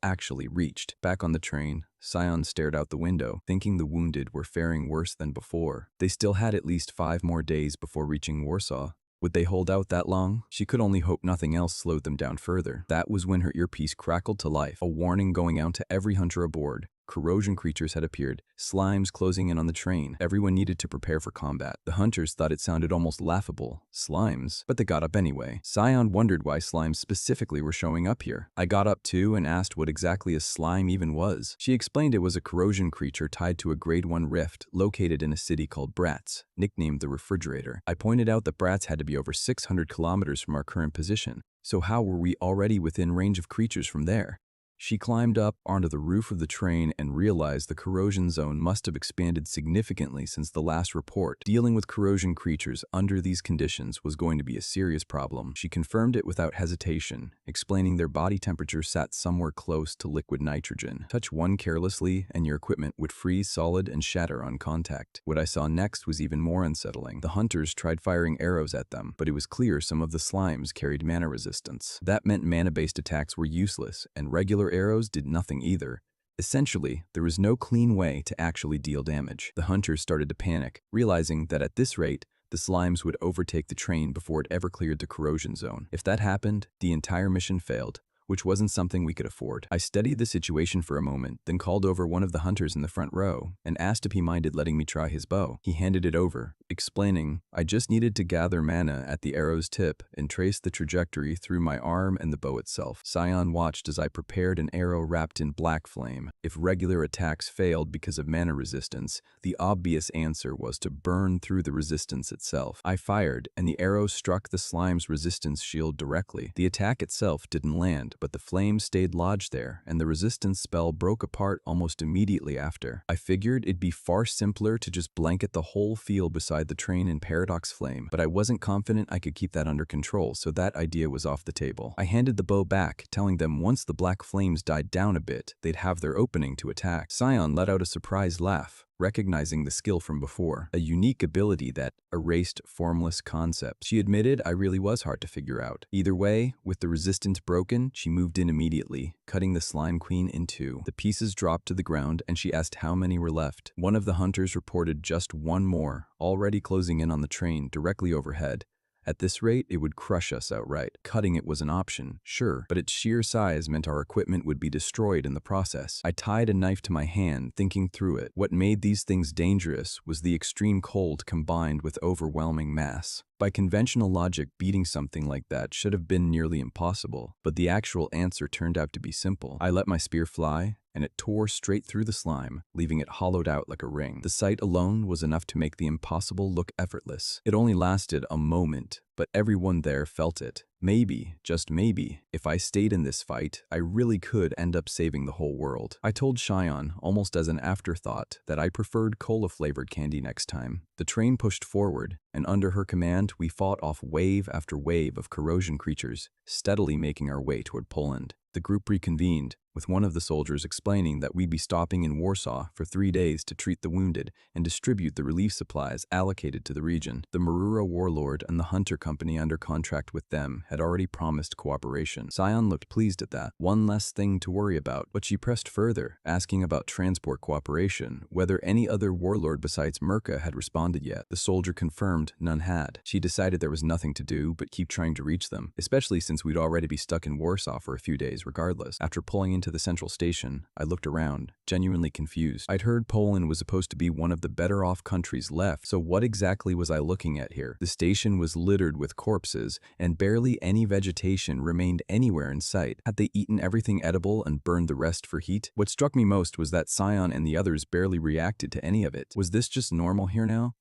actually reached. Back on the train, Sion stared out the window, thinking the wounded were faring worse than before. They still had at least 5 more days before reaching Warsaw. Would they hold out that long? She could only hope nothing else slowed them down further. That was when her earpiece crackled to life, a warning going out to every hunter aboard. Corrosion creatures had appeared, slimes closing in on the train. Everyone needed to prepare for combat. The hunters thought it sounded almost laughable. Slimes? But they got up anyway. Sion wondered why slimes specifically were showing up here. I got up too and asked what exactly a slime even was. She explained it was a corrosion creature tied to a grade 1 rift located in a city called Bratz, nicknamed the Refrigerator. I pointed out that Bratz had to be over 600 kilometers from our current position. So how were we already within range of creatures from there? She climbed up onto the roof of the train and realized the corrosion zone must have expanded significantly since the last report. Dealing with corrosion creatures under these conditions was going to be a serious problem. She confirmed it without hesitation, explaining their body temperature sat somewhere close to liquid nitrogen. Touch one carelessly and your equipment would freeze solid and shatter on contact. What I saw next was even more unsettling. The hunters tried firing arrows at them, but it was clear some of the slimes carried mana resistance. That meant mana-based attacks were useless, and regular arrows did nothing either. Essentially, there was no clean way to actually deal damage. The hunters started to panic, realizing that at this rate, the slimes would overtake the train before it ever cleared the corrosion zone. If that happened, the entire mission failed, which wasn't something we could afford. I studied the situation for a moment, then called over one of the hunters in the front row and asked if he minded letting me try his bow. He handed it over, explaining, I just needed to gather mana at the arrow's tip and trace the trajectory through my arm and the bow itself. Sion watched as I prepared an arrow wrapped in black flame. If regular attacks failed because of mana resistance, the obvious answer was to burn through the resistance itself. I fired, and the arrow struck the slime's resistance shield directly. The attack itself didn't land, but the flame stayed lodged there, and the resistance spell broke apart almost immediately after. I figured it'd be far simpler to just blanket the whole field beside the train in paradox flame, but I wasn't confident I could keep that under control, so that idea was off the table. I handed the bow back, telling them once the black flames died down a bit, they'd have their opening to attack. Sion let out a surprised laugh, recognizing the skill from before, a unique ability that erased formless concepts. She admitted I really was hard to figure out. Either way, with the resistance broken, she moved in immediately, cutting the slime queen in two. The pieces dropped to the ground, and she asked how many were left. One of the hunters reported just one more, already closing in on the train directly overhead. At this rate, it would crush us outright. Cutting it was an option, sure, but its sheer size meant our equipment would be destroyed in the process. I tied a knife to my hand, thinking through it. What made these things dangerous was the extreme cold combined with overwhelming mass. By conventional logic, beating something like that should have been nearly impossible, but the actual answer turned out to be simple. I let my spear fly, and it tore straight through the slime, leaving it hollowed out like a ring. The sight alone was enough to make the impossible look effortless. It only lasted a moment, but everyone there felt it. Maybe, just maybe, if I stayed in this fight, I really could end up saving the whole world. I told Cheyenne, almost as an afterthought, that I preferred cola-flavored candy next time. The train pushed forward, and under her command, we fought off wave after wave of corrosion creatures, steadily making our way toward Poland. The group reconvened, with one of the soldiers explaining that we'd be stopping in Warsaw for 3 days to treat the wounded and distribute the relief supplies allocated to the region. The Marura warlord and the hunter company under contract with them had already promised cooperation. Sion looked pleased at that. One less thing to worry about, but she pressed further, asking about transport cooperation, whether any other warlord besides Merca had responded yet. The soldier confirmed none had. She decided there was nothing to do but keep trying to reach them, especially since we'd already be stuck in Warsaw for a few days regardless. After pulling into the central station, I looked around, genuinely confused. I'd heard Poland was supposed to be one of the better off countries left, so what exactly was I looking at here? The station was littered with corpses, and barely any vegetation remained anywhere in sight. Had they eaten everything edible and burned the rest for heat? What struck me most was that Sion and the others barely reacted to any of it. Was this just normal here now?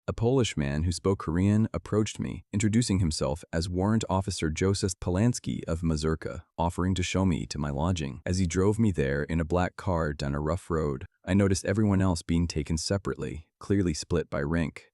A Polish man who spoke Korean approached me, introducing himself as Warrant Officer Joseph Polansky of Mazurka, offering to show me to my lodging. As he drove me there in a black car down a rough road, I noticed everyone else being taken separately, clearly split by rank.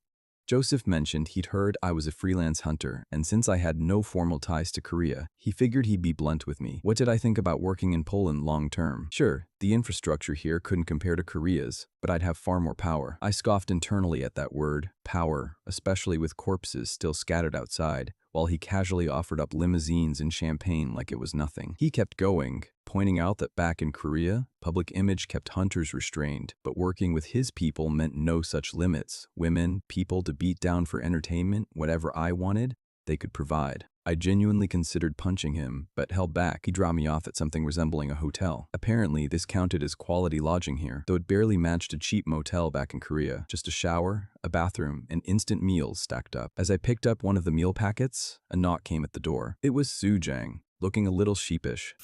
Joseph mentioned he'd heard I was a freelance hunter, and since I had no formal ties to Korea, he figured he'd be blunt with me. What did I think about working in Poland long term? Sure, the infrastructure here couldn't compare to Korea's, but I'd have far more power. I scoffed internally at that word, power, especially with corpses still scattered outside, while he casually offered up limousines and champagne like it was nothing. He kept going, pointing out that back in Korea, public image kept hunters restrained, but working with his people meant no such limits. Women, people to beat down for entertainment, whatever I wanted, they could provide. I genuinely considered punching him, but held back. He dropped me off at something resembling a hotel. Apparently, this counted as quality lodging here, though it barely matched a cheap motel back in Korea. Just a shower, a bathroom, and instant meals stacked up. As I picked up one of the meal packets, a knock came at the door. It was Soo-jang, looking a little sheepish,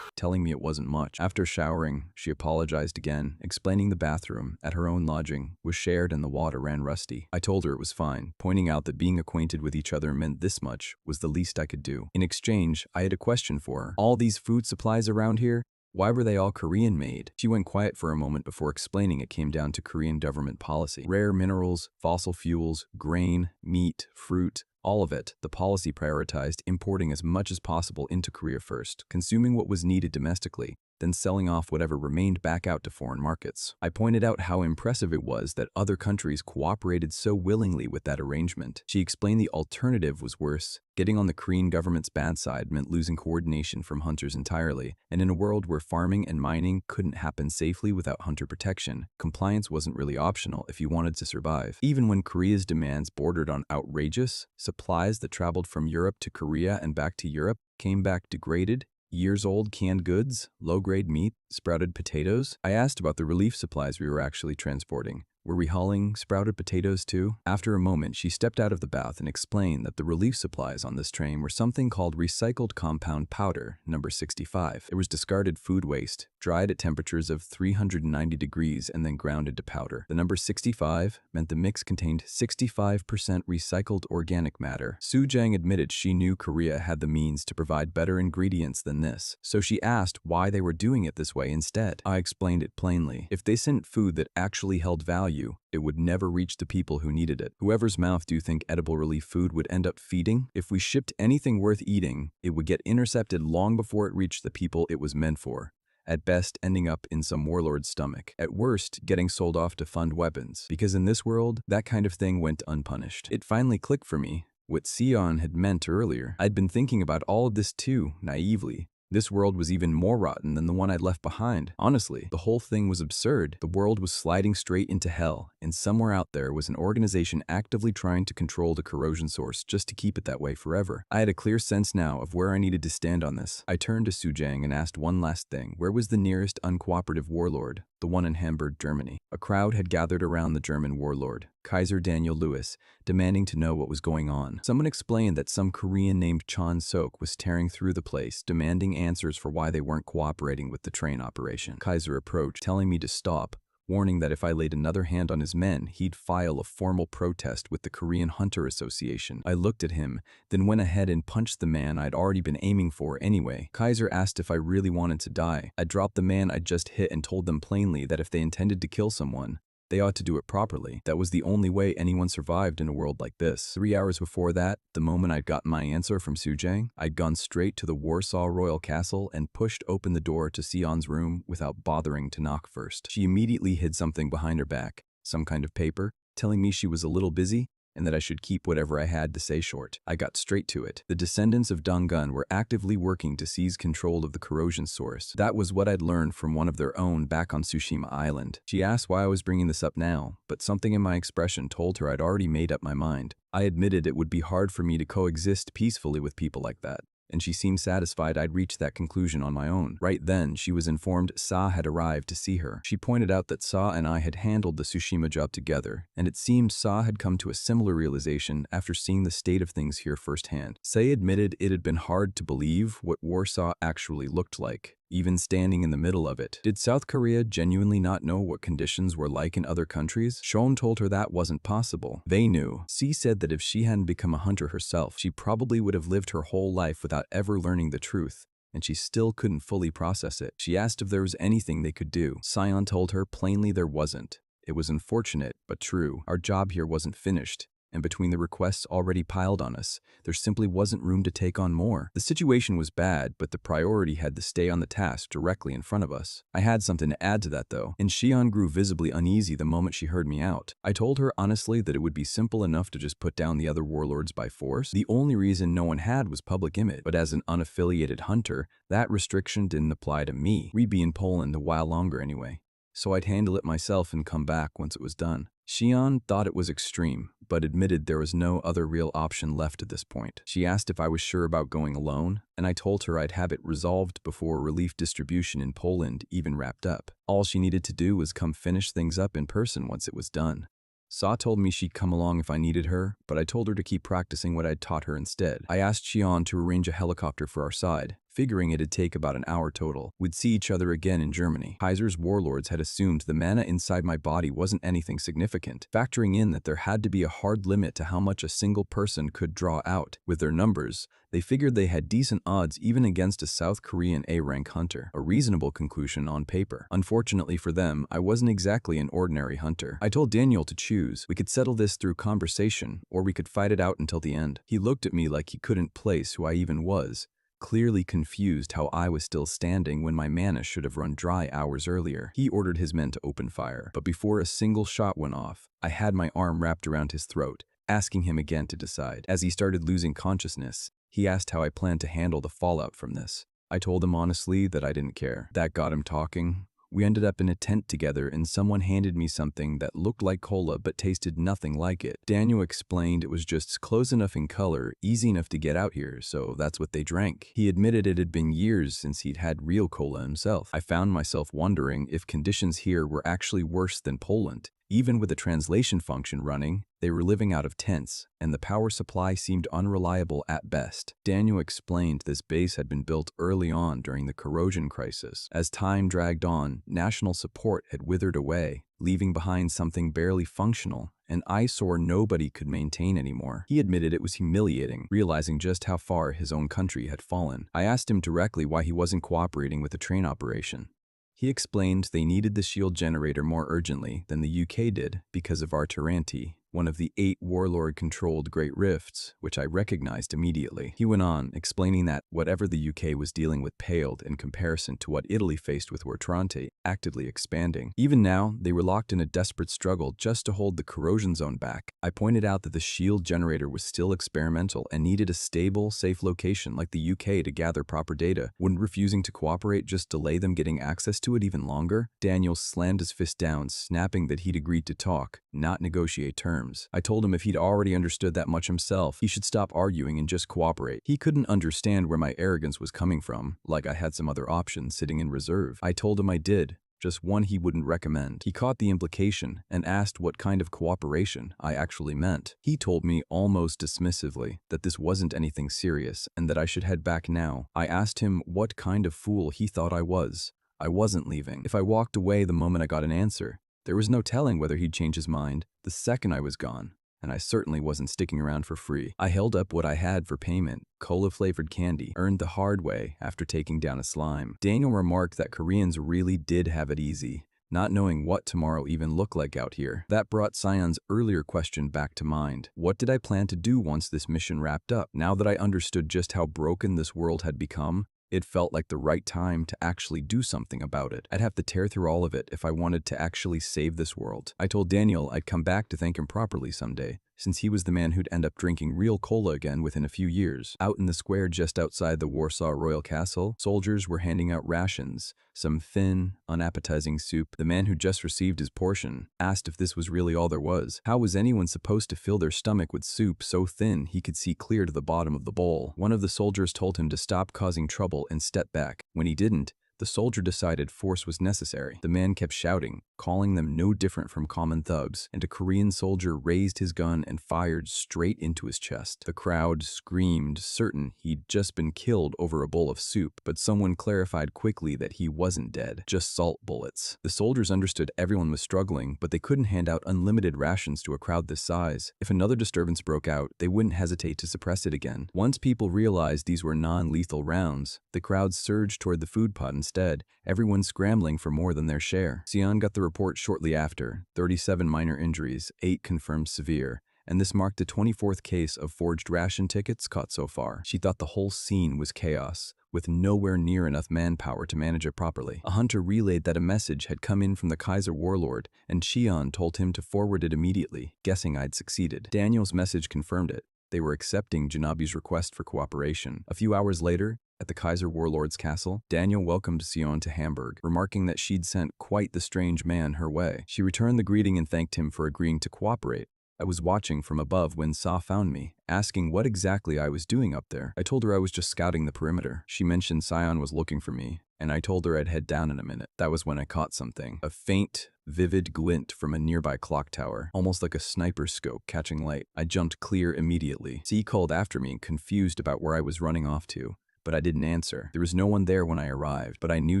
telling me it wasn't much. After showering, she apologized again, explaining the bathroom at her own lodging was shared and the water ran rusty. I told her it was fine, pointing out that being acquainted with each other meant this much was the least I could do. In exchange, I had a question for her. All these food supplies around here, why were they all Korean made? She went quiet for a moment before explaining it came down to Korean government policy. Rare minerals, fossil fuels, grain, meat, fruit, all of it, the policy prioritized importing as much as possible into Korea first, consuming what was needed domestically, then selling off whatever remained back out to foreign markets. I pointed out how impressive it was that other countries cooperated so willingly with that arrangement. She explained the alternative was worse. Getting on the Korean government's bad side meant losing coordination from hunters entirely, and in a world where farming and mining couldn't happen safely without hunter protection, compliance wasn't really optional if you wanted to survive. Even when Korea's demands bordered on outrageous, supplies that traveled from Europe to Korea and back to Europe came back degraded, years-old canned goods, low-grade meat, sprouted potatoes. I asked about the relief supplies we were actually transporting. Were we hauling sprouted potatoes too? After a moment, she stepped out of the bath and explained that the relief supplies on this train were something called recycled compound powder, number 65. It was discarded food waste, dried at temperatures of 390 degrees and then ground into powder. The number 65 meant the mix contained 65% recycled organic matter. Soo-jang admitted she knew Korea had the means to provide better ingredients than this, so she asked why they were doing it this way instead. I explained it plainly. If they sent food that actually held value, it would never reach the people who needed it. Whoever's mouth do you think edible relief food would end up feeding? If we shipped anything worth eating, it would get intercepted long before it reached the people it was meant for. At best, ending up in some warlord's stomach. At worst, getting sold off to fund weapons. Because in this world, that kind of thing went unpunished. It finally clicked for me what Sion had meant earlier. I'd been thinking about all of this too, naively. This world was even more rotten than the one I'd left behind. Honestly, the whole thing was absurd. The world was sliding straight into hell, and somewhere out there was an organization actively trying to control the corrosion source just to keep it that way forever. I had a clear sense now of where I needed to stand on this. I turned to Soo-jang and asked one last thing. Where was the nearest uncooperative warlord? The one in Hamburg, Germany. A crowd had gathered around the German warlord, Kaiser Daniel Lewis, demanding to know what was going on. Someone explained that some Korean named Chon Sok was tearing through the place, demanding answers for why they weren't cooperating with the train operation. Kaiser approached, telling me to stop, warning that if I laid another hand on his men, he'd file a formal protest with the Korean Hunter Association. I looked at him, then went ahead and punched the man I'd already been aiming for anyway. Kaiser asked if I really wanted to die. I dropped the man I'd just hit and told them plainly that if they intended to kill someone, they ought to do it properly. That was the only way anyone survived in a world like this. 3 hours before that, the moment I'd gotten my answer from Soo-jang, I'd gone straight to the Warsaw Royal Castle and pushed open the door to Sion's room without bothering to knock first. She immediately hid something behind her back, some kind of paper, telling me she was a little busy and that I should keep whatever I had to say short. I got straight to it. The descendants of Donggun were actively working to seize control of the corrosion source. That was what I'd learned from one of their own back on Tsushima Island. She asked why I was bringing this up now, but something in my expression told her I'd already made up my mind. I admitted it would be hard for me to coexist peacefully with people like that, and she seemed satisfied I'd reached that conclusion on my own. Right then, she was informed Sa had arrived to see her. She pointed out that Sa and I had handled the Tsushima job together, and it seemed Sa had come to a similar realization after seeing the state of things here firsthand. Sei admitted it had been hard to believe what Warsaw actually looked like, even standing in the middle of it. Did South Korea genuinely not know what conditions were like in other countries? Shon told her that wasn't possible. They knew. C said that if she hadn't become a hunter herself, she probably would have lived her whole life without ever learning the truth, and she still couldn't fully process it. She asked if there was anything they could do. Sion told her plainly there wasn't. It was unfortunate, but true. Our job here wasn't finished. And between the requests already piled on us, there simply wasn't room to take on more. The situation was bad, but the priority had to stay on the task directly in front of us. I had something to add to that though, and Xian grew visibly uneasy the moment she heard me out. I told her honestly that it would be simple enough to just put down the other warlords by force. The only reason no one had was public image, but as an unaffiliated hunter, that restriction didn't apply to me. We'd be in Poland a while longer anyway, so I'd handle it myself and come back once it was done. Xian thought it was extreme, but admitted there was no other real option left at this point. She asked if I was sure about going alone, and I told her I'd have it resolved before relief distribution in Poland even wrapped up. All she needed to do was come finish things up in person once it was done. Sa told me she'd come along if I needed her, but I told her to keep practicing what I'd taught her instead. I asked Xian to arrange a helicopter for our side, figuring it'd take about an hour total. We'd see each other again in Germany. Kaiser's warlords had assumed the mana inside my body wasn't anything significant, factoring in that there had to be a hard limit to how much a single person could draw out. With their numbers, they figured they had decent odds even against a South Korean A-rank hunter, a reasonable conclusion on paper. Unfortunately for them, I wasn't exactly an ordinary hunter. I told Daniel to choose. We could settle this through conversation, or we could fight it out until the end. He looked at me like he couldn't place who I even was, clearly confused how I was still standing when my mana should have run dry hours earlier. He ordered his men to open fire, but before a single shot went off, I had my arm wrapped around his throat, asking him again to decide. As he started losing consciousness, he asked how I planned to handle the fallout from this. I told him honestly that I didn't care. That got him talking. We ended up in a tent together and someone handed me something that looked like cola but tasted nothing like it. Daniel explained it was just close enough in color, easy enough to get out here, so that's what they drank. He admitted it had been years since he'd had real cola himself. I found myself wondering if conditions here were actually worse than Poland. Even with the translation function running, they were living out of tents, and the power supply seemed unreliable at best. Daniel explained this base had been built early on during the corrosion crisis. As time dragged on, national support had withered away, leaving behind something barely functional, an eyesore nobody could maintain anymore. He admitted it was humiliating, realizing just how far his own country had fallen. I asked him directly why he wasn't cooperating with the train operation. He explained they needed the shield generator more urgently than the UK did because of our Taranti, one of the 8 warlord-controlled Great Rifts, which I recognized immediately. He went on, explaining that whatever the UK was dealing with paled in comparison to what Italy faced with Taranti actively expanding. Even now, they were locked in a desperate struggle just to hold the corrosion zone back. I pointed out that the shield generator was still experimental and needed a stable, safe location like the UK to gather proper data. Wouldn't refusing to cooperate just delay them getting access to it even longer? Daniel slammed his fist down, snapping that he'd agreed to talk, not negotiate terms. I told him if he'd already understood that much himself, he should stop arguing and just cooperate. He couldn't understand where my arrogance was coming from, like I had some other options sitting in reserve. I told him I did, just one he wouldn't recommend. He caught the implication and asked what kind of cooperation I actually meant. He told me almost dismissively that this wasn't anything serious and that I should head back now. I asked him what kind of fool he thought I was. I wasn't leaving. If I walked away the moment I got an answer, there was no telling whether he'd change his mind the second I was gone, and I certainly wasn't sticking around for free. I held up what I had for payment, cola-flavored candy, earned the hard way after taking down a slime. Daniel remarked that Koreans really did have it easy, not knowing what tomorrow even looked like out here. That brought Sion's earlier question back to mind. What did I plan to do once this mission wrapped up? Now that I understood just how broken this world had become, it felt like the right time to actually do something about it. I'd have to tear through all of it if I wanted to actually save this world. I told Daniel I'd come back to thank him properly someday, since he was the man who'd end up drinking real cola again within a few years. Out in the square just outside the Warsaw Royal Castle, soldiers were handing out rations, some thin, unappetizing soup. The man who just received his portion asked if this was really all there was. How was anyone supposed to fill their stomach with soup so thin he could see clear to the bottom of the bowl? One of the soldiers told him to stop causing trouble and step back. When he didn't, the soldier decided force was necessary. The man kept shouting, calling them no different from common thugs, and a Korean soldier raised his gun and fired straight into his chest. The crowd screamed, certain he'd just been killed over a bowl of soup, but someone clarified quickly that he wasn't dead, just salt bullets. The soldiers understood everyone was struggling, but they couldn't hand out unlimited rations to a crowd this size. If another disturbance broke out, they wouldn't hesitate to suppress it again. Once people realized these were non-lethal rounds, the crowd surged toward the food pot instead, everyone scrambling for more than their share. Sion got the report shortly after, 37 minor injuries, 8 confirmed severe, and this marked the 24th case of forged ration tickets caught so far. She thought the whole scene was chaos, with nowhere near enough manpower to manage it properly. A hunter relayed that a message had come in from the Kaiser warlord, and Xian told him to forward it immediately, guessing I'd succeeded. Daniel's message confirmed it. They were accepting Janabi's request for cooperation. A few hours later, at the Kaiser warlord's castle, Daniel welcomed Xian to Hamburg, remarking that she'd sent quite the strange man her way. She returned the greeting and thanked him for agreeing to cooperate. I was watching from above when Sa found me, asking what exactly I was doing up there. I told her I was just scouting the perimeter. She mentioned Sion was looking for me, and I told her I'd head down in a minute. That was when I caught something. A faint, vivid glint from a nearby clock tower, almost like a sniper's scope catching light. I jumped clear immediately. C called after me, confused about where I was running off to, but I didn't answer. There was no one there when I arrived, but I knew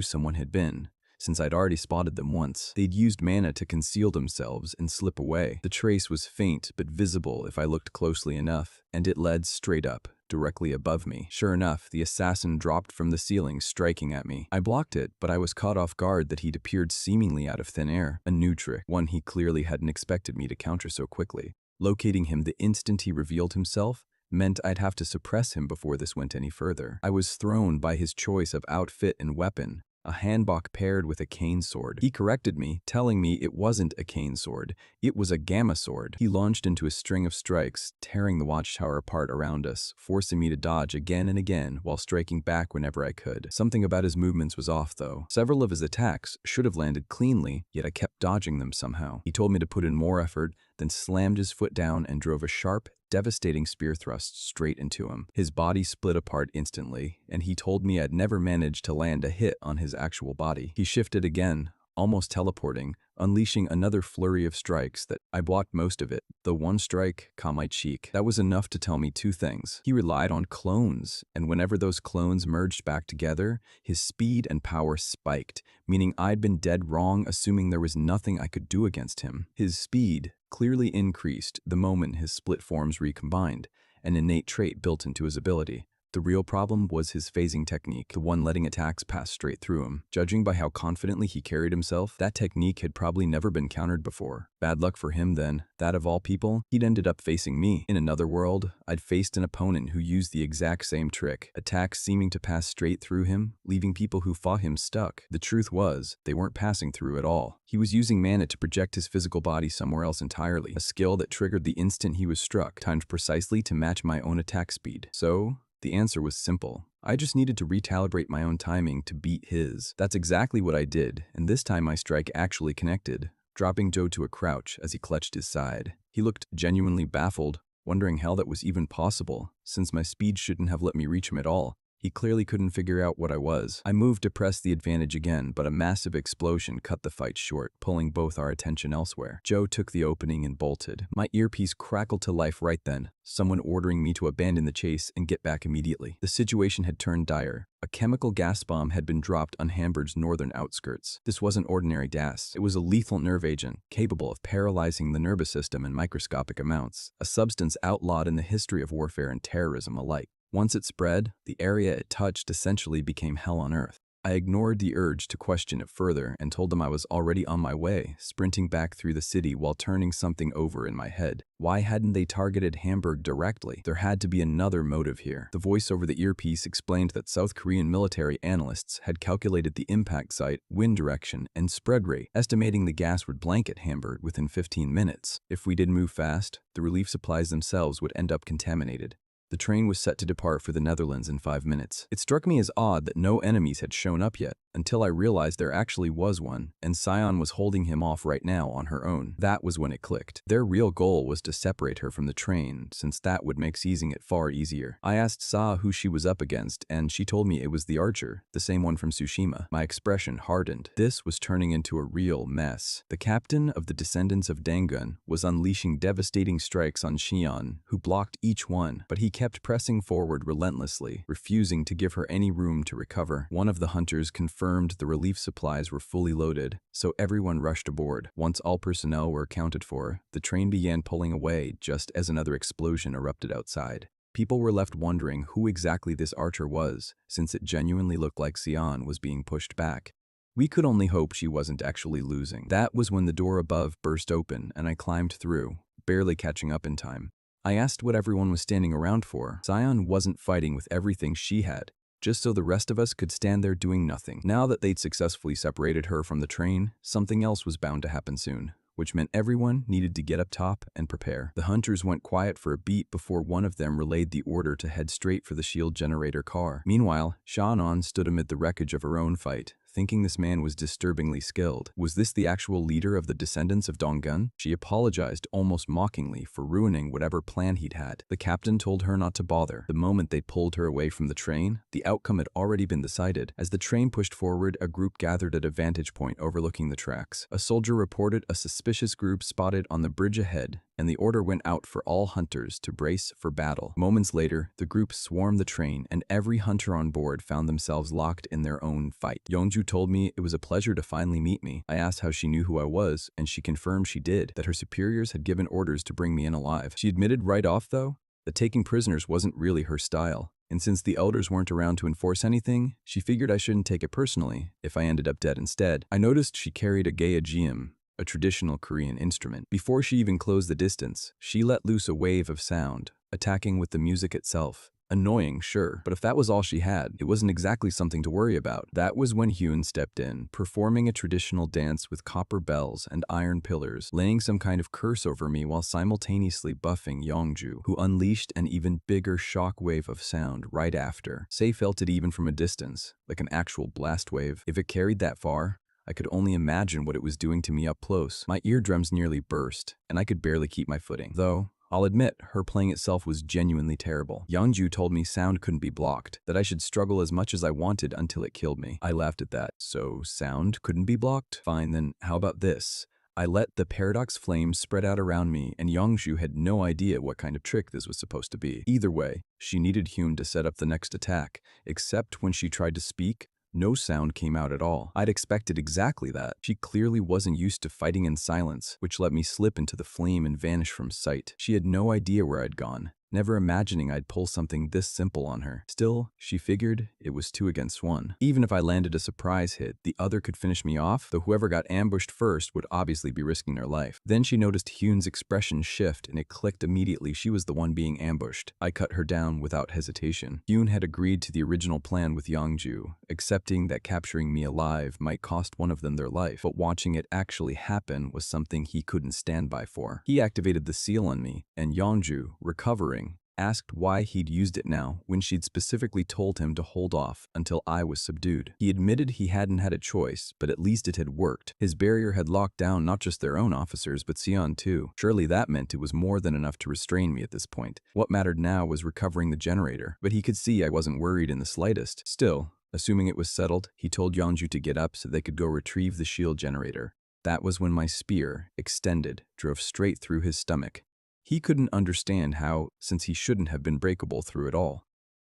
someone had been, since I'd already spotted them once. They'd used mana to conceal themselves and slip away. The trace was faint but visible if I looked closely enough, and it led straight up, directly above me. Sure enough, the assassin dropped from the ceiling, striking at me. I blocked it, but I was caught off guard that he'd appeared seemingly out of thin air. A new trick, one he clearly hadn't expected me to counter so quickly. Locating him the instant he revealed himself meant I'd have to suppress him before this went any further. I was thrown by his choice of outfit and weapon. A handbok paired with a cane sword. He corrected me, telling me it wasn't a cane sword, it was a gamma sword. He launched into a string of strikes, tearing the watchtower apart around us, forcing me to dodge again and again while striking back whenever I could. Something about his movements was off though. Several of his attacks should have landed cleanly, yet I kept dodging them somehow. He told me to put in more effort, then slammed his foot down and drove a sharp, devastating spear thrust straight into him. His body split apart instantly, and he told me I'd never managed to land a hit on his actual body. He shifted again, almost teleporting, unleashing another flurry of strikes that I blocked most of it. The one strike caught my cheek. That was enough to tell me two things. He relied on clones, and whenever those clones merged back together, his speed and power spiked, meaning I'd been dead wrong assuming there was nothing I could do against him. His speed clearly increased the moment his split forms recombined, an innate trait built into his ability. The real problem was his phasing technique, the one letting attacks pass straight through him. Judging by how confidently he carried himself, that technique had probably never been countered before. Bad luck for him then, that of all people, he'd ended up facing me. In another world, I'd faced an opponent who used the exact same trick, attacks seeming to pass straight through him, leaving people who fought him stuck. The truth was, they weren't passing through at all. He was using mana to project his physical body somewhere else entirely, a skill that triggered the instant he was struck, timed precisely to match my own attack speed. So, the answer was simple. I just needed to recalibrate my own timing to beat his. That's exactly what I did, and this time my strike actually connected, dropping Joe to a crouch as he clutched his side. He looked genuinely baffled, wondering how that was even possible, since my speed shouldn't have let me reach him at all. He clearly couldn't figure out what I was. I moved to press the advantage again, but a massive explosion cut the fight short, pulling both our attention elsewhere. Joe took the opening and bolted. My earpiece crackled to life right then, someone ordering me to abandon the chase and get back immediately. The situation had turned dire. A chemical gas bomb had been dropped on Hamburg's northern outskirts. This wasn't ordinary gas. It was a lethal nerve agent, capable of paralyzing the nervous system in microscopic amounts, a substance outlawed in the history of warfare and terrorism alike. Once it spread, the area it touched essentially became hell on earth. I ignored the urge to question it further and told them I was already on my way, sprinting back through the city while turning something over in my head. Why hadn't they targeted Hamburg directly? There had to be another motive here. The voice over the earpiece explained that South Korean military analysts had calculated the impact site, wind direction, and spread rate, estimating the gas would blanket Hamburg within 15 minutes. If we did move fast, the relief supplies themselves would end up contaminated. The train was set to depart for the Netherlands in 5 minutes. It struck me as odd that no enemies had shown up yet, until I realized there actually was one, and Sion was holding him off right now on her own. That was when it clicked. Their real goal was to separate her from the train, since that would make seizing it far easier. I asked Sa who she was up against, and she told me it was the archer, the same one from Tsushima. My expression hardened. This was turning into a real mess. The captain of the descendants of Dangun was unleashing devastating strikes on Xian, who blocked each one, but he kept pressing forward relentlessly, refusing to give her any room to recover. One of the hunters confirmed the relief supplies were fully loaded, so everyone rushed aboard. Once all personnel were accounted for, the train began pulling away just as another explosion erupted outside. People were left wondering who exactly this archer was, since it genuinely looked like Xian was being pushed back. We could only hope she wasn't actually losing. That was when the door above burst open and I climbed through, barely catching up in time. I asked what everyone was standing around for. Sion wasn't fighting with everything she had, just so the rest of us could stand there doing nothing. Now that they'd successfully separated her from the train, something else was bound to happen soon, which meant everyone needed to get up top and prepare. The hunters went quiet for a beat before one of them relayed the order to head straight for the shield generator car. Meanwhile, Shannon stood amid the wreckage of her own fight, thinking this man was disturbingly skilled. Was this the actual leader of the descendants of Donggun? She apologized almost mockingly for ruining whatever plan he'd had. The captain told her not to bother. The moment they pulled her away from the train, the outcome had already been decided. As the train pushed forward, a group gathered at a vantage point overlooking the tracks. A soldier reported a suspicious group spotted on the bridge ahead, and the order went out for all hunters to brace for battle. Moments later, the group swarmed the train, and every hunter on board found themselves locked in their own fight. Yeongju told me it was a pleasure to finally meet me. I asked how she knew who I was, and she confirmed she did, that her superiors had given orders to bring me in alive. She admitted right off, though, that taking prisoners wasn't really her style. And since the elders weren't around to enforce anything, she figured I shouldn't take it personally if I ended up dead instead. I noticed she carried a geajium, a traditional Korean instrument. Before she even closed the distance, she let loose a wave of sound, attacking with the music itself. Annoying, sure, but if that was all she had, it wasn't exactly something to worry about. That was when Hyun stepped in, performing a traditional dance with copper bells and iron pillars, laying some kind of curse over me while simultaneously buffing Yeongju, who unleashed an even bigger shockwave of sound right after. Sei felt it even from a distance, like an actual blast wave. If it carried that far, I could only imagine what it was doing to me up close. My eardrums nearly burst, and I could barely keep my footing. Though, I'll admit, her playing itself was genuinely terrible. Yeongju told me sound couldn't be blocked, that I should struggle as much as I wanted until it killed me. I laughed at that. So, sound couldn't be blocked? Fine, then how about this? I let the paradox flames spread out around me, and Yeongju had no idea what kind of trick this was supposed to be. Either way, she needed Hyun to set up the next attack, except when she tried to speak, no sound came out at all. I'd expected exactly that. She clearly wasn't used to fighting in silence, which let me slip into the flame and vanish from sight. She had no idea where I'd gone, never imagining I'd pull something this simple on her. Still, she figured it was 2 against 1. Even if I landed a surprise hit, the other could finish me off, though whoever got ambushed first would obviously be risking their life. Then she noticed Hyun's expression shift, and it clicked immediately she was the one being ambushed. I cut her down without hesitation. Hyun had agreed to the original plan with Yeongju, accepting that capturing me alive might cost one of them their life, but watching it actually happen was something he couldn't stand by for. He activated the seal on me, and Yeongju, recovering, asked why he'd used it now when she'd specifically told him to hold off until I was subdued. He admitted he hadn't had a choice, but at least it had worked. His barrier had locked down not just their own officers, but Sion too. Surely that meant it was more than enough to restrain me at this point. What mattered now was recovering the generator, but he could see I wasn't worried in the slightest. Still, assuming it was settled, he told Yeongju to get up so they could go retrieve the shield generator. That was when my spear, extended, drove straight through his stomach. He couldn't understand how, since he shouldn't have been breakable through it all.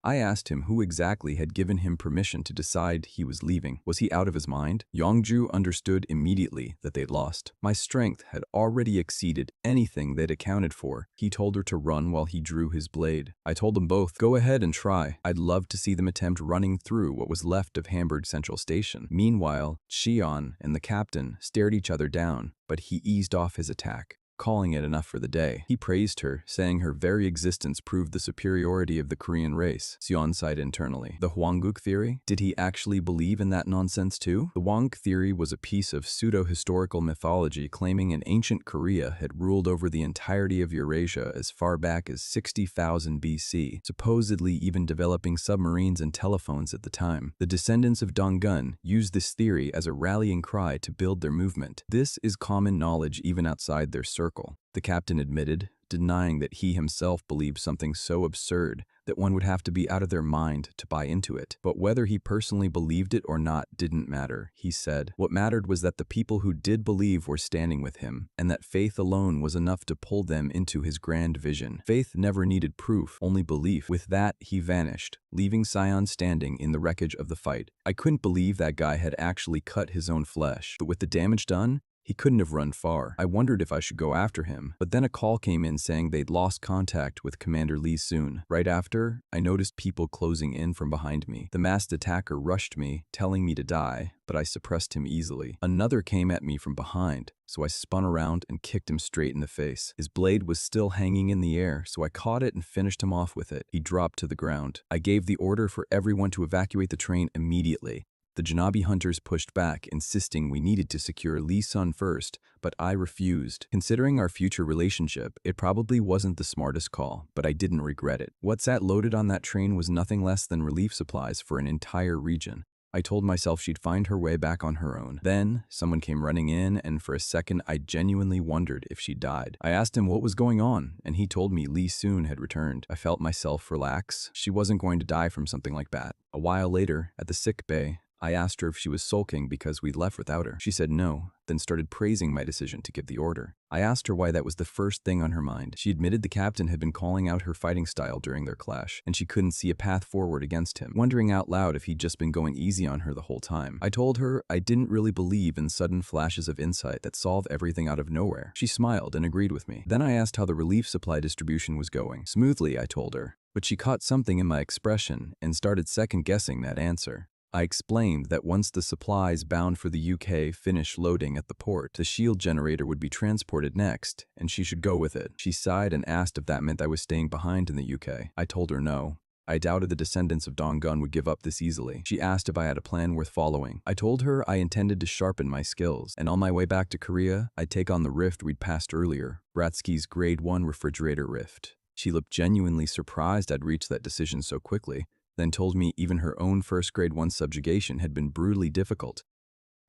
I asked him who exactly had given him permission to decide he was leaving. Was he out of his mind? Yeongju understood immediately that they'd lost. My strength had already exceeded anything they'd accounted for. He told her to run while he drew his blade. I told them both, go ahead and try. I'd love to see them attempt running through what was left of Hamburg Central Station. Meanwhile, Xion and the captain stared each other down, but he eased off his attack, calling it enough for the day. He praised her, saying her very existence proved the superiority of the Korean race. Sion sighed internally. The Hwanguk theory? Did he actually believe in that nonsense too? The Hwanguk theory was a piece of pseudo-historical mythology claiming an ancient Korea had ruled over the entirety of Eurasia as far back as 60,000 BC, supposedly even developing submarines and telephones at the time. The descendants of Donggun used this theory as a rallying cry to build their movement. This is common knowledge even outside their circle. The captain admitted, denying that he himself believed something so absurd that one would have to be out of their mind to buy into it. But whether he personally believed it or not didn't matter, he said. What mattered was that the people who did believe were standing with him, and that faith alone was enough to pull them into his grand vision. Faith never needed proof, only belief. With that, he vanished, leaving Sion standing in the wreckage of the fight. I couldn't believe that guy had actually cut his own flesh, but with the damage done, He couldn't have run far. I wondered if I should go after him, but then a call came in saying they'd lost contact with Commander Lee Soon. Right after, I noticed people closing in from behind me. The masked attacker rushed me, telling me to die, but I suppressed him easily. Another came at me from behind, so I spun around and kicked him straight in the face. His blade was still hanging in the air, so I caught it and finished him off with it. He dropped to the ground. I gave the order for everyone to evacuate the train immediately. The Janabi hunters pushed back, insisting we needed to secure Lee Sun first, but I refused. Considering our future relationship, it probably wasn't the smartest call, but I didn't regret it. What sat loaded on that train was nothing less than relief supplies for an entire region. I told myself she'd find her way back on her own. Then, someone came running in, and for a second I genuinely wondered if she died. I asked him what was going on, and he told me Lee Soon had returned. I felt myself relax. She wasn't going to die from something like that. A while later, at the sick bay, I asked her if she was sulking because we'd left without her. She said no, then started praising my decision to give the order. I asked her why that was the first thing on her mind. She admitted the captain had been calling out her fighting style during their clash, and she couldn't see a path forward against him, wondering out loud if he'd just been going easy on her the whole time. I told her I didn't really believe in sudden flashes of insight that solve everything out of nowhere. She smiled and agreed with me. Then I asked how the relief supply distribution was going. Smoothly, I told her, but she caught something in my expression and started second-guessing that answer. I explained that once the supplies bound for the UK finished loading at the port, the shield generator would be transported next, and she should go with it. She sighed and asked if that meant I was staying behind in the UK. I told her no. I doubted the descendants of Donggun would give up this easily. She asked if I had a plan worth following. I told her I intended to sharpen my skills, and on my way back to Korea, I'd take on the rift we'd passed earlier, Bratsky's Grade 1 refrigerator rift. She looked genuinely surprised I'd reached that decision so quickly, then told me even her own first grade 1 subjugation had been brutally difficult.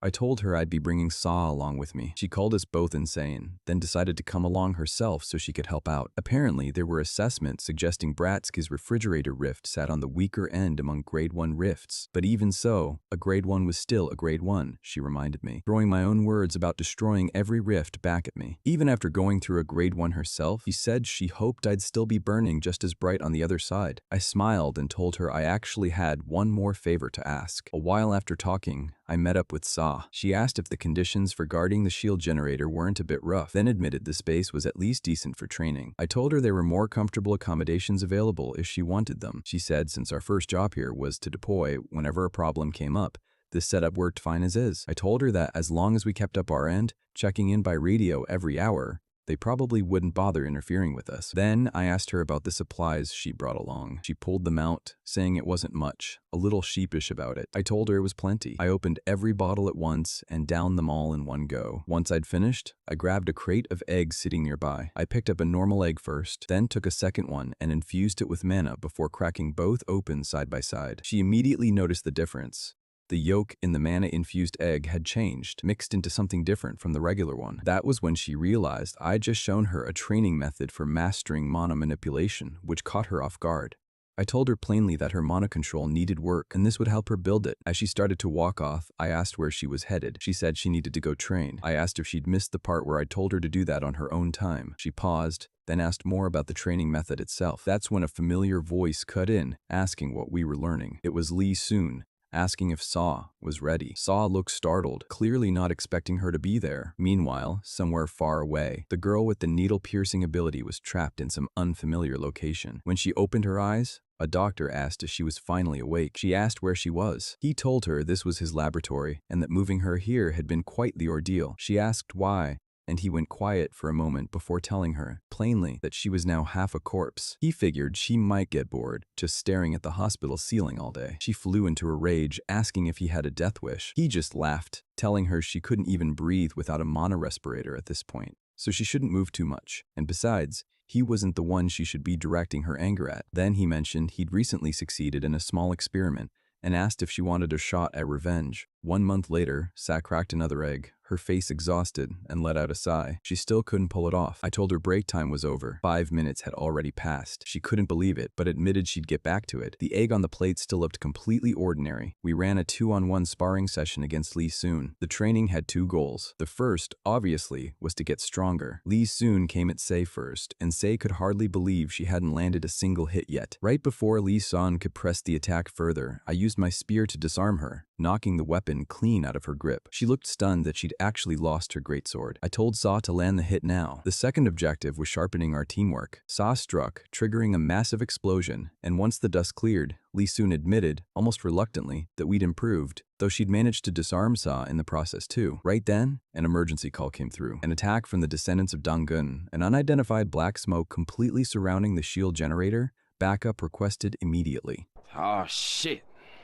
I told her I'd be bringing Saw along with me. She called us both insane, then decided to come along herself so she could help out. Apparently, there were assessments suggesting Bratsky's refrigerator rift sat on the weaker end among grade 1 rifts. But even so, a grade 1 was still a grade 1, she reminded me, throwing my own words about destroying every rift back at me. Even after going through a grade 1 herself, she said she hoped I'd still be burning just as bright on the other side. I smiled and told her I actually had one more favor to ask. A while after talking, I met up with Saw. She asked if the conditions for guarding the shield generator weren't a bit rough, then admitted the space was at least decent for training. I told her there were more comfortable accommodations available if she wanted them. She said since our first job here was to deploy whenever a problem came up, this setup worked fine as is. I told her that as long as we kept up our end, checking in by radio every hour, they probably wouldn't bother interfering with us. Then I asked her about the supplies she brought along. She pulled them out, saying it wasn't much, a little sheepish about it. I told her it was plenty. I opened every bottle at once and downed them all in one go. Once I'd finished, I grabbed a crate of eggs sitting nearby. I picked up a normal egg first, then took a second one and infused it with mana before cracking both open side by side. She immediately noticed the difference. The yolk in the mana-infused egg had changed, mixed into something different from the regular one. That was when she realized I'd just shown her a training method for mastering mana manipulation, which caught her off guard. I told her plainly that her mana control needed work, and this would help her build it. As she started to walk off, I asked where she was headed. She said she needed to go train. I asked if she'd missed the part where I told her to do that on her own time. She paused, then asked more about the training method itself. That's when a familiar voice cut in, asking what we were learning. It was Lee Soon, asking if Saw was ready. Saw looked startled, clearly not expecting her to be there. Meanwhile, somewhere far away, the girl with the needle-piercing ability was trapped in some unfamiliar location. When she opened her eyes, a doctor asked if she was finally awake. She asked where she was. He told her this was his laboratory, and that moving her here had been quite the ordeal. She asked why, and he went quiet for a moment before telling her, plainly, that she was now half a corpse. He figured she might get bored, just staring at the hospital ceiling all day. She flew into a rage, asking if he had a death wish. He just laughed, telling her she couldn't even breathe without a mana respirator at this point, so she shouldn't move too much. And besides, he wasn't the one she should be directing her anger at. Then he mentioned he'd recently succeeded in a small experiment and asked if she wanted a shot at revenge. 1 month later, Sa cracked another egg, her face exhausted, and let out a sigh. She still couldn't pull it off. I told her break time was over. 5 minutes had already passed. She couldn't believe it, but admitted she'd get back to it. The egg on the plate still looked completely ordinary. We ran a 2-on-1 sparring session against Lee Soon. The training had 2 goals. The first, obviously, was to get stronger. Lee Soon came at Sei first, and Sei could hardly believe she hadn't landed a single hit yet. Right before Lee Soon could press the attack further, I used my spear to disarm her. knocking the weapon clean out of her grip. She looked stunned that she'd actually lost her greatsword. I told Saw to land the hit now. The second objective was sharpening our teamwork. Saw struck, triggering a massive explosion, and once the dust cleared, Lee soon admitted, almost reluctantly, that we'd improved, though she'd managed to disarm Saw in the process too. Right then, an emergency call came through. An attack from the descendants of Dangun, an unidentified black smoke completely surrounding the shield generator. Backup requested immediately. Oh shit,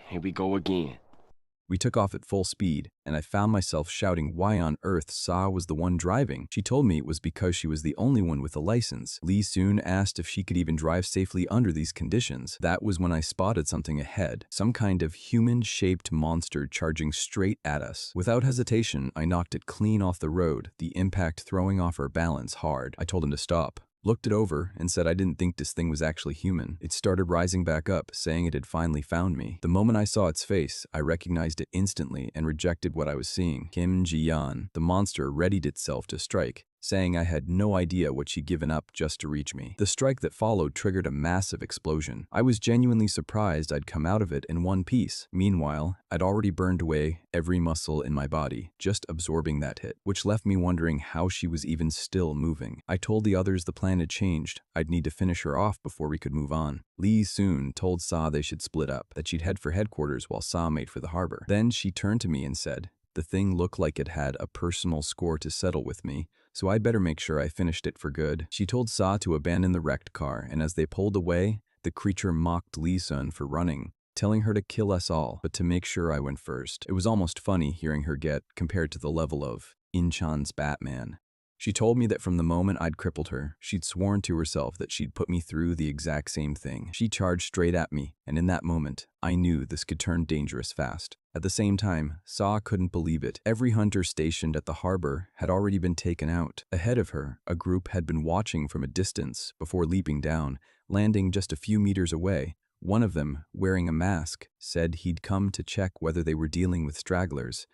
here we go again. We took off at full speed, and I found myself shouting why on earth Saw was the one driving. She told me it was because she was the only one with a license. Lee soon asked if she could even drive safely under these conditions. That was when I spotted something ahead, some kind of human-shaped monster charging straight at us. Without hesitation, I knocked it clean off the road, the impact throwing off our balance hard. I told him to stop, looked it over, and said I didn't think this thing was actually human. It started rising back up, saying it had finally found me. The moment I saw its face, I recognized it instantly and rejected what I was seeing. Kim Ji-yeon, the monster, readied itself to strike, saying I had no idea what she'd given up just to reach me. The strike that followed triggered a massive explosion. I was genuinely surprised I'd come out of it in one piece. Meanwhile, I'd already burned away every muscle in my body, just absorbing that hit, which left me wondering how she was even still moving. I told the others the plan had changed. I'd need to finish her off before we could move on. Lee soon told Saw they should split up, that she'd head for headquarters while Saw made for the harbor. Then she turned to me and said, the thing looked like it had a personal score to settle with me, so I'd better make sure I finished it for good. She told Saw to abandon the wrecked car, and as they pulled away, the creature mocked Lee-sun for running, telling her to kill us all, but to make sure I went first. It was almost funny hearing her get compared to the level of Inchan's Batman. She told me that from the moment I'd crippled her, she'd sworn to herself that she'd put me through the exact same thing. She charged straight at me, and in that moment, I knew this could turn dangerous fast. At the same time, Saw couldn't believe it. Every hunter stationed at the harbor had already been taken out. Ahead of her, a group had been watching from a distance before leaping down, landing just a few meters away. One of them, wearing a mask, said he'd come to check whether they were dealing with stragglers.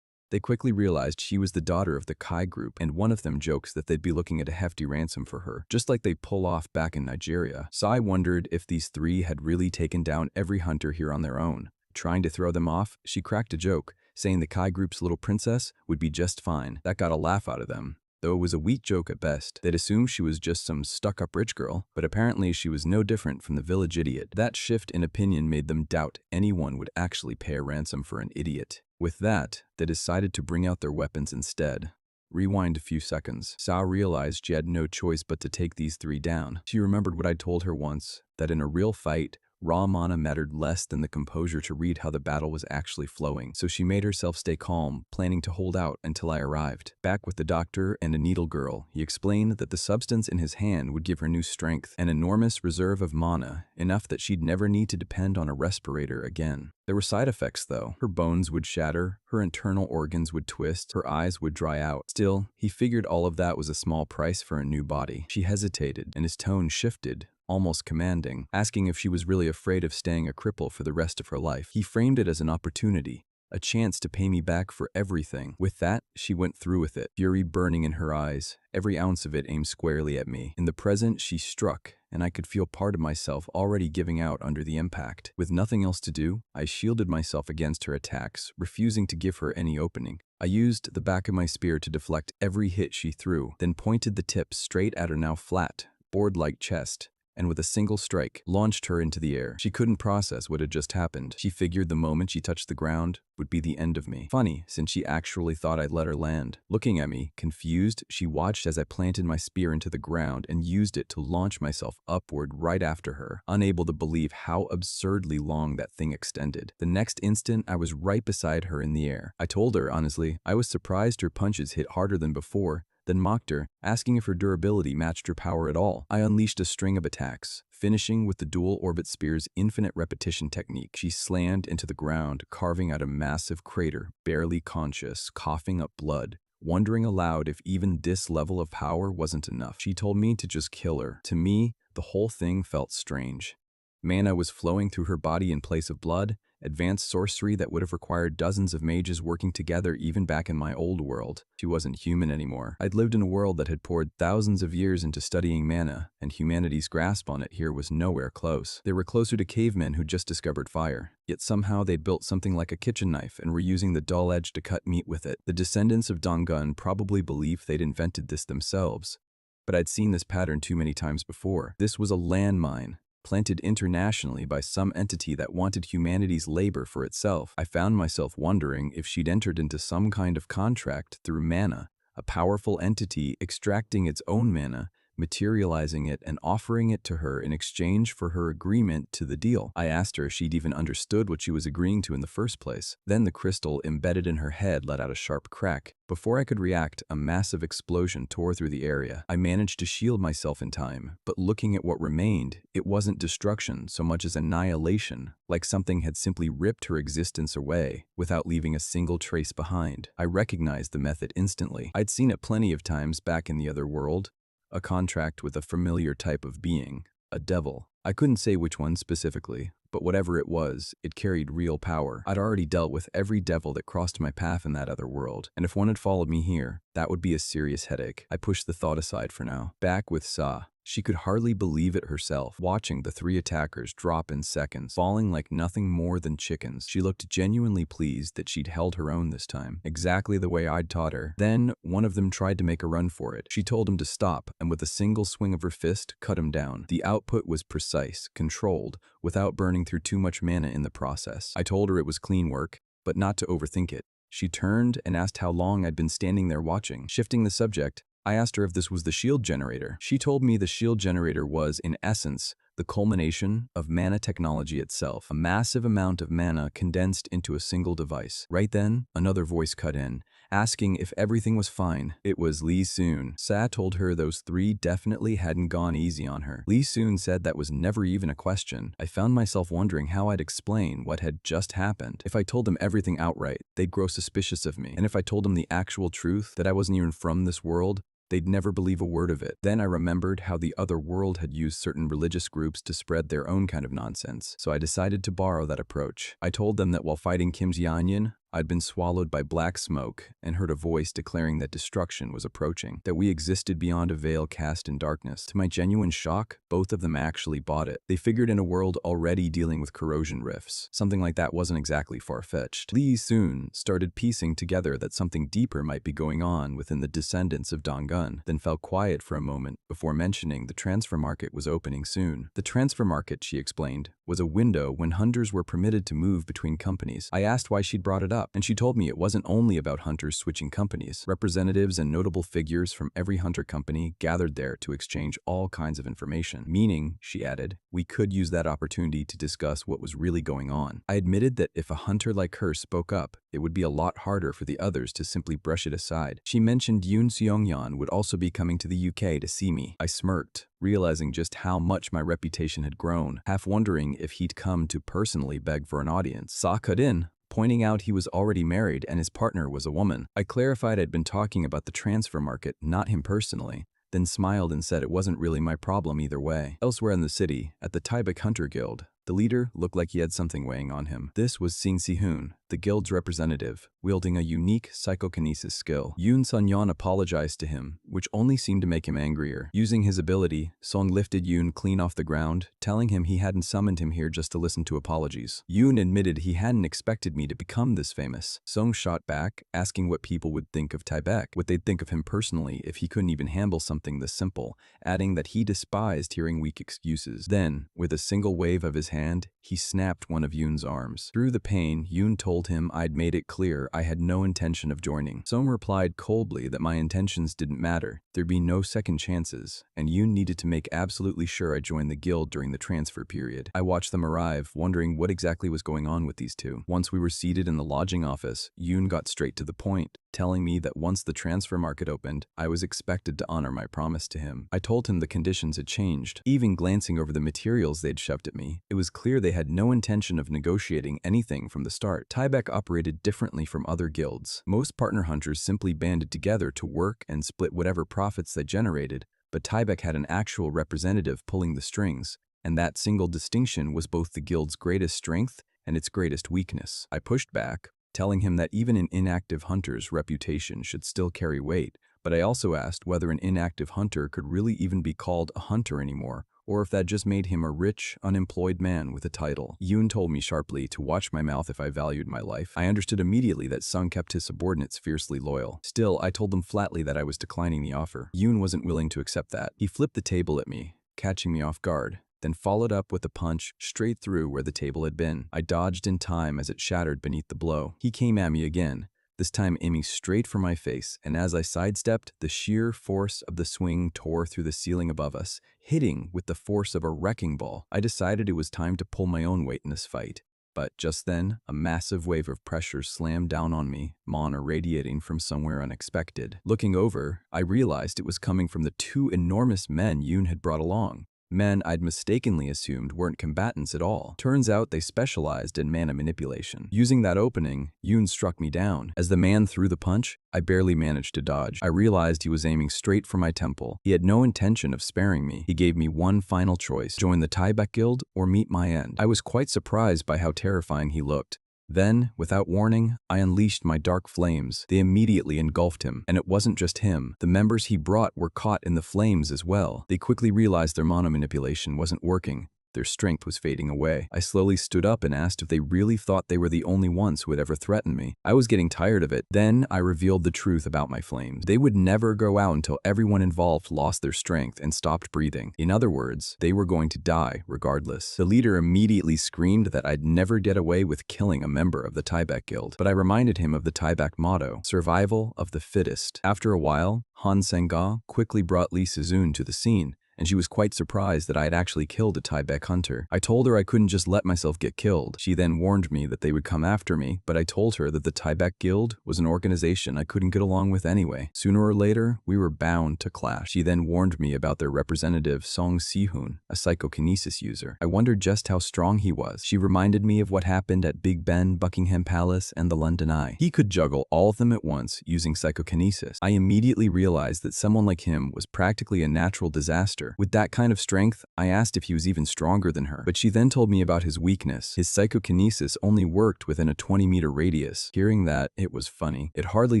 They quickly realized she was the daughter of the Kai group, and one of them jokes that they'd be looking at a hefty ransom for her, just like they pull off back in Nigeria. Sai wondered if these three had really taken down every hunter here on their own. Trying to throw them off, she cracked a joke, saying the Kai group's little princess would be just fine. That got a laugh out of them. Though it was a weak joke at best, they'd assumed she was just some stuck-up rich girl, but apparently she was no different from the village idiot. That shift in opinion made them doubt anyone would actually pay a ransom for an idiot. With that, they decided to bring out their weapons instead. Rewind a few seconds. Sao realized she had no choice but to take these three down. She remembered what I told her once, that in a real fight, raw mana mattered less than the composure to read how the battle was actually flowing, so she made herself stay calm, planning to hold out until I arrived. Back with the doctor and a needle girl, he explained that the substance in his hand would give her new strength, an enormous reserve of mana, enough that she'd never need to depend on a respirator again. There were side effects though. Her bones would shatter, her internal organs would twist, her eyes would dry out. Still, he figured all of that was a small price for a new body. She hesitated, and his tone shifted, almost commanding, asking if she was really afraid of staying a cripple for the rest of her life. He framed it as an opportunity, a chance to pay me back for everything. With that, she went through with it, fury burning in her eyes, every ounce of it aimed squarely at me. In the present, she struck, and I could feel part of myself already giving out under the impact. With nothing else to do, I shielded myself against her attacks, refusing to give her any opening. I used the back of my spear to deflect every hit she threw, then pointed the tip straight at her now flat, board-like chest, and with a single strike, launched her into the air. She couldn't process what had just happened. She figured the moment she touched the ground would be the end of me. Funny, since she actually thought I'd let her land. Looking at me, confused, she watched as I planted my spear into the ground and used it to launch myself upward right after her, unable to believe how absurdly long that thing extended. The next instant, I was right beside her in the air. I told her, honestly, I was surprised her punches hit harder than before, then mocked her, asking if her durability matched her power at all. I unleashed a string of attacks, finishing with the dual orbit spear's infinite repetition technique. She slammed into the ground, carving out a massive crater, barely conscious, coughing up blood, wondering aloud if even this level of power wasn't enough. She told me to just kill her. To me, the whole thing felt strange. Mana was flowing through her body in place of blood, advanced sorcery that would have required dozens of mages working together even back in my old world. She wasn't human anymore. I'd lived in a world that had poured thousands of years into studying mana, and humanity's grasp on it here was nowhere close. They were closer to cavemen who just discovered fire. Yet somehow they'd built something like a kitchen knife and were using the dull edge to cut meat with it. The descendants of Dongun probably believed they'd invented this themselves. But I'd seen this pattern too many times before. This was a landmine, planted internationally by some entity that wanted humanity's labor for itself. I found myself wondering if she'd entered into some kind of contract through mana, a powerful entity extracting its own mana, materializing it and offering it to her in exchange for her agreement to the deal. I asked her if she'd even understood what she was agreeing to in the first place. Then the crystal embedded in her head let out a sharp crack. Before I could react, a massive explosion tore through the area. I managed to shield myself in time, but looking at what remained, it wasn't destruction so much as annihilation, like something had simply ripped her existence away without leaving a single trace behind. I recognized the method instantly. I'd seen it plenty of times back in the other world. A contract with a familiar type of being, a devil. I couldn't say which one specifically, but whatever it was, it carried real power. I'd already dealt with every devil that crossed my path in that other world, and if one had followed me here, that would be a serious headache. I pushed the thought aside for now. Back with Sa. She could hardly believe it herself, watching the 3 attackers drop in seconds, falling like nothing more than chickens. She looked genuinely pleased that she'd held her own this time, exactly the way I'd taught her. Then, one of them tried to make a run for it. She told him to stop, and with a single swing of her fist, cut him down. The output was precise, controlled, without burning through too much mana in the process. I told her it was clean work, but not to overthink it. She turned and asked how long I'd been standing there watching. Shifting the subject, I asked her if this was the shield generator. She told me the shield generator was, in essence, the culmination of mana technology itself, a massive amount of mana condensed into a single device. Right then, another voice cut in, asking if everything was fine. It was Lee Soon. Sa told her those 3 definitely hadn't gone easy on her. Lee Soon said that was never even a question. I found myself wondering how I'd explain what had just happened. If I told them everything outright, they'd grow suspicious of me. And if I told them the actual truth, that I wasn't even from this world, they'd never believe a word of it. Then I remembered how the other world had used certain religious groups to spread their own kind of nonsense, so I decided to borrow that approach. I told them that while fighting Kim's Yanyan, I'd been swallowed by black smoke and heard a voice declaring that destruction was approaching, that we existed beyond a veil cast in darkness. To my genuine shock, both of them actually bought it. They figured in a world already dealing with corrosion rifts, something like that wasn't exactly far-fetched. Lee soon started piecing together that something deeper might be going on within the descendants of Dongun, then fell quiet for a moment before mentioning the transfer market was opening soon. The transfer market, she explained, was a window when hunters were permitted to move between companies. I asked why she'd brought it up, and she told me it wasn't only about hunters switching companies. Representatives and notable figures from every hunter company gathered there to exchange all kinds of information. Meaning, she added, we could use that opportunity to discuss what was really going on. I admitted that if a hunter like her spoke up, it would be a lot harder for the others to simply brush it aside. She mentioned Yoon Seongyeon would also be coming to the UK to see me. I smirked, realizing just how much my reputation had grown, half wondering if he'd come to personally beg for an audience. Sa cut in, pointing out he was already married and his partner was a woman. I clarified I'd been talking about the transfer market, not him personally, then smiled and said it wasn't really my problem either way. Elsewhere in the city, at the Taibak Hunter Guild, the leader looked like he had something weighing on him. This was Sing Si-hoon, the guild's representative, wielding a unique psychokinesis skill. Yoon Sun-yeon apologized to him, which only seemed to make him angrier. Using his ability, Song lifted Yoon clean off the ground, telling him he hadn't summoned him here just to listen to apologies. Yoon admitted he hadn't expected me to become this famous. Song shot back, asking what people would think of Taibak, what they'd think of him personally if he couldn't even handle something this simple, adding that he despised hearing weak excuses. Then, with a single wave of his hand, he snapped one of Yoon's arms. Through the pain, Yoon told him I'd made it clear I had no intention of joining. Song replied coldly that my intentions didn't matter, there'd be no second chances, and Yoon needed to make absolutely sure I joined the guild during the transfer period. I watched them arrive, wondering what exactly was going on with these two. Once we were seated in the lodging office, Yoon got straight to the point, telling me that once the transfer market opened, I was expected to honor my promise to him. I told him the conditions had changed. Even glancing over the materials they'd shoved at me, it was clear they had no intention of negotiating anything from the start. Taibak operated differently from other guilds. Most partner hunters simply banded together to work and split whatever profits they generated, but Taibak had an actual representative pulling the strings, and that single distinction was both the guild's greatest strength and its greatest weakness. I pushed back, telling him that even an inactive hunter's reputation should still carry weight, but I also asked whether an inactive hunter could really even be called a hunter anymore, or if that just made him a rich, unemployed man with a title. Yoon told me sharply to watch my mouth if I valued my life. I understood immediately that Sung kept his subordinates fiercely loyal. Still, I told them flatly that I was declining the offer. Yoon wasn't willing to accept that. He flipped the table at me, catching me off guard, then followed up with a punch straight through where the table had been. I dodged in time as it shattered beneath the blow. He came at me again, this time aiming straight for my face, and as I sidestepped, the sheer force of the swing tore through the ceiling above us, hitting with the force of a wrecking ball. I decided it was time to pull my own weight in this fight. But just then, a massive wave of pressure slammed down on me, mana radiating from somewhere unexpected. Looking over, I realized it was coming from the two enormous men Yoon had brought along. Men I'd mistakenly assumed weren't combatants at all. Turns out they specialized in mana manipulation. Using that opening, Yoon struck me down. As the man threw the punch, I barely managed to dodge. I realized he was aiming straight for my temple. He had no intention of sparing me. He gave me one final choice: join the Tieback Guild or meet my end. I was quite surprised by how terrifying he looked. Then, without warning, I unleashed my dark flames. They immediately engulfed him, and it wasn't just him. The members he brought were caught in the flames as well. They quickly realized their mana manipulation wasn't working. Their strength was fading away. I slowly stood up and asked if they really thought they were the only ones who had ever threatened me. I was getting tired of it. Then I revealed the truth about my flames. They would never go out until everyone involved lost their strength and stopped breathing. In other words, they were going to die regardless. The leader immediately screamed that I'd never get away with killing a member of the Tieback Guild, but I reminded him of the Tieback motto, survival of the fittest. After a while, Han Senga quickly brought Lee Sezun to the scene, and she was quite surprised that I had actually killed a Tieback hunter. I told her I couldn't just let myself get killed. She then warned me that they would come after me, but I told her that the Tieback Guild was an organization I couldn't get along with anyway. Sooner or later, we were bound to clash. She then warned me about their representative, Song Si-hoon, a psychokinesis user. I wondered just how strong he was. She reminded me of what happened at Big Ben, Buckingham Palace, and the London Eye. He could juggle all of them at once using psychokinesis. I immediately realized that someone like him was practically a natural disaster. With that kind of strength, I asked if he was even stronger than her, but she then told me about his weakness. His psychokinesis only worked within a 20-meter radius. Hearing that, it was funny. It hardly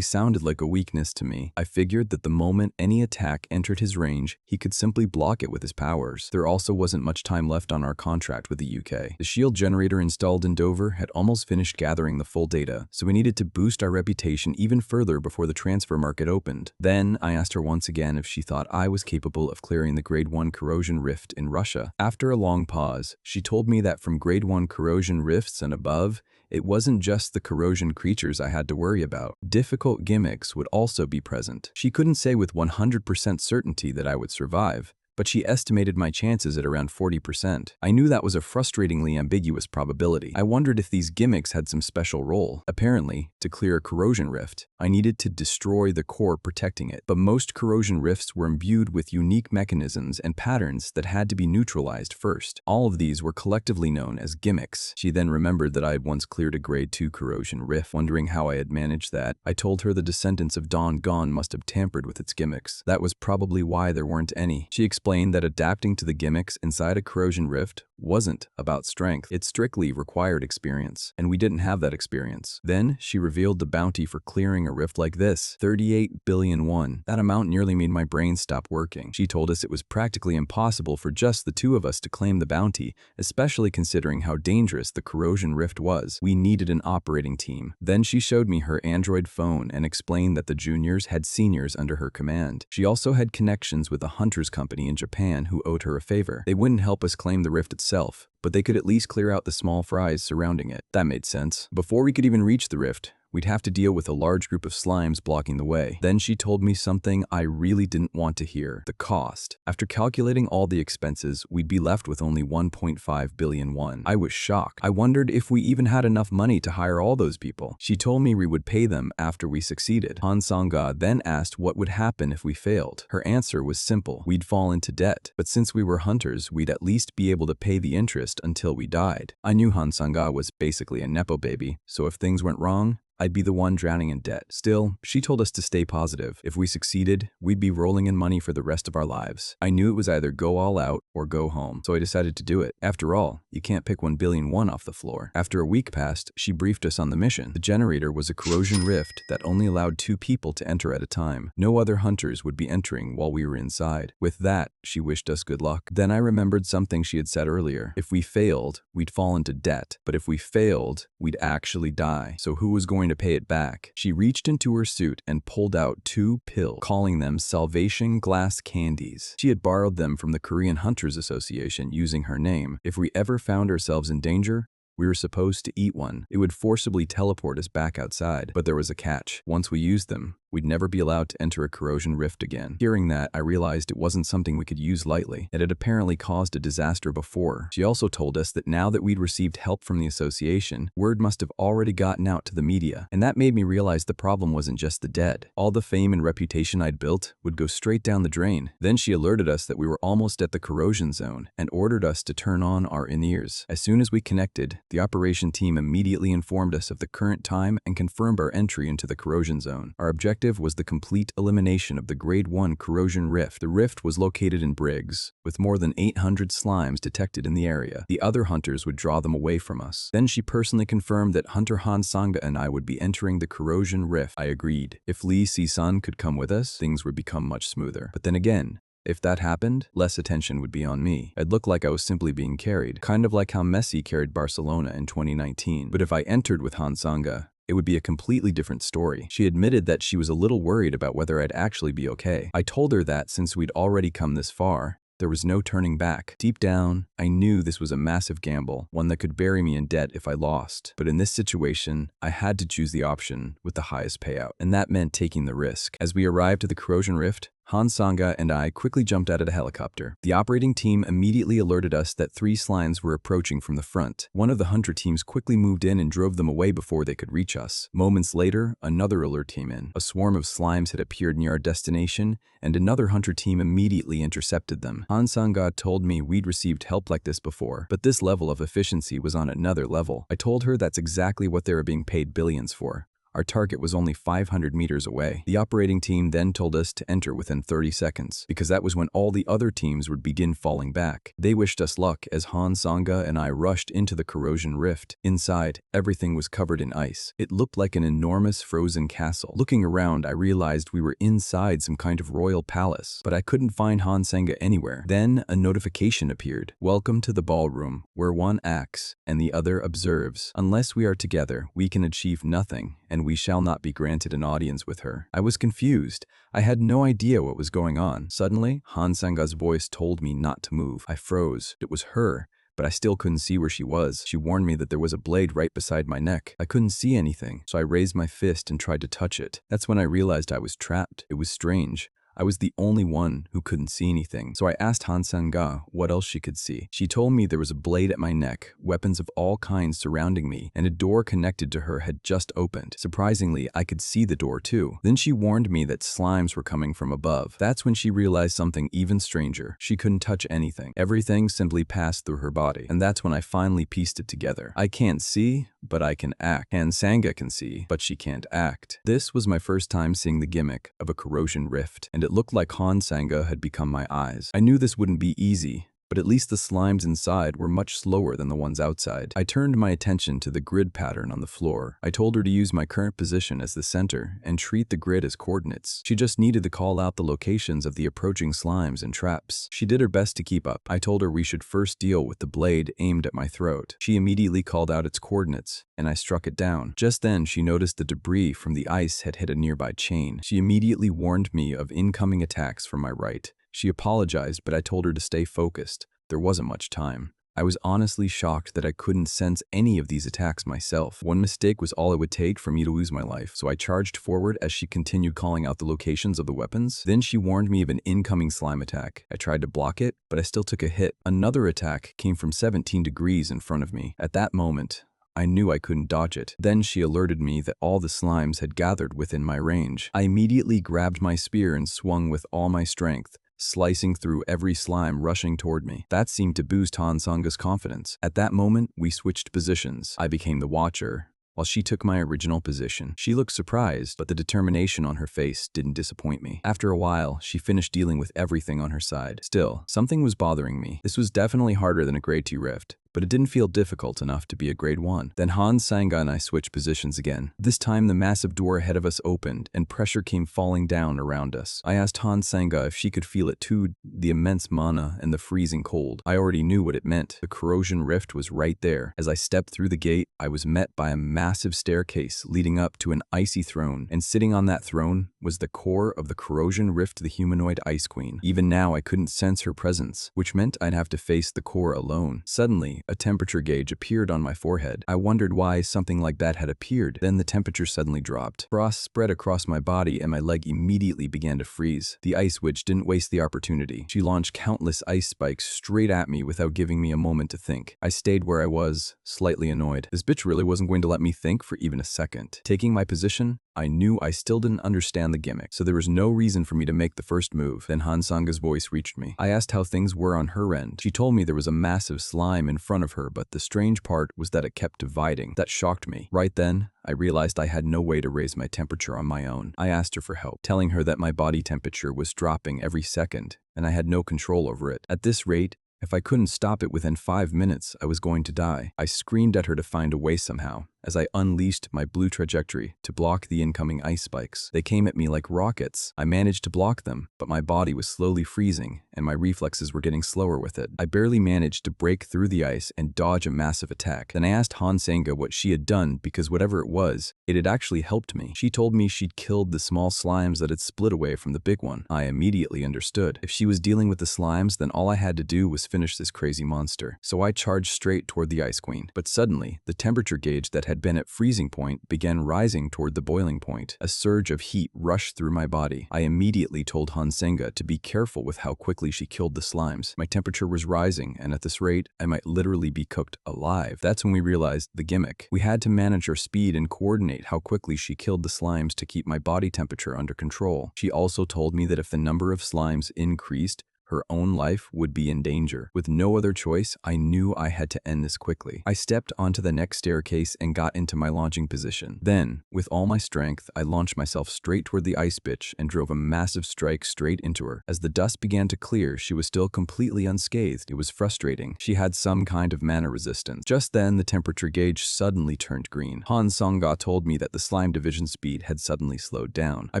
sounded like a weakness to me. I figured that the moment any attack entered his range, he could simply block it with his powers. There also wasn't much time left on our contract with the UK. The shield generator installed in Dover had almost finished gathering the full data, so we needed to boost our reputation even further before the transfer market opened. Then, I asked her once again if she thought I was capable of clearing the Grade 1 corrosion rift in Russia. After a long pause, she told me that from Grade 1 corrosion rifts and above, it wasn't just the corrosion creatures I had to worry about. Difficult gimmicks would also be present. She couldn't say with 100% certainty that I would survive, but she estimated my chances at around 40%. I knew that was a frustratingly ambiguous probability. I wondered if these gimmicks had some special role. Apparently, to clear a corrosion rift, I needed to destroy the core protecting it, but most corrosion rifts were imbued with unique mechanisms and patterns that had to be neutralized first. All of these were collectively known as gimmicks. She then remembered that I had once cleared a Grade 2 corrosion rift. Wondering how I had managed that, I told her the descendants of Don Gon must have tampered with its gimmicks. That was probably why there weren't any. She explained that adapting to the gimmicks inside a corrosion rift wasn't about strength. It strictly required experience, and we didn't have that experience. Then she revealed the bounty for clearing a rift like this: 38 billion won. That amount nearly made my brain stop working. She told us it was practically impossible for just the two of us to claim the bounty, especially considering how dangerous the corrosion rift was. We needed an operating team. Then she showed me her Android phone and explained that the juniors had seniors under her command. She also had connections with a hunter's company in Japan who owed her a favor. They wouldn't help us claim the rift itself, but they could at least clear out the small fries surrounding it. That made sense. Before we could even reach the rift, we'd have to deal with a large group of slimes blocking the way. Then she told me something I really didn't want to hear: the cost. After calculating all the expenses, we'd be left with only 1.5 billion won. I was shocked. I wondered if we even had enough money to hire all those people. She told me we would pay them after we succeeded. Han Sang-ga then asked what would happen if we failed. Her answer was simple: we'd fall into debt, but since we were hunters, we'd at least be able to pay the interest until we died. I knew Han Sang-ga was basically a nepo baby, so if things went wrong, I'd be the one drowning in debt. Still, she told us to stay positive. If we succeeded, we'd be rolling in money for the rest of our lives. I knew it was either go all out or go home, so I decided to do it. After all, you can't pick 1,000,000,000 won off the floor. After a week passed, she briefed us on the mission. The generator was a corrosion rift that only allowed 2 people to enter at a time. No other hunters would be entering while we were inside. With that, she wished us good luck. Then I remembered something she had said earlier. If we failed, we'd fall into debt, but if we failed, we'd actually die. So who was going to pay it back? She reached into her suit and pulled out 2 pills, calling them Salvation Glass Candies. She had borrowed them from the Korean Hunters Association using her name. If we ever found ourselves in danger, we were supposed to eat one. It would forcibly teleport us back outside, but there was a catch. Once we used them, we'd never be allowed to enter a corrosion rift again. Hearing that, I realized it wasn't something we could use lightly. It had apparently caused a disaster before. She also told us that now that we'd received help from the association, word must have already gotten out to the media. And that made me realize the problem wasn't just the dead. All the fame and reputation I'd built would go straight down the drain. Then she alerted us that we were almost at the corrosion zone and ordered us to turn on our in-ears. As soon as we connected, the operation team immediately informed us of the current time and confirmed our entry into the corrosion zone. Our objective was the complete elimination of the Grade 1 corrosion rift. The rift was located in Briggs, with more than 800 slimes detected in the area. The other hunters would draw them away from us. Then she personally confirmed that Hunter Han Sanga and I would be entering the corrosion rift. I agreed. If Lee Si-sun could come with us, things would become much smoother. But then again, if that happened, less attention would be on me. I'd look like I was simply being carried, kind of like how Messi carried Barcelona in 2019. But if I entered with Han Sanga, it would be a completely different story. She admitted that she was a little worried about whether I'd actually be okay. I told her that since we'd already come this far, there was no turning back. Deep down, I knew this was a massive gamble, one that could bury me in debt if I lost. But in this situation, I had to choose the option with the highest payout, and that meant taking the risk. As we arrived at the corrosion rift, Han Sanga and I quickly jumped out of the helicopter. The operating team immediately alerted us that 3 slimes were approaching from the front. One of the hunter teams quickly moved in and drove them away before they could reach us. Moments later, another alert came in. A swarm of slimes had appeared near our destination, and another hunter team immediately intercepted them. Han Sanga told me we'd received help like this before, but this level of efficiency was on another level. I told her that's exactly what they were being paid billions for. Our target was only 500 meters away. The operating team then told us to enter within 30 seconds, because that was when all the other teams would begin falling back. They wished us luck as Han Sanga and I rushed into the corrosion rift. Inside, everything was covered in ice. It looked like an enormous frozen castle. Looking around, I realized we were inside some kind of royal palace, but I couldn't find Han Sanga anywhere. Then a notification appeared. Welcome to the ballroom, where one acts and the other observes. Unless we are together, we can achieve nothing, and we shall not be granted an audience with her. I was confused. I had no idea what was going on. Suddenly, Han Sanga's voice told me not to move. I froze. It was her, but I still couldn't see where she was. She warned me that there was a blade right beside my neck. I couldn't see anything, so I raised my fist and tried to touch it. That's when I realized I was trapped. It was strange. I was the only one who couldn't see anything, so I asked Han Sanga what else she could see. She told me there was a blade at my neck, weapons of all kinds surrounding me, and a door connected to her had just opened. Surprisingly, I could see the door too. Then she warned me that slimes were coming from above. That's when she realized something even stranger. She couldn't touch anything. Everything simply passed through her body, and that's when I finally pieced it together. I can't see, but I can act. Han Sanga can see, but she can't act. This was my first time seeing the gimmick of a corrosion rift, and it looked like Han Sanga had become my eyes. I knew this wouldn't be easy, but at least the slimes inside were much slower than the ones outside. I turned my attention to the grid pattern on the floor. I told her to use my current position as the center and treat the grid as coordinates. She just needed to call out the locations of the approaching slimes and traps. She did her best to keep up. I told her we should first deal with the blade aimed at my throat. She immediately called out its coordinates, and I struck it down. Just then, she noticed the debris from the ice had hit a nearby chain. She immediately warned me of incoming attacks from my right. She apologized, but I told her to stay focused. There wasn't much time. I was honestly shocked that I couldn't sense any of these attacks myself. One mistake was all it would take for me to lose my life, so I charged forward as she continued calling out the locations of the weapons. Then she warned me of an incoming slime attack. I tried to block it, but I still took a hit. Another attack came from 17 degrees in front of me. At that moment, I knew I couldn't dodge it. Then she alerted me that all the slimes had gathered within my range. I immediately grabbed my spear and swung with all my strength, slicing through every slime rushing toward me. That seemed to boost Han Sanga's confidence. At that moment, we switched positions. I became the watcher, while she took my original position. She looked surprised, but the determination on her face didn't disappoint me. After a while, she finished dealing with everything on her side. Still, something was bothering me. This was definitely harder than a grade 2 rift, but it didn't feel difficult enough to be a grade 1. Then Sanga and I switched positions again. This time the massive door ahead of us opened and pressure came falling down around us. I asked Sanga if she could feel it too, the immense mana and the freezing cold. I already knew what it meant. The corrosion rift was right there. As I stepped through the gate, I was met by a massive staircase leading up to an icy throne, and sitting on that throne was the core of the corrosion rift, the humanoid ice queen. Even now I couldn't sense her presence, which meant I'd have to face the core alone. Suddenly, a temperature gauge appeared on my forehead. I wondered why something like that had appeared. Then the temperature suddenly dropped. Frost spread across my body and my leg immediately began to freeze. The ice witch didn't waste the opportunity. She launched countless ice spikes straight at me without giving me a moment to think. I stayed where I was, slightly annoyed. This bitch really wasn't going to let me think for even a second. Taking my position, I knew I still didn't understand the gimmick, so there was no reason for me to make the first move. Then Sanga's voice reached me. I asked how things were on her end. She told me there was a massive slime in front of her, but the strange part was that it kept dividing. That shocked me. Right then, I realized I had no way to raise my temperature on my own. I asked her for help, telling her that my body temperature was dropping every second, and I had no control over it. At this rate, if I couldn't stop it within 5 minutes, I was going to die. I screamed at her to find a way somehow, as I unleashed my blue trajectory to block the incoming ice spikes. They came at me like rockets. I managed to block them, but my body was slowly freezing, and my reflexes were getting slower with it. I barely managed to break through the ice and dodge a massive attack. Then I asked Sanga what she had done because whatever it was, it had actually helped me. She told me she'd killed the small slimes that had split away from the big one. I immediately understood. If she was dealing with the slimes, then all I had to do was finish this crazy monster. So I charged straight toward the ice queen. But suddenly, the temperature gauge that had been at freezing point began rising toward the boiling point. A surge of heat rushed through my body. I immediately told Sanga to be careful with how quickly she killed the slimes. My temperature was rising, and at this rate, I might literally be cooked alive. That's when we realized the gimmick. We had to manage our speed and coordinate how quickly she killed the slimes to keep my body temperature under control. She also told me that if the number of slimes increased, her own life would be in danger. With no other choice, I knew I had to end this quickly. I stepped onto the next staircase and got into my launching position. Then, with all my strength, I launched myself straight toward the ice bitch and drove a massive strike straight into her. As the dust began to clear, she was still completely unscathed. It was frustrating. She had some kind of mana resistance. Just then, the temperature gauge suddenly turned green. Sanga told me that the slime division speed had suddenly slowed down. I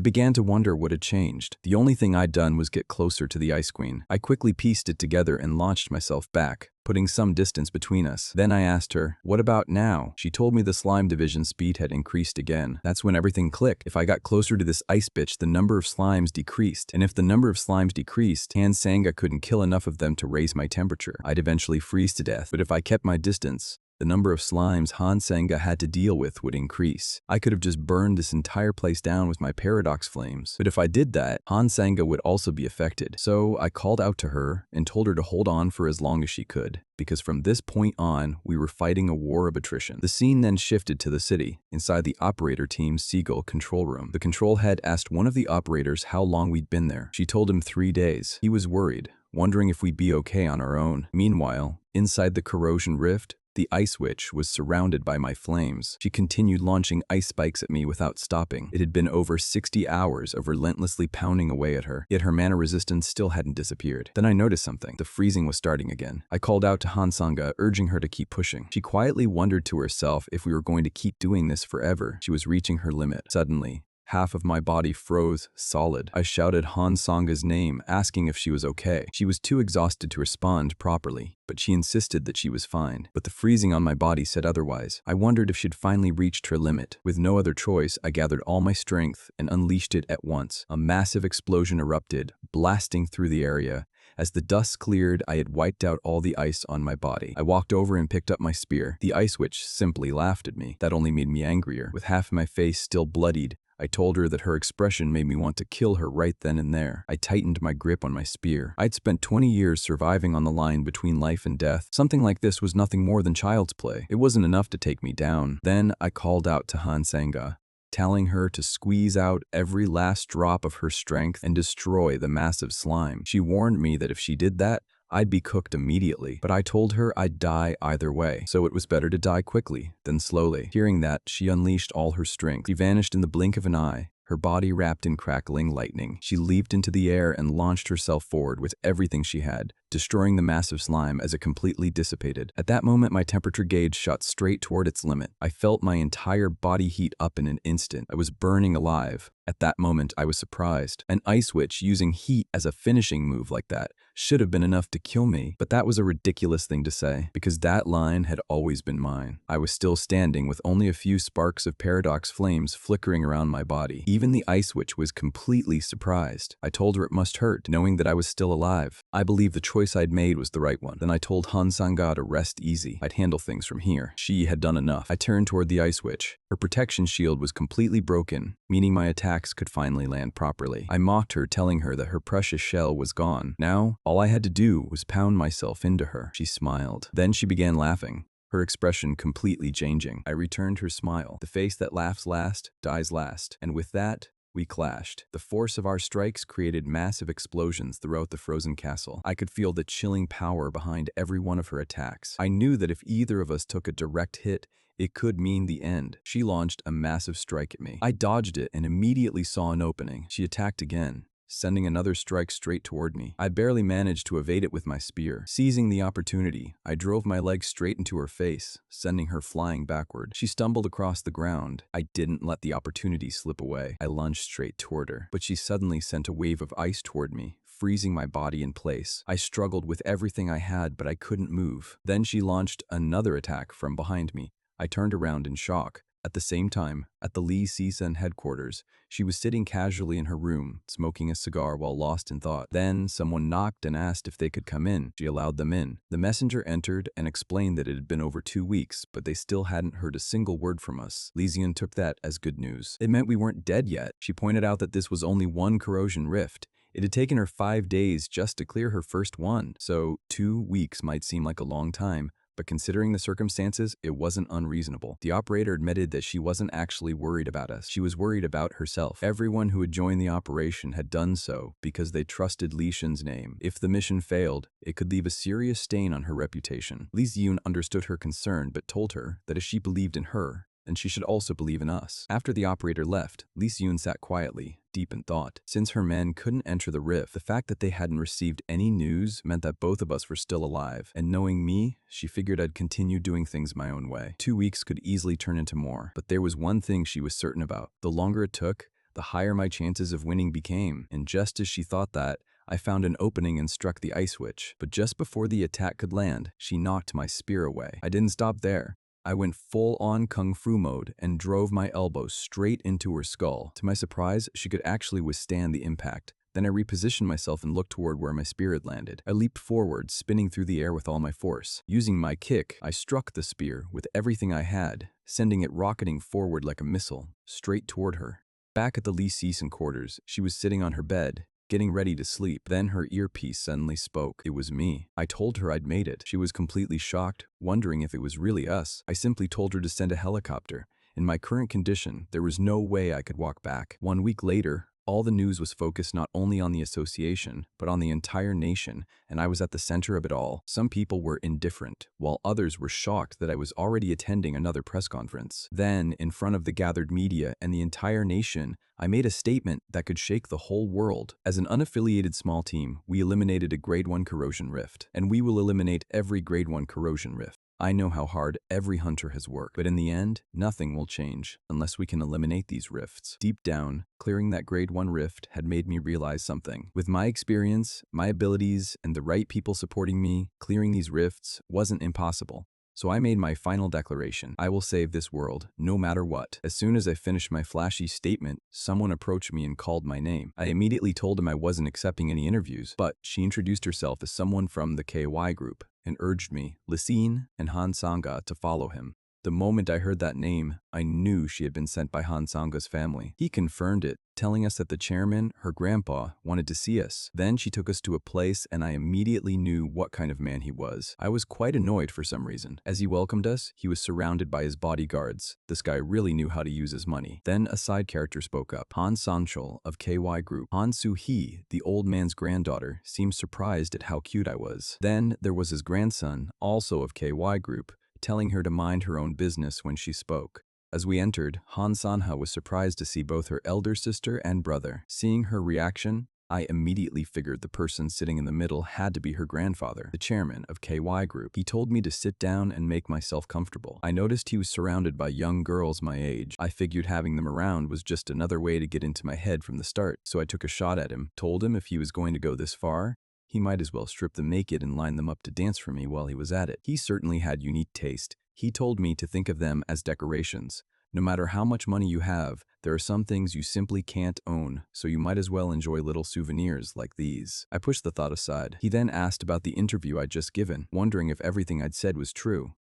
began to wonder what had changed. The only thing I'd done was get closer to the ice queen. I quickly pieced it together and launched myself back, putting some distance between us. Then I asked her, "What about now?" She told me the slime division speed had increased again. That's when everything clicked. If I got closer to this ice bitch, the number of slimes decreased. And if the number of slimes decreased, Sanga couldn't kill enough of them to raise my temperature. I'd eventually freeze to death. But if I kept my distance, the number of slimes Sanga had to deal with would increase. I could have just burned this entire place down with my paradox flames. But if I did that, Sanga would also be affected. So I called out to her and told her to hold on for as long as she could, because from this point on, we were fighting a war of attrition. The scene then shifted to the city, inside the operator team's Seagull control room. The control head asked one of the operators how long we'd been there. She told him 3 days. He was worried, wondering if we'd be okay on our own. Meanwhile, inside the corrosion rift, the ice witch was surrounded by my flames. She continued launching ice spikes at me without stopping. It had been over 60 hours of relentlessly pounding away at her, yet her mana resistance still hadn't disappeared. Then I noticed something. The freezing was starting again. I called out to Sanga, urging her to keep pushing. She quietly wondered to herself if we were going to keep doing this forever. She was reaching her limit. Suddenly, half of my body froze solid. I shouted Sanga's name, asking if she was okay. She was too exhausted to respond properly, but she insisted that she was fine. But the freezing on my body said otherwise. I wondered if she'd finally reached her limit. With no other choice, I gathered all my strength and unleashed it at once. A massive explosion erupted, blasting through the area. As the dust cleared, I had wiped out all the ice on my body. I walked over and picked up my spear. The ice witch simply laughed at me. That only made me angrier. With half my face still bloodied, I told her that her expression made me want to kill her right then and there. I tightened my grip on my spear. I'd spent 20 years surviving on the line between life and death. Something like this was nothing more than child's play. It wasn't enough to take me down. Then I called out to Sanga, telling her to squeeze out every last drop of her strength and destroy the massive slime. She warned me that if she did that, I'd be cooked immediately, but I told her I'd die either way, so it was better to die quickly than slowly. Hearing that, she unleashed all her strength. She vanished in the blink of an eye, her body wrapped in crackling lightning. She leaped into the air and launched herself forward with everything she had, destroying the massive slime as it completely dissipated. At that moment, my temperature gauge shot straight toward its limit. I felt my entire body heat up in an instant. I was burning alive. At that moment, I was surprised. An ice witch using heat as a finishing move like that should have been enough to kill me, but that was a ridiculous thing to say, because that line had always been mine. I was still standing with only a few sparks of paradox flames flickering around my body. Even the ice witch was completely surprised. I told her it must hurt, knowing that I was still alive. I believed the choice I'd made was the right one. Then I told Hansanga to rest easy. I'd handle things from here. She had done enough. I turned toward the ice witch. Her protection shield was completely broken, meaning my attacks could finally land properly. I mocked her, telling her that her precious shell was gone. Now, all I had to do was pound myself into her. She smiled. Then she began laughing, her expression completely changing. I returned her smile. The face that laughs last dies last. And with that, we clashed. The force of our strikes created massive explosions throughout the frozen castle. I could feel the chilling power behind every one of her attacks. I knew that if either of us took a direct hit, it could mean the end. She launched a massive strike at me. I dodged it and immediately saw an opening. She attacked again, sending another strike straight toward me. I barely managed to evade it with my spear. Seizing the opportunity, I drove my leg straight into her face, sending her flying backward. She stumbled across the ground. I didn't let the opportunity slip away. I lunged straight toward her, but she suddenly sent a wave of ice toward me, freezing my body in place. I struggled with everything I had, but I couldn't move. Then she launched another attack from behind me. I turned around in shock. At the same time, at the Lee Season headquarters, she was sitting casually in her room, smoking a cigar while lost in thought. Then someone knocked and asked if they could come in. She allowed them in. The messenger entered and explained that it had been over 2 weeks, but they still hadn't heard a single word from us. Lee Zian took that as good news. It meant we weren't dead yet. She pointed out that this was only one corrosion rift. It had taken her 5 days just to clear her first one, so 2 weeks might seem like a long time. But considering the circumstances, it wasn't unreasonable. The operator admitted that she wasn't actually worried about us. She was worried about herself. Everyone who had joined the operation had done so because they trusted Li Shen's name. If the mission failed, it could leave a serious stain on her reputation. Li Ziyun understood her concern but told her that if she believed in her, then she should also believe in us. After the operator left, Li Ziyun sat quietly, deep in thought. Since her men couldn't enter the rift, the fact that they hadn't received any news meant that both of us were still alive. And knowing me, she figured I'd continue doing things my own way. 2 weeks could easily turn into more, but there was one thing she was certain about. The longer it took, the higher my chances of winning became. And just as she thought that, I found an opening and struck the ice witch. But just before the attack could land, she knocked my spear away. I didn't stop there. I went full-on kung fu mode and drove my elbow straight into her skull. To my surprise, she could actually withstand the impact. Then I repositioned myself and looked toward where my spear had landed. I leaped forward, spinning through the air with all my force. Using my kick, I struck the spear with everything I had, sending it rocketing forward like a missile, straight toward her. Back at the Lee Season quarters, she was sitting on her bed, getting ready to sleep. Then her earpiece suddenly spoke. It was me. I told her I'd made it. She was completely shocked, wondering if it was really us. I simply told her to send a helicopter. In my current condition, there was no way I could walk back. 1 week later, all the news was focused not only on the association, but on the entire nation, and I was at the center of it all. Some people were indifferent, while others were shocked that I was already attending another press conference. Then, in front of the gathered media and the entire nation, I made a statement that could shake the whole world. As an unaffiliated small team, we eliminated a Grade 1 corrosion rift, and we will eliminate every Grade 1 corrosion rift. I know how hard every hunter has worked, but in the end, nothing will change unless we can eliminate these rifts. Deep down, clearing that Grade 1 rift had made me realize something. With my experience, my abilities, and the right people supporting me, clearing these rifts wasn't impossible. So I made my final declaration. I will save this world, no matter what. As soon as I finished my flashy statement, someone approached me and called my name. I immediately told him I wasn't accepting any interviews, but she introduced herself as someone from the KY group and urged me, Lisine, and Han Sanga to follow him. The moment I heard that name, I knew she had been sent by Han Sanga's family. He confirmed it, telling us that the chairman, her grandpa, wanted to see us. Then she took us to a place and I immediately knew what kind of man he was. I was quite annoyed for some reason. As he welcomed us, he was surrounded by his bodyguards. This guy really knew how to use his money. Then a side character spoke up. Han Sanchul of KY Group. Han Soo-hee, the old man's granddaughter, seemed surprised at how cute I was. Then there was his grandson, also of KY Group, telling her to mind her own business when she spoke. As we entered, Han Sanha was surprised to see both her elder sister and brother. Seeing her reaction, I immediately figured the person sitting in the middle had to be her grandfather, the chairman of KY Group. He told me to sit down and make myself comfortable. I noticed he was surrounded by young girls my age. I figured having them around was just another way to get into my head from the start, so I took a shot at him, told him if he was going to go this far, he might as well strip them naked and line them up to dance for me while he was at it. He certainly had unique taste. He told me to think of them as decorations. No matter how much money you have, there are some things you simply can't own, so you might as well enjoy little souvenirs like these. I pushed the thought aside. He then asked about the interview I'd just given, wondering if everything I'd said was true.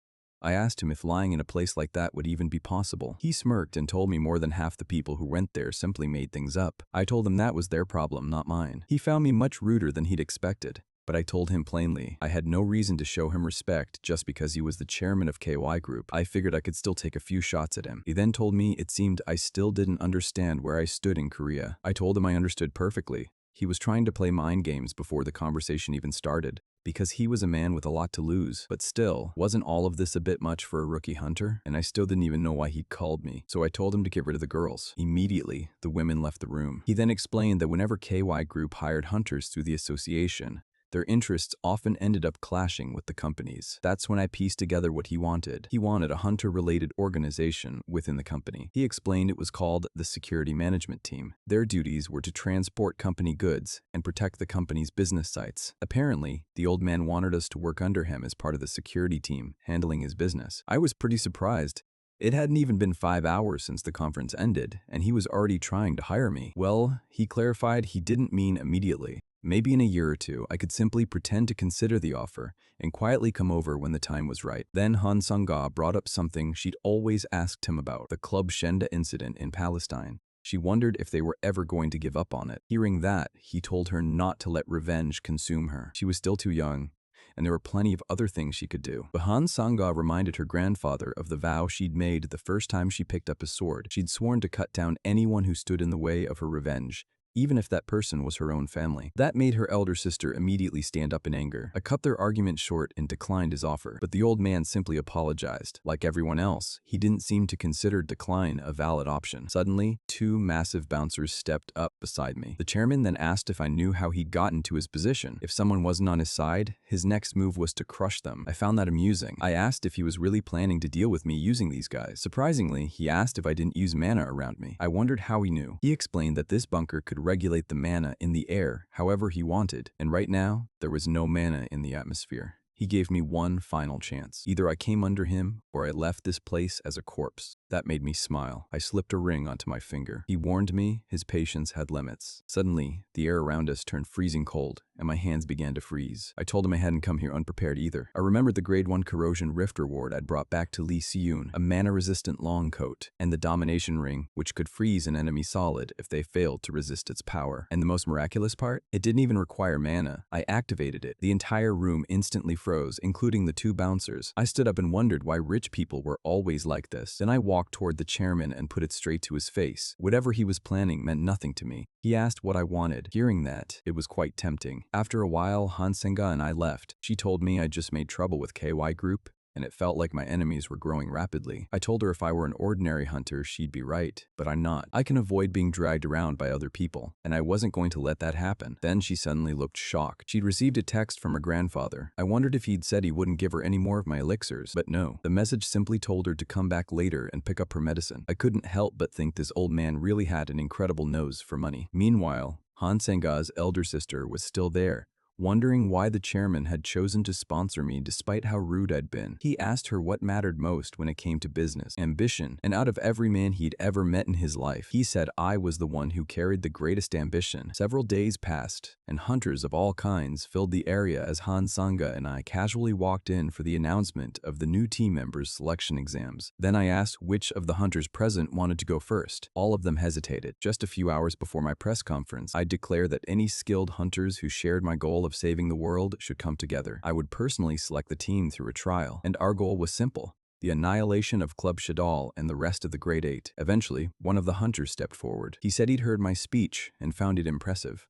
I asked him if lying in a place like that would even be possible. He smirked and told me more than half the people who went there simply made things up. I told him that was their problem, not mine. He found me much ruder than he'd expected. But I told him plainly, I had no reason to show him respect just because he was the chairman of KY Group. I figured I could still take a few shots at him. He then told me it seemed I still didn't understand where I stood in Korea. I told him I understood perfectly. He was trying to play mind games before the conversation even started, because he was a man with a lot to lose. But still, wasn't all of this a bit much for a rookie hunter? And I still didn't even know why he'd called me. So I told him to get rid of the girls. Immediately, the women left the room. He then explained that whenever KY Group hired hunters through the association, their interests often ended up clashing with the company's. That's when I pieced together what he wanted. He wanted a hunter-related organization within the company. He explained it was called the Security Management Team. Their duties were to transport company goods and protect the company's business sites. Apparently, the old man wanted us to work under him as part of the security team, handling his business. I was pretty surprised. It hadn't even been 5 hours since the conference ended, and he was already trying to hire me. Well, he clarified he didn't mean immediately. Maybe in a year or two, I could simply pretend to consider the offer and quietly come over when the time was right. Then Han Sung-ga brought up something she'd always asked him about, the Club Shenda incident in Palestine. She wondered if they were ever going to give up on it. Hearing that, he told her not to let revenge consume her. She was still too young, and there were plenty of other things she could do. But Han Sang-ga reminded her grandfather of the vow she'd made the first time she picked up a sword. She'd sworn to cut down anyone who stood in the way of her revenge, even if that person was her own family. That made her elder sister immediately stand up in anger. I cut their argument short and declined his offer, but the old man simply apologized. Like everyone else, he didn't seem to consider decline a valid option. Suddenly, 2 massive bouncers stepped up beside me. The chairman then asked if I knew how he'd gotten to his position. If someone wasn't on his side, his next move was to crush them. I found that amusing. I asked if he was really planning to deal with me using these guys. Surprisingly, he asked if I didn't use mana around me. I wondered how he knew. He explained that this bunker could regulate the mana in the air however he wanted, and right now, there was no mana in the atmosphere. He gave me one final chance. Either I came under him, or I left this place as a corpse. That made me smile. I slipped a ring onto my finger. He warned me his patience had limits. Suddenly, the air around us turned freezing cold, and my hands began to freeze. I told him I hadn't come here unprepared either. I remembered the grade 1 corrosion rift reward I'd brought back to Lee Siyun, a mana-resistant long coat, and the domination ring, which could freeze an enemy solid if they failed to resist its power. And the most miraculous part? It didn't even require mana. I activated it. The entire room instantly froze, including the 2 bouncers. I stood up and wondered why rich people were always like this. Then I walked toward the chairman and put it straight to his face. Whatever he was planning meant nothing to me. He asked what I wanted. Hearing that, it was quite tempting. After a while, Han Senga and I left. She told me I'd just made trouble with KY Group, and it felt like my enemies were growing rapidly. I told her if I were an ordinary hunter, she'd be right, but I'm not. I can avoid being dragged around by other people, and I wasn't going to let that happen. Then she suddenly looked shocked. She'd received a text from her grandfather. I wondered if he'd said he wouldn't give her any more of my elixirs, but no. The message simply told her to come back later and pick up her medicine. I couldn't help but think this old man really had an incredible nose for money. Meanwhile, Han Senga's elder sister was still there, wondering why the chairman had chosen to sponsor me despite how rude I'd been. He asked her what mattered most when it came to business, ambition, and out of every man he'd ever met in his life, he said I was the one who carried the greatest ambition. Several days passed, and hunters of all kinds filled the area as Sanga and I casually walked in for the announcement of the new team members' selection exams. Then I asked which of the hunters present wanted to go first. All of them hesitated. Just a few hours before my press conference, I declared that any skilled hunters who shared my goal of saving the world should come together. I would personally select the team through a trial, and our goal was simple: the annihilation of Club Shadal and the rest of the Grade 8. Eventually, one of the hunters stepped forward. He said he'd heard my speech and found it impressive.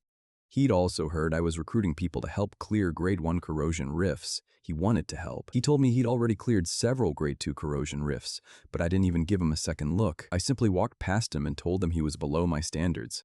He'd also heard I was recruiting people to help clear Grade 1 corrosion rifts. He wanted to help. He told me he'd already cleared several Grade 2 corrosion rifts, but I didn't even give him a second look. I simply walked past him and told him he was below my standards.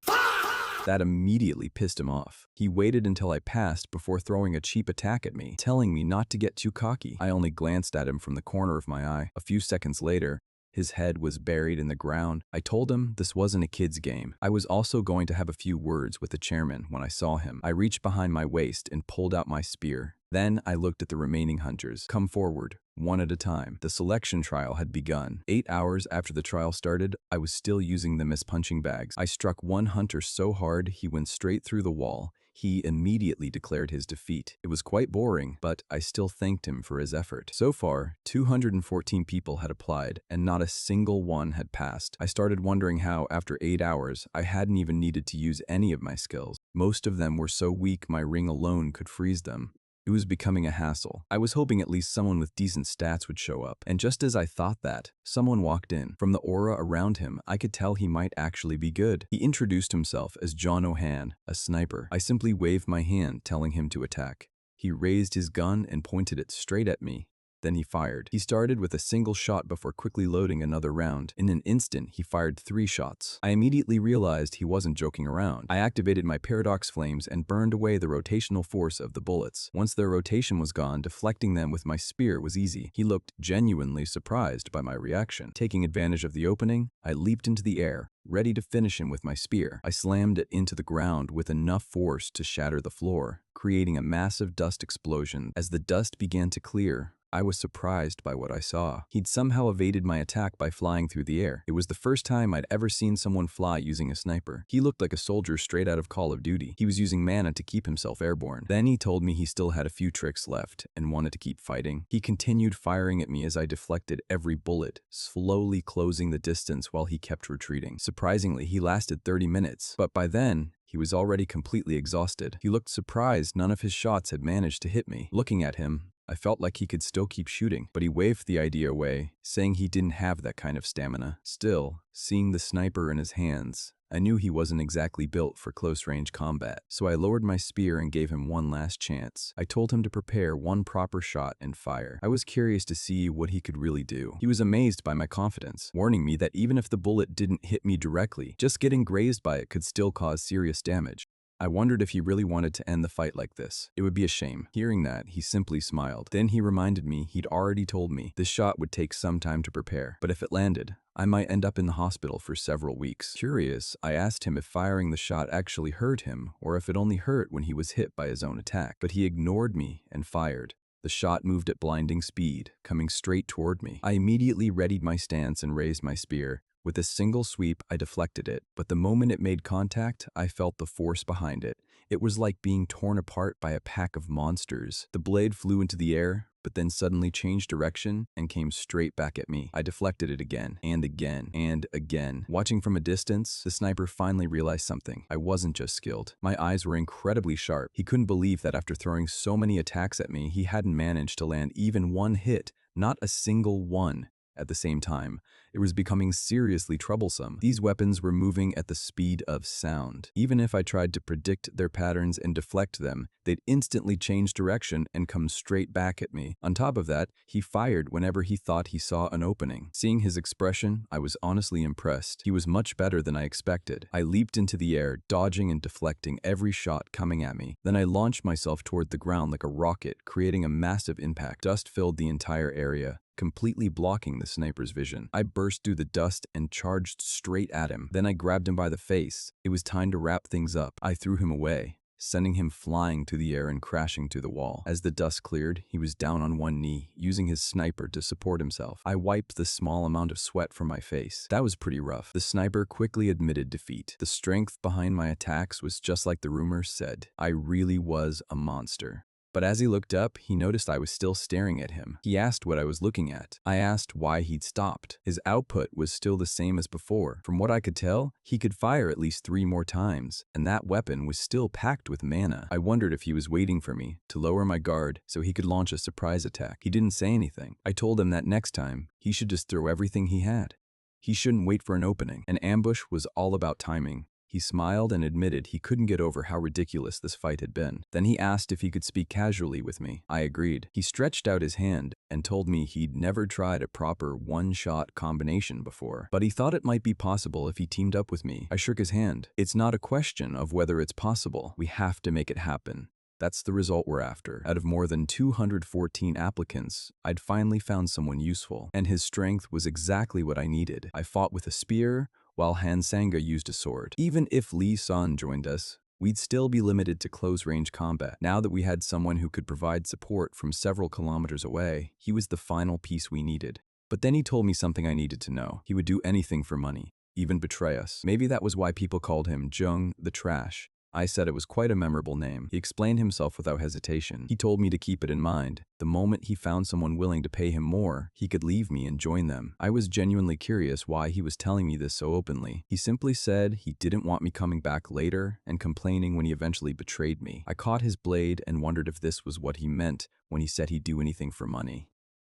That immediately pissed him off. He waited until I passed before throwing a cheap attack at me, telling me not to get too cocky. I only glanced at him from the corner of my eye. A few seconds later, his head was buried in the ground. I told him this wasn't a kid's game. I was also going to have a few words with the chairman when I saw him. I reached behind my waist and pulled out my spear. Then I looked at the remaining hunters. Come forward, one at a time. The selection trial had begun. 8 hours after the trial started, I was still using them as punching bags. I struck one hunter so hard he went straight through the wall. He immediately declared his defeat. It was quite boring, but I still thanked him for his effort. So far, 214 people had applied, and not a single one had passed. I started wondering how, after 8 hours, I hadn't even needed to use any of my skills. Most of them were so weak my ring alone could freeze them. It was becoming a hassle. I was hoping at least someone with decent stats would show up. And just as I thought that, someone walked in. From the aura around him, I could tell he might actually be good. He introduced himself as John O'Han, a sniper. I simply waved my hand, telling him to attack. He raised his gun and pointed it straight at me. Then he fired. He started with a single shot before quickly loading another round. In an instant, he fired 3 shots. I immediately realized he wasn't joking around. I activated my paradox flames and burned away the rotational force of the bullets. Once their rotation was gone, deflecting them with my spear was easy. He looked genuinely surprised by my reaction. Taking advantage of the opening, I leaped into the air, ready to finish him with my spear. I slammed it into the ground with enough force to shatter the floor, creating a massive dust explosion. As the dust began to clear, I was surprised by what I saw. He'd somehow evaded my attack by flying through the air. It was the first time I'd ever seen someone fly using a sniper. He looked like a soldier straight out of Call of Duty. He was using mana to keep himself airborne. Then he told me he still had a few tricks left and wanted to keep fighting. He continued firing at me as I deflected every bullet, slowly closing the distance while he kept retreating. Surprisingly, he lasted 30 minutes, but by then, he was already completely exhausted. He looked surprised none of his shots had managed to hit me. Looking at him, I felt like he could still keep shooting, but he waved the idea away, saying he didn't have that kind of stamina. Still, seeing the sniper in his hands, I knew he wasn't exactly built for close-range combat, so I lowered my spear and gave him one last chance. I told him to prepare one proper shot and fire. I was curious to see what he could really do. He was amazed by my confidence, warning me that even if the bullet didn't hit me directly, just getting grazed by it could still cause serious damage. I wondered if he really wanted to end the fight like this. It would be a shame. Hearing that, he simply smiled. Then he reminded me he'd already told me this shot would take some time to prepare, but if it landed, I might end up in the hospital for several weeks. Curious, I asked him if firing the shot actually hurt him or if it only hurt when he was hit by his own attack, but he ignored me and fired. The shot moved at blinding speed, coming straight toward me. I immediately readied my stance and raised my spear. With a single sweep, I deflected it, but the moment it made contact, I felt the force behind it. It was like being torn apart by a pack of monsters. The blade flew into the air, but then suddenly changed direction and came straight back at me. I deflected it again, and again, and again. Watching from a distance, the sniper finally realized something. I wasn't just skilled. My eyes were incredibly sharp. He couldn't believe that after throwing so many attacks at me, he hadn't managed to land even one hit, not a single one. At the same time, it was becoming seriously troublesome. These weapons were moving at the speed of sound. Even if I tried to predict their patterns and deflect them, they'd instantly change direction and come straight back at me. On top of that, he fired whenever he thought he saw an opening. Seeing his expression, I was honestly impressed. He was much better than I expected. I leaped into the air, dodging and deflecting every shot coming at me. Then I launched myself toward the ground like a rocket, creating a massive impact. Dust filled the entire area, completely blocking the sniper's vision. I burst through the dust and charged straight at him. Then I grabbed him by the face. It was time to wrap things up. I threw him away. sending him flying through the air and crashing to the wall. As the dust cleared, he was down on one knee, using his sniper to support himself. I wiped the small amount of sweat from my face. That was pretty rough. The sniper quickly admitted defeat. The strength behind my attacks was just like the rumors said. I really was a monster. But as he looked up, he noticed I was still staring at him. He asked what I was looking at. I asked why he'd stopped. His output was still the same as before. From what I could tell, he could fire at least 3 more times, and that weapon was still packed with mana. I wondered if he was waiting for me to lower my guard so he could launch a surprise attack. He didn't say anything. I told him that next time, he should just throw everything he had. He shouldn't wait for an opening. An ambush was all about timing. He smiled and admitted he couldn't get over how ridiculous this fight had been. Then he asked if he could speak casually with me. I agreed. He stretched out his hand and told me he'd never tried a proper one-shot combination before, but he thought it might be possible if he teamed up with me. I shook his hand. It's not a question of whether it's possible. We have to make it happen. That's the result we're after. Out of more than 214 applicants, I'd finally found someone useful, and his strength was exactly what I needed. I fought with a spear, while Han Sanga used a sword. Even if Lee Sun joined us, we'd still be limited to close-range combat. Now that we had someone who could provide support from several kilometers away, he was the final piece we needed. But then he told me something I needed to know. He would do anything for money, even betray us. Maybe that was why people called him Jung the Trash. I said it was quite a memorable name. He explained himself without hesitation. He told me to keep it in mind. The moment he found someone willing to pay him more, he could leave me and join them. I was genuinely curious why he was telling me this so openly. He simply said he didn't want me coming back later and complaining when he eventually betrayed me. I caught his blade and wondered if this was what he meant when he said he'd do anything for money.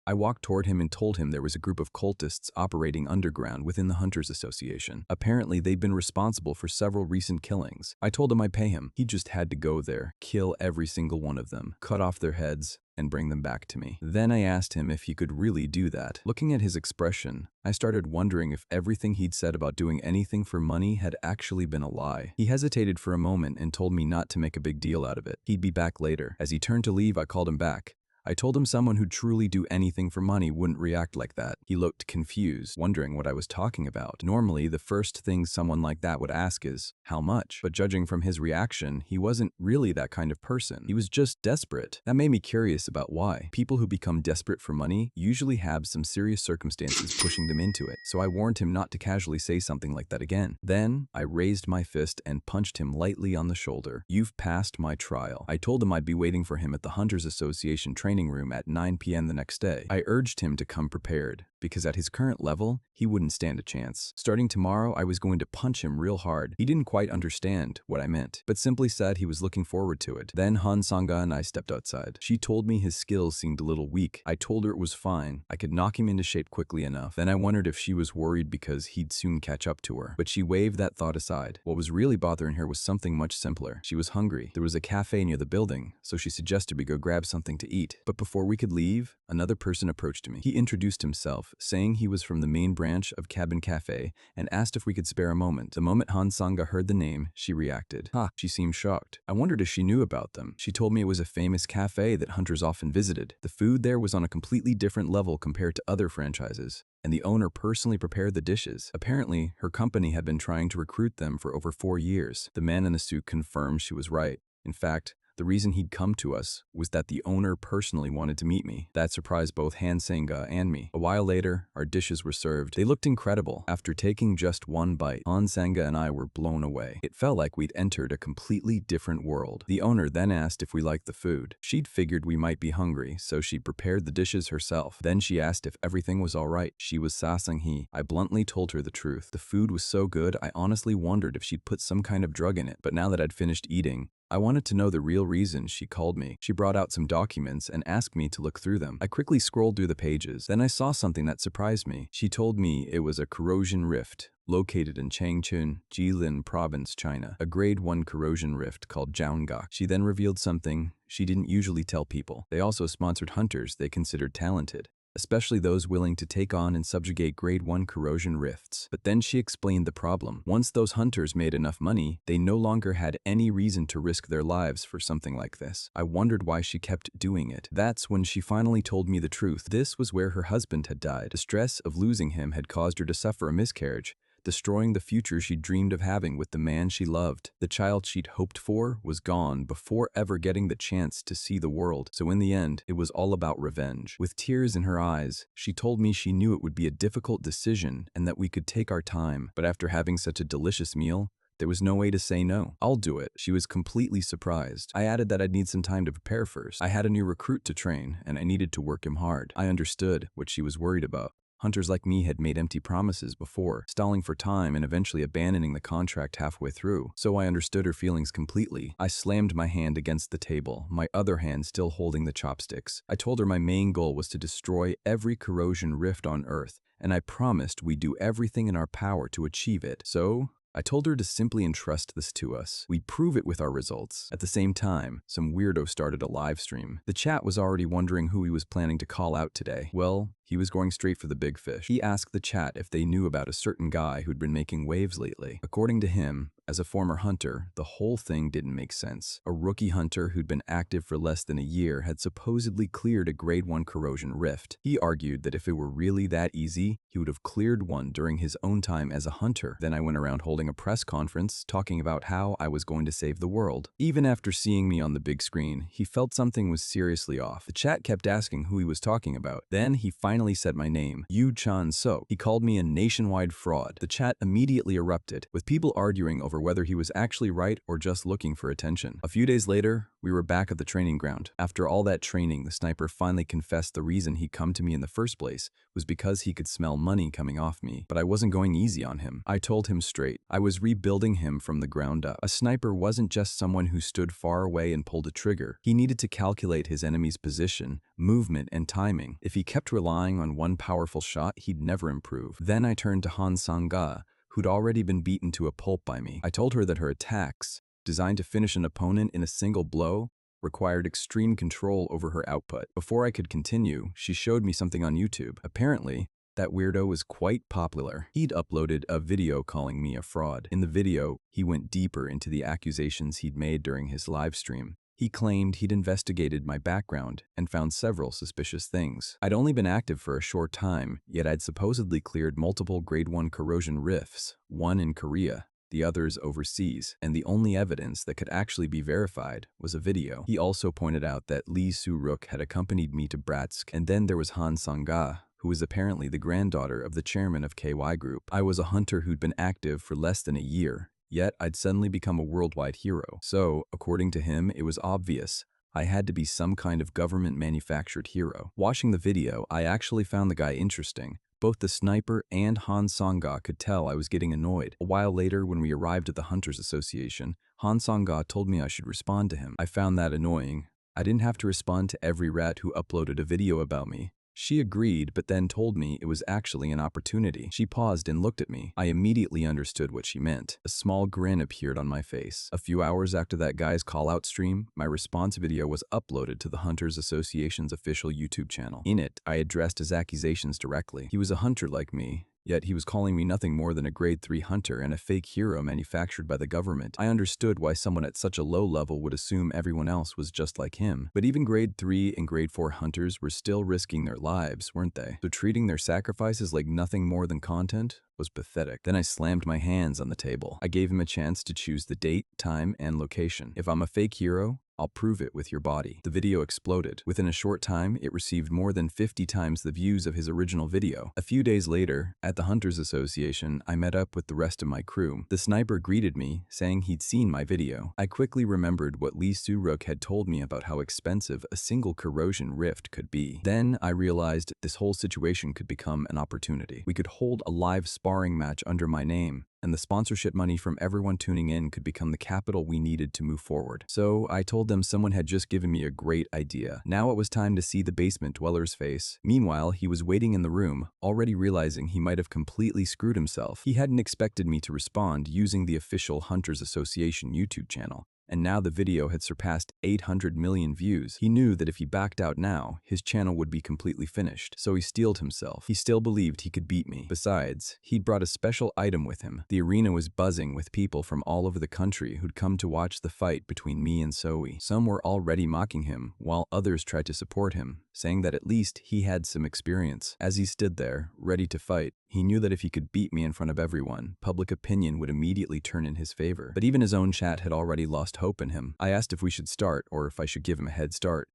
I walked toward him and told him there was a group of cultists operating underground within the Hunters Association. Apparently, they'd been responsible for several recent killings. I told him I'd pay him. He just had to go there, kill every single one of them, cut off their heads, and bring them back to me. Then I asked him if he could really do that. Looking at his expression, I started wondering if everything he'd said about doing anything for money had actually been a lie. He hesitated for a moment and told me not to make a big deal out of it. He'd be back later. As he turned to leave, I called him back. I told him someone who'd truly do anything for money wouldn't react like that. He looked confused, wondering what I was talking about. Normally, the first thing someone like that would ask is, how much? But judging from his reaction, he wasn't really that kind of person. He was just desperate. That made me curious about why. People who become desperate for money usually have some serious circumstances pushing them into it, so I warned him not to casually say something like that again. Then, I raised my fist and punched him lightly on the shoulder. You've passed my trial. I told him I'd be waiting for him at the Hunters Association training room at 9 p.m. the next day. I urged him to come prepared, because at his current level, he wouldn't stand a chance. Starting tomorrow, I was going to punch him real hard. He didn't quite understand what I meant, but simply said he was looking forward to it. Then Han Sanga and I stepped outside. She told me his skills seemed a little weak. I told her it was fine. I could knock him into shape quickly enough. Then I wondered if she was worried because he'd soon catch up to her. But she waved that thought aside. What was really bothering her was something much simpler. She was hungry. There was a cafe near the building, so she suggested we go grab something to eat. But before we could leave, another person approached me. He introduced himself, saying he was from the main branch of Cabin Cafe and asked if we could spare a moment. The moment Han Sanga heard the name, she reacted. She seemed shocked. I wondered if she knew about them. She told me it was a famous cafe that hunters often visited. The food there was on a completely different level compared to other franchises, and the owner personally prepared the dishes. Apparently, her company had been trying to recruit them for over 4 years. The man in the suit confirmed she was right. In fact, the reason he'd come to us was that the owner personally wanted to meet me. That surprised both Han Sanga and me. A while later, our dishes were served. They looked incredible. After taking just one bite, Han Sanga and I were blown away. It felt like we'd entered a completely different world. The owner then asked if we liked the food. She'd figured we might be hungry, so she prepared the dishes herself. Then she asked if everything was all right. She was Sasanghi. I bluntly told her the truth. The food was so good, I honestly wondered if she'd put some kind of drug in it. But now that I'd finished eating, I wanted to know the real reason she called me. She brought out some documents and asked me to look through them. I quickly scrolled through the pages. Then I saw something that surprised me. She told me it was a corrosion rift located in Changchun, Jilin Province, China. A grade 1 corrosion rift called Jiaongak. She then revealed something she didn't usually tell people. They also sponsored hunters they considered talented, especially those willing to take on and subjugate grade 1 corrosion rifts. But then she explained the problem. Once those hunters made enough money, they no longer had any reason to risk their lives for something like this. I wondered why she kept doing it. That's when she finally told me the truth. This was where her husband had died. The stress of losing him had caused her to suffer a miscarriage. destroying the future she dreamed of having with the man she loved. The child she'd hoped for was gone before ever getting the chance to see the world. So in the end, it was all about revenge. With tears in her eyes, she told me she knew it would be a difficult decision and that we could take our time. But after having such a delicious meal, there was no way to say no. I'll do it. She was completely surprised. I added that I'd need some time to prepare first. I had a new recruit to train, and I needed to work him hard. I understood what she was worried about. Hunters like me had made empty promises before, stalling for time and eventually abandoning the contract halfway through. So I understood her feelings completely. I slammed my hand against the table, my other hand still holding the chopsticks. I told her my main goal was to destroy every corrosion rift on Earth, and I promised we'd do everything in our power to achieve it. So I told her to simply entrust this to us. We'd prove it with our results. At the same time, some weirdo started a live stream. The chat was already wondering who he was planning to call out today. Well, he was going straight for the big fish. He asked the chat if they knew about a certain guy who'd been making waves lately. According to him, as a former hunter, the whole thing didn't make sense. A rookie hunter who'd been active for less than a year had supposedly cleared a grade 1 corrosion rift. He argued that if it were really that easy, he would have cleared one during his own time as a hunter. Then I went around holding a press conference talking about how I was going to save the world. Even after seeing me on the big screen, he felt something was seriously off. The chat kept asking who he was talking about. Then he finally said my name, Yu Chan So. He called me a nationwide fraud. The chat immediately erupted, with people arguing over whether he was actually right or just looking for attention. A few days later, we were back at the training ground. After all that training, the sniper finally confessed the reason he'd come to me in the first place was because he could smell money coming off me. But I wasn't going easy on him. I told him straight. I was rebuilding him from the ground up. A sniper wasn't just someone who stood far away and pulled a trigger. He needed to calculate his enemy's position, movement, and timing. If he kept relying on one powerful shot, he'd never improve. Then I turned to Han Sang-ga, who'd already been beaten to a pulp by me. I told her that her attacks, designed to finish an opponent in a single blow, required extreme control over her output. Before I could continue, she showed me something on YouTube. Apparently, that weirdo was quite popular. He'd uploaded a video calling me a fraud. In the video, he went deeper into the accusations he'd made during his live stream. He claimed he'd investigated my background and found several suspicious things. I'd only been active for a short time, yet I'd supposedly cleared multiple grade 1 corrosion rifts, one in Korea, the others overseas, and the only evidence that could actually be verified was a video. He also pointed out that Lee Soo-ruk had accompanied me to Bratsk, and then there was Han Sang-ga, who was apparently the granddaughter of the chairman of KY Group. I was a hunter who'd been active for less than a year, yet I'd suddenly become a worldwide hero. So, according to him, it was obvious I had to be some kind of government-manufactured hero. Watching the video, I actually found the guy interesting. Both the sniper and Han Sang-ga could tell I was getting annoyed. A while later, when we arrived at the Hunters Association, Han Sang-ga told me I should respond to him. I found that annoying. I didn't have to respond to every rat who uploaded a video about me. She agreed, but then told me it was actually an opportunity. She paused and looked at me. I immediately understood what she meant. A small grin appeared on my face. A few hours after that guy's call-out stream, my response video was uploaded to the Hunters Association's official YouTube channel. In it, I addressed his accusations directly. He was a hunter like me, yet he was calling me nothing more than a grade 3 hunter and a fake hero manufactured by the government. I understood why someone at such a low level would assume everyone else was just like him. But even grade 3 and grade 4 hunters were still risking their lives, weren't they? So treating their sacrifices like nothing more than content was pathetic. Then I slammed my hands on the table. I gave him a chance to choose the date, time, and location. If I'm a fake hero, I'll prove it with your body. The video exploded. Within a short time, it received more than 50 times the views of his original video. A few days later, at the Hunters Association, I met up with the rest of my crew. The sniper greeted me, saying he'd seen my video. I quickly remembered what Lee Soo-ruk had told me about how expensive a single corrosion rift could be. Then I realized this whole situation could become an opportunity. We could hold a live sparring match under my name, and the sponsorship money from everyone tuning in could become the capital we needed to move forward. So I told them someone had just given me a great idea. Now it was time to see the basement dweller's face. Meanwhile, he was waiting in the room, already realizing he might have completely screwed himself. He hadn't expected me to respond using the official Hunters Association YouTube channel. And now the video had surpassed 800 million views. He knew that if he backed out now, his channel would be completely finished. So he steeled himself. He still believed he could beat me. Besides, he'd brought a special item with him. The arena was buzzing with people from all over the country who'd come to watch the fight between me and Zoe. Some were already mocking him, while others tried to support him, saying that at least he had some experience. As he stood there, ready to fight, He knew that if he could beat me in front of everyone, public opinion would immediately turn in his favor. But even his own chat had already lost hope in him. I asked if we should start, or if I should give him a head start.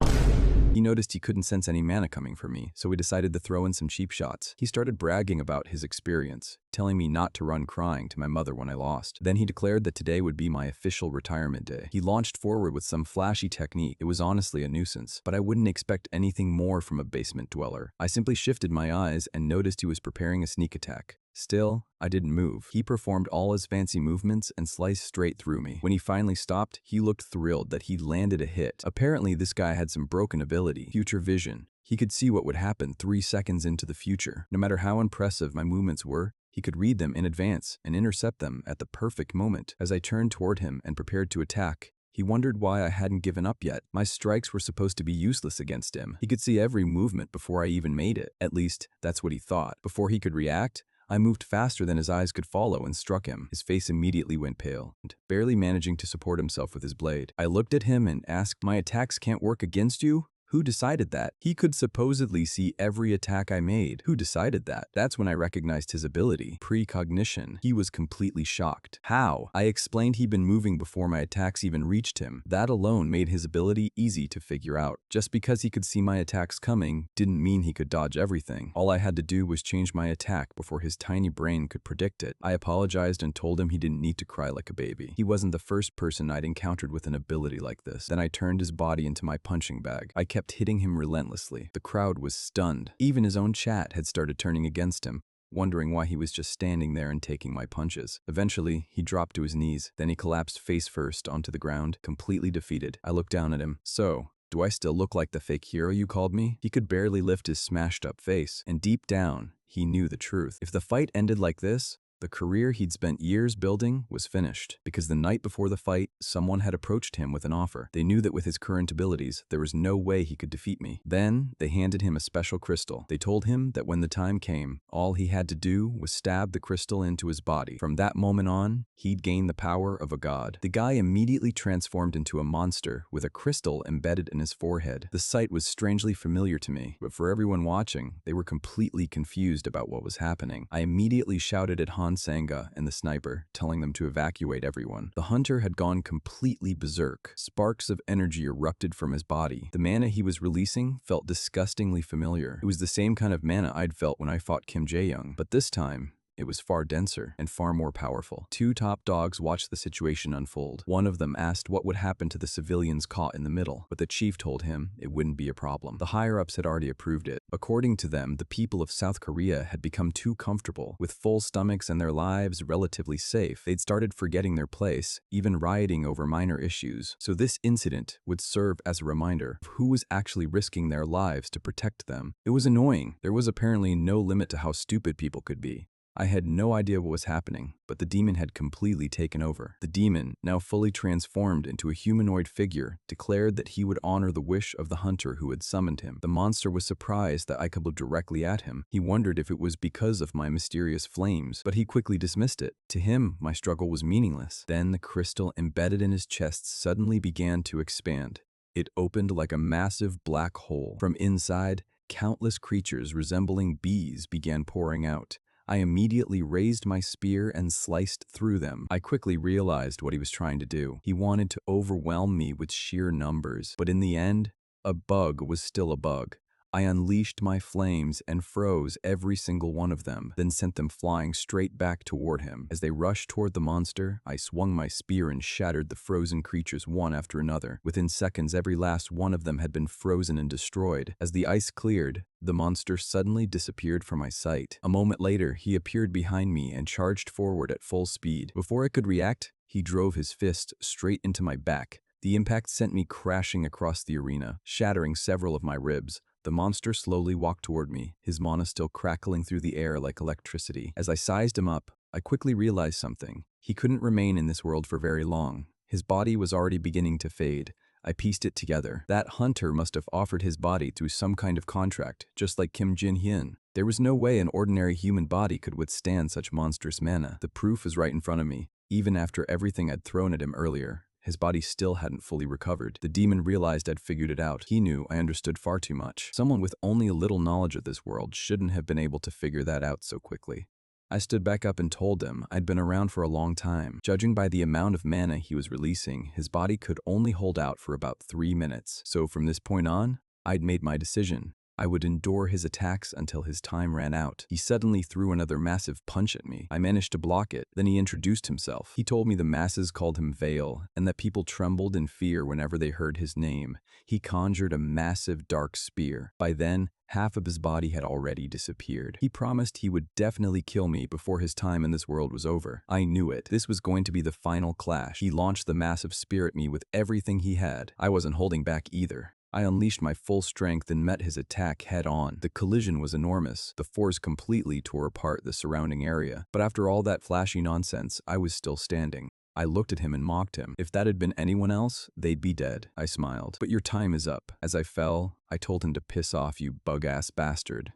He noticed he couldn't sense any mana coming from me, so we decided to throw in some cheap shots. He started bragging about his experience, telling me not to run crying to my mother when I lost. Then he declared that today would be my official retirement day. He launched forward with some flashy technique. It was honestly a nuisance, but I wouldn't expect anything more from a basement dweller. I simply shifted my eyes and noticed he was preparing a sneak attack. Still, I didn't move. He performed all his fancy movements and sliced straight through me. When he finally stopped, he looked thrilled that he'd landed a hit. Apparently, this guy had some broken ability, future vision. He could see what would happen 3 seconds into the future. No matter how impressive my movements were, he could read them in advance and intercept them at the perfect moment. As I turned toward him and prepared to attack, he wondered why I hadn't given up yet. My strikes were supposed to be useless against him. He could see every movement before I even made it. At least, that's what he thought. Before he could react, I moved faster than his eyes could follow and struck him. His face immediately went pale, barely managing to support himself with his blade. I looked at him and asked, "My attacks can't work against you? Who decided that?" He could supposedly see every attack I made. Who decided that? That's when I recognized his ability. Precognition. He was completely shocked. How? I explained he'd been moving before my attacks even reached him. That alone made his ability easy to figure out. Just because he could see my attacks coming didn't mean he could dodge everything. All I had to do was change my attack before his tiny brain could predict it. I apologized and told him he didn't need to cry like a baby. He wasn't the first person I'd encountered with an ability like this. Then I turned his body into my punching bag. I kept hitting him relentlessly. The crowd was stunned. Even his own chat had started turning against him, wondering why he was just standing there and taking my punches. Eventually, he dropped to his knees. Then he collapsed face first onto the ground, completely defeated. I looked down at him. "So, do I still look like the fake hero you called me?" He could barely lift his smashed up face, and deep down, he knew the truth. If the fight ended like this, the career he'd spent years building was finished, because the night before the fight, someone had approached him with an offer. They knew that with his current abilities, there was no way he could defeat me. Then, they handed him a special crystal. They told him that when the time came, all he had to do was stab the crystal into his body. From that moment on, he'd gained the power of a god. The guy immediately transformed into a monster with a crystal embedded in his forehead. The sight was strangely familiar to me, but for everyone watching, they were completely confused about what was happening. I immediately shouted at Sanga and the sniper, telling them to evacuate everyone. The hunter had gone completely berserk. Sparks of energy erupted from his body. The mana he was releasing felt disgustingly familiar. It was the same kind of mana I'd felt when I fought Kim Jae-young, but this time, it was far denser and far more powerful. 2 top dogs watched the situation unfold. One of them asked what would happen to the civilians caught in the middle, but the chief told him it wouldn't be a problem. The higher-ups had already approved it. According to them, the people of South Korea had become too comfortable. With full stomachs and their lives relatively safe, they'd started forgetting their place, even rioting over minor issues. So this incident would serve as a reminder of who was actually risking their lives to protect them. It was annoying. There was apparently no limit to how stupid people could be. I had no idea what was happening, but the demon had completely taken over. The demon, now fully transformed into a humanoid figure, declared that he would honor the wish of the hunter who had summoned him. The monster was surprised that I could look directly at him. He wondered if it was because of my mysterious flames, but he quickly dismissed it. To him, my struggle was meaningless. Then the crystal embedded in his chest suddenly began to expand. It opened like a massive black hole. From inside, countless creatures resembling bees began pouring out. I immediately raised my spear and sliced through them. I quickly realized what he was trying to do. He wanted to overwhelm me with sheer numbers. But in the end, a bug was still a bug. I unleashed my flames and froze every single one of them, then sent them flying straight back toward him. As they rushed toward the monster, I swung my spear and shattered the frozen creatures one after another. Within seconds, every last one of them had been frozen and destroyed. As the ice cleared, the monster suddenly disappeared from my sight. A moment later, he appeared behind me and charged forward at full speed. Before I could react, he drove his fist straight into my back. The impact sent me crashing across the arena, shattering several of my ribs. The monster slowly walked toward me, his mana still crackling through the air like electricity. As I sized him up, I quickly realized something. He couldn't remain in this world for very long. His body was already beginning to fade. I pieced it together. That hunter must have offered his body through some kind of contract, just like Kim Jin-hyun. There was no way an ordinary human body could withstand such monstrous mana. The proof was right in front of me, even after everything I'd thrown at him earlier. His body still hadn't fully recovered. The demon realized I'd figured it out. He knew I understood far too much. Someone with only a little knowledge of this world shouldn't have been able to figure that out so quickly. I stood back up and told him I'd been around for a long time. Judging by the amount of mana he was releasing, his body could only hold out for about 3 minutes. So from this point on, I'd made my decision. I would endure his attacks until his time ran out. He suddenly threw another massive punch at me. I managed to block it. Then he introduced himself. He told me the masses called him Veil, and that people trembled in fear whenever they heard his name. He conjured a massive dark spear. By then, half of his body had already disappeared. He promised he would definitely kill me before his time in this world was over. I knew it. This was going to be the final clash. He launched the massive spear at me with everything he had. I wasn't holding back either. I unleashed my full strength and met his attack head-on. The collision was enormous. The force completely tore apart the surrounding area. But after all that flashy nonsense, I was still standing. I looked at him and mocked him. If that had been anyone else, they'd be dead. I smiled. But your time is up. As I fell, I told him to piss off, you bug-ass bastard.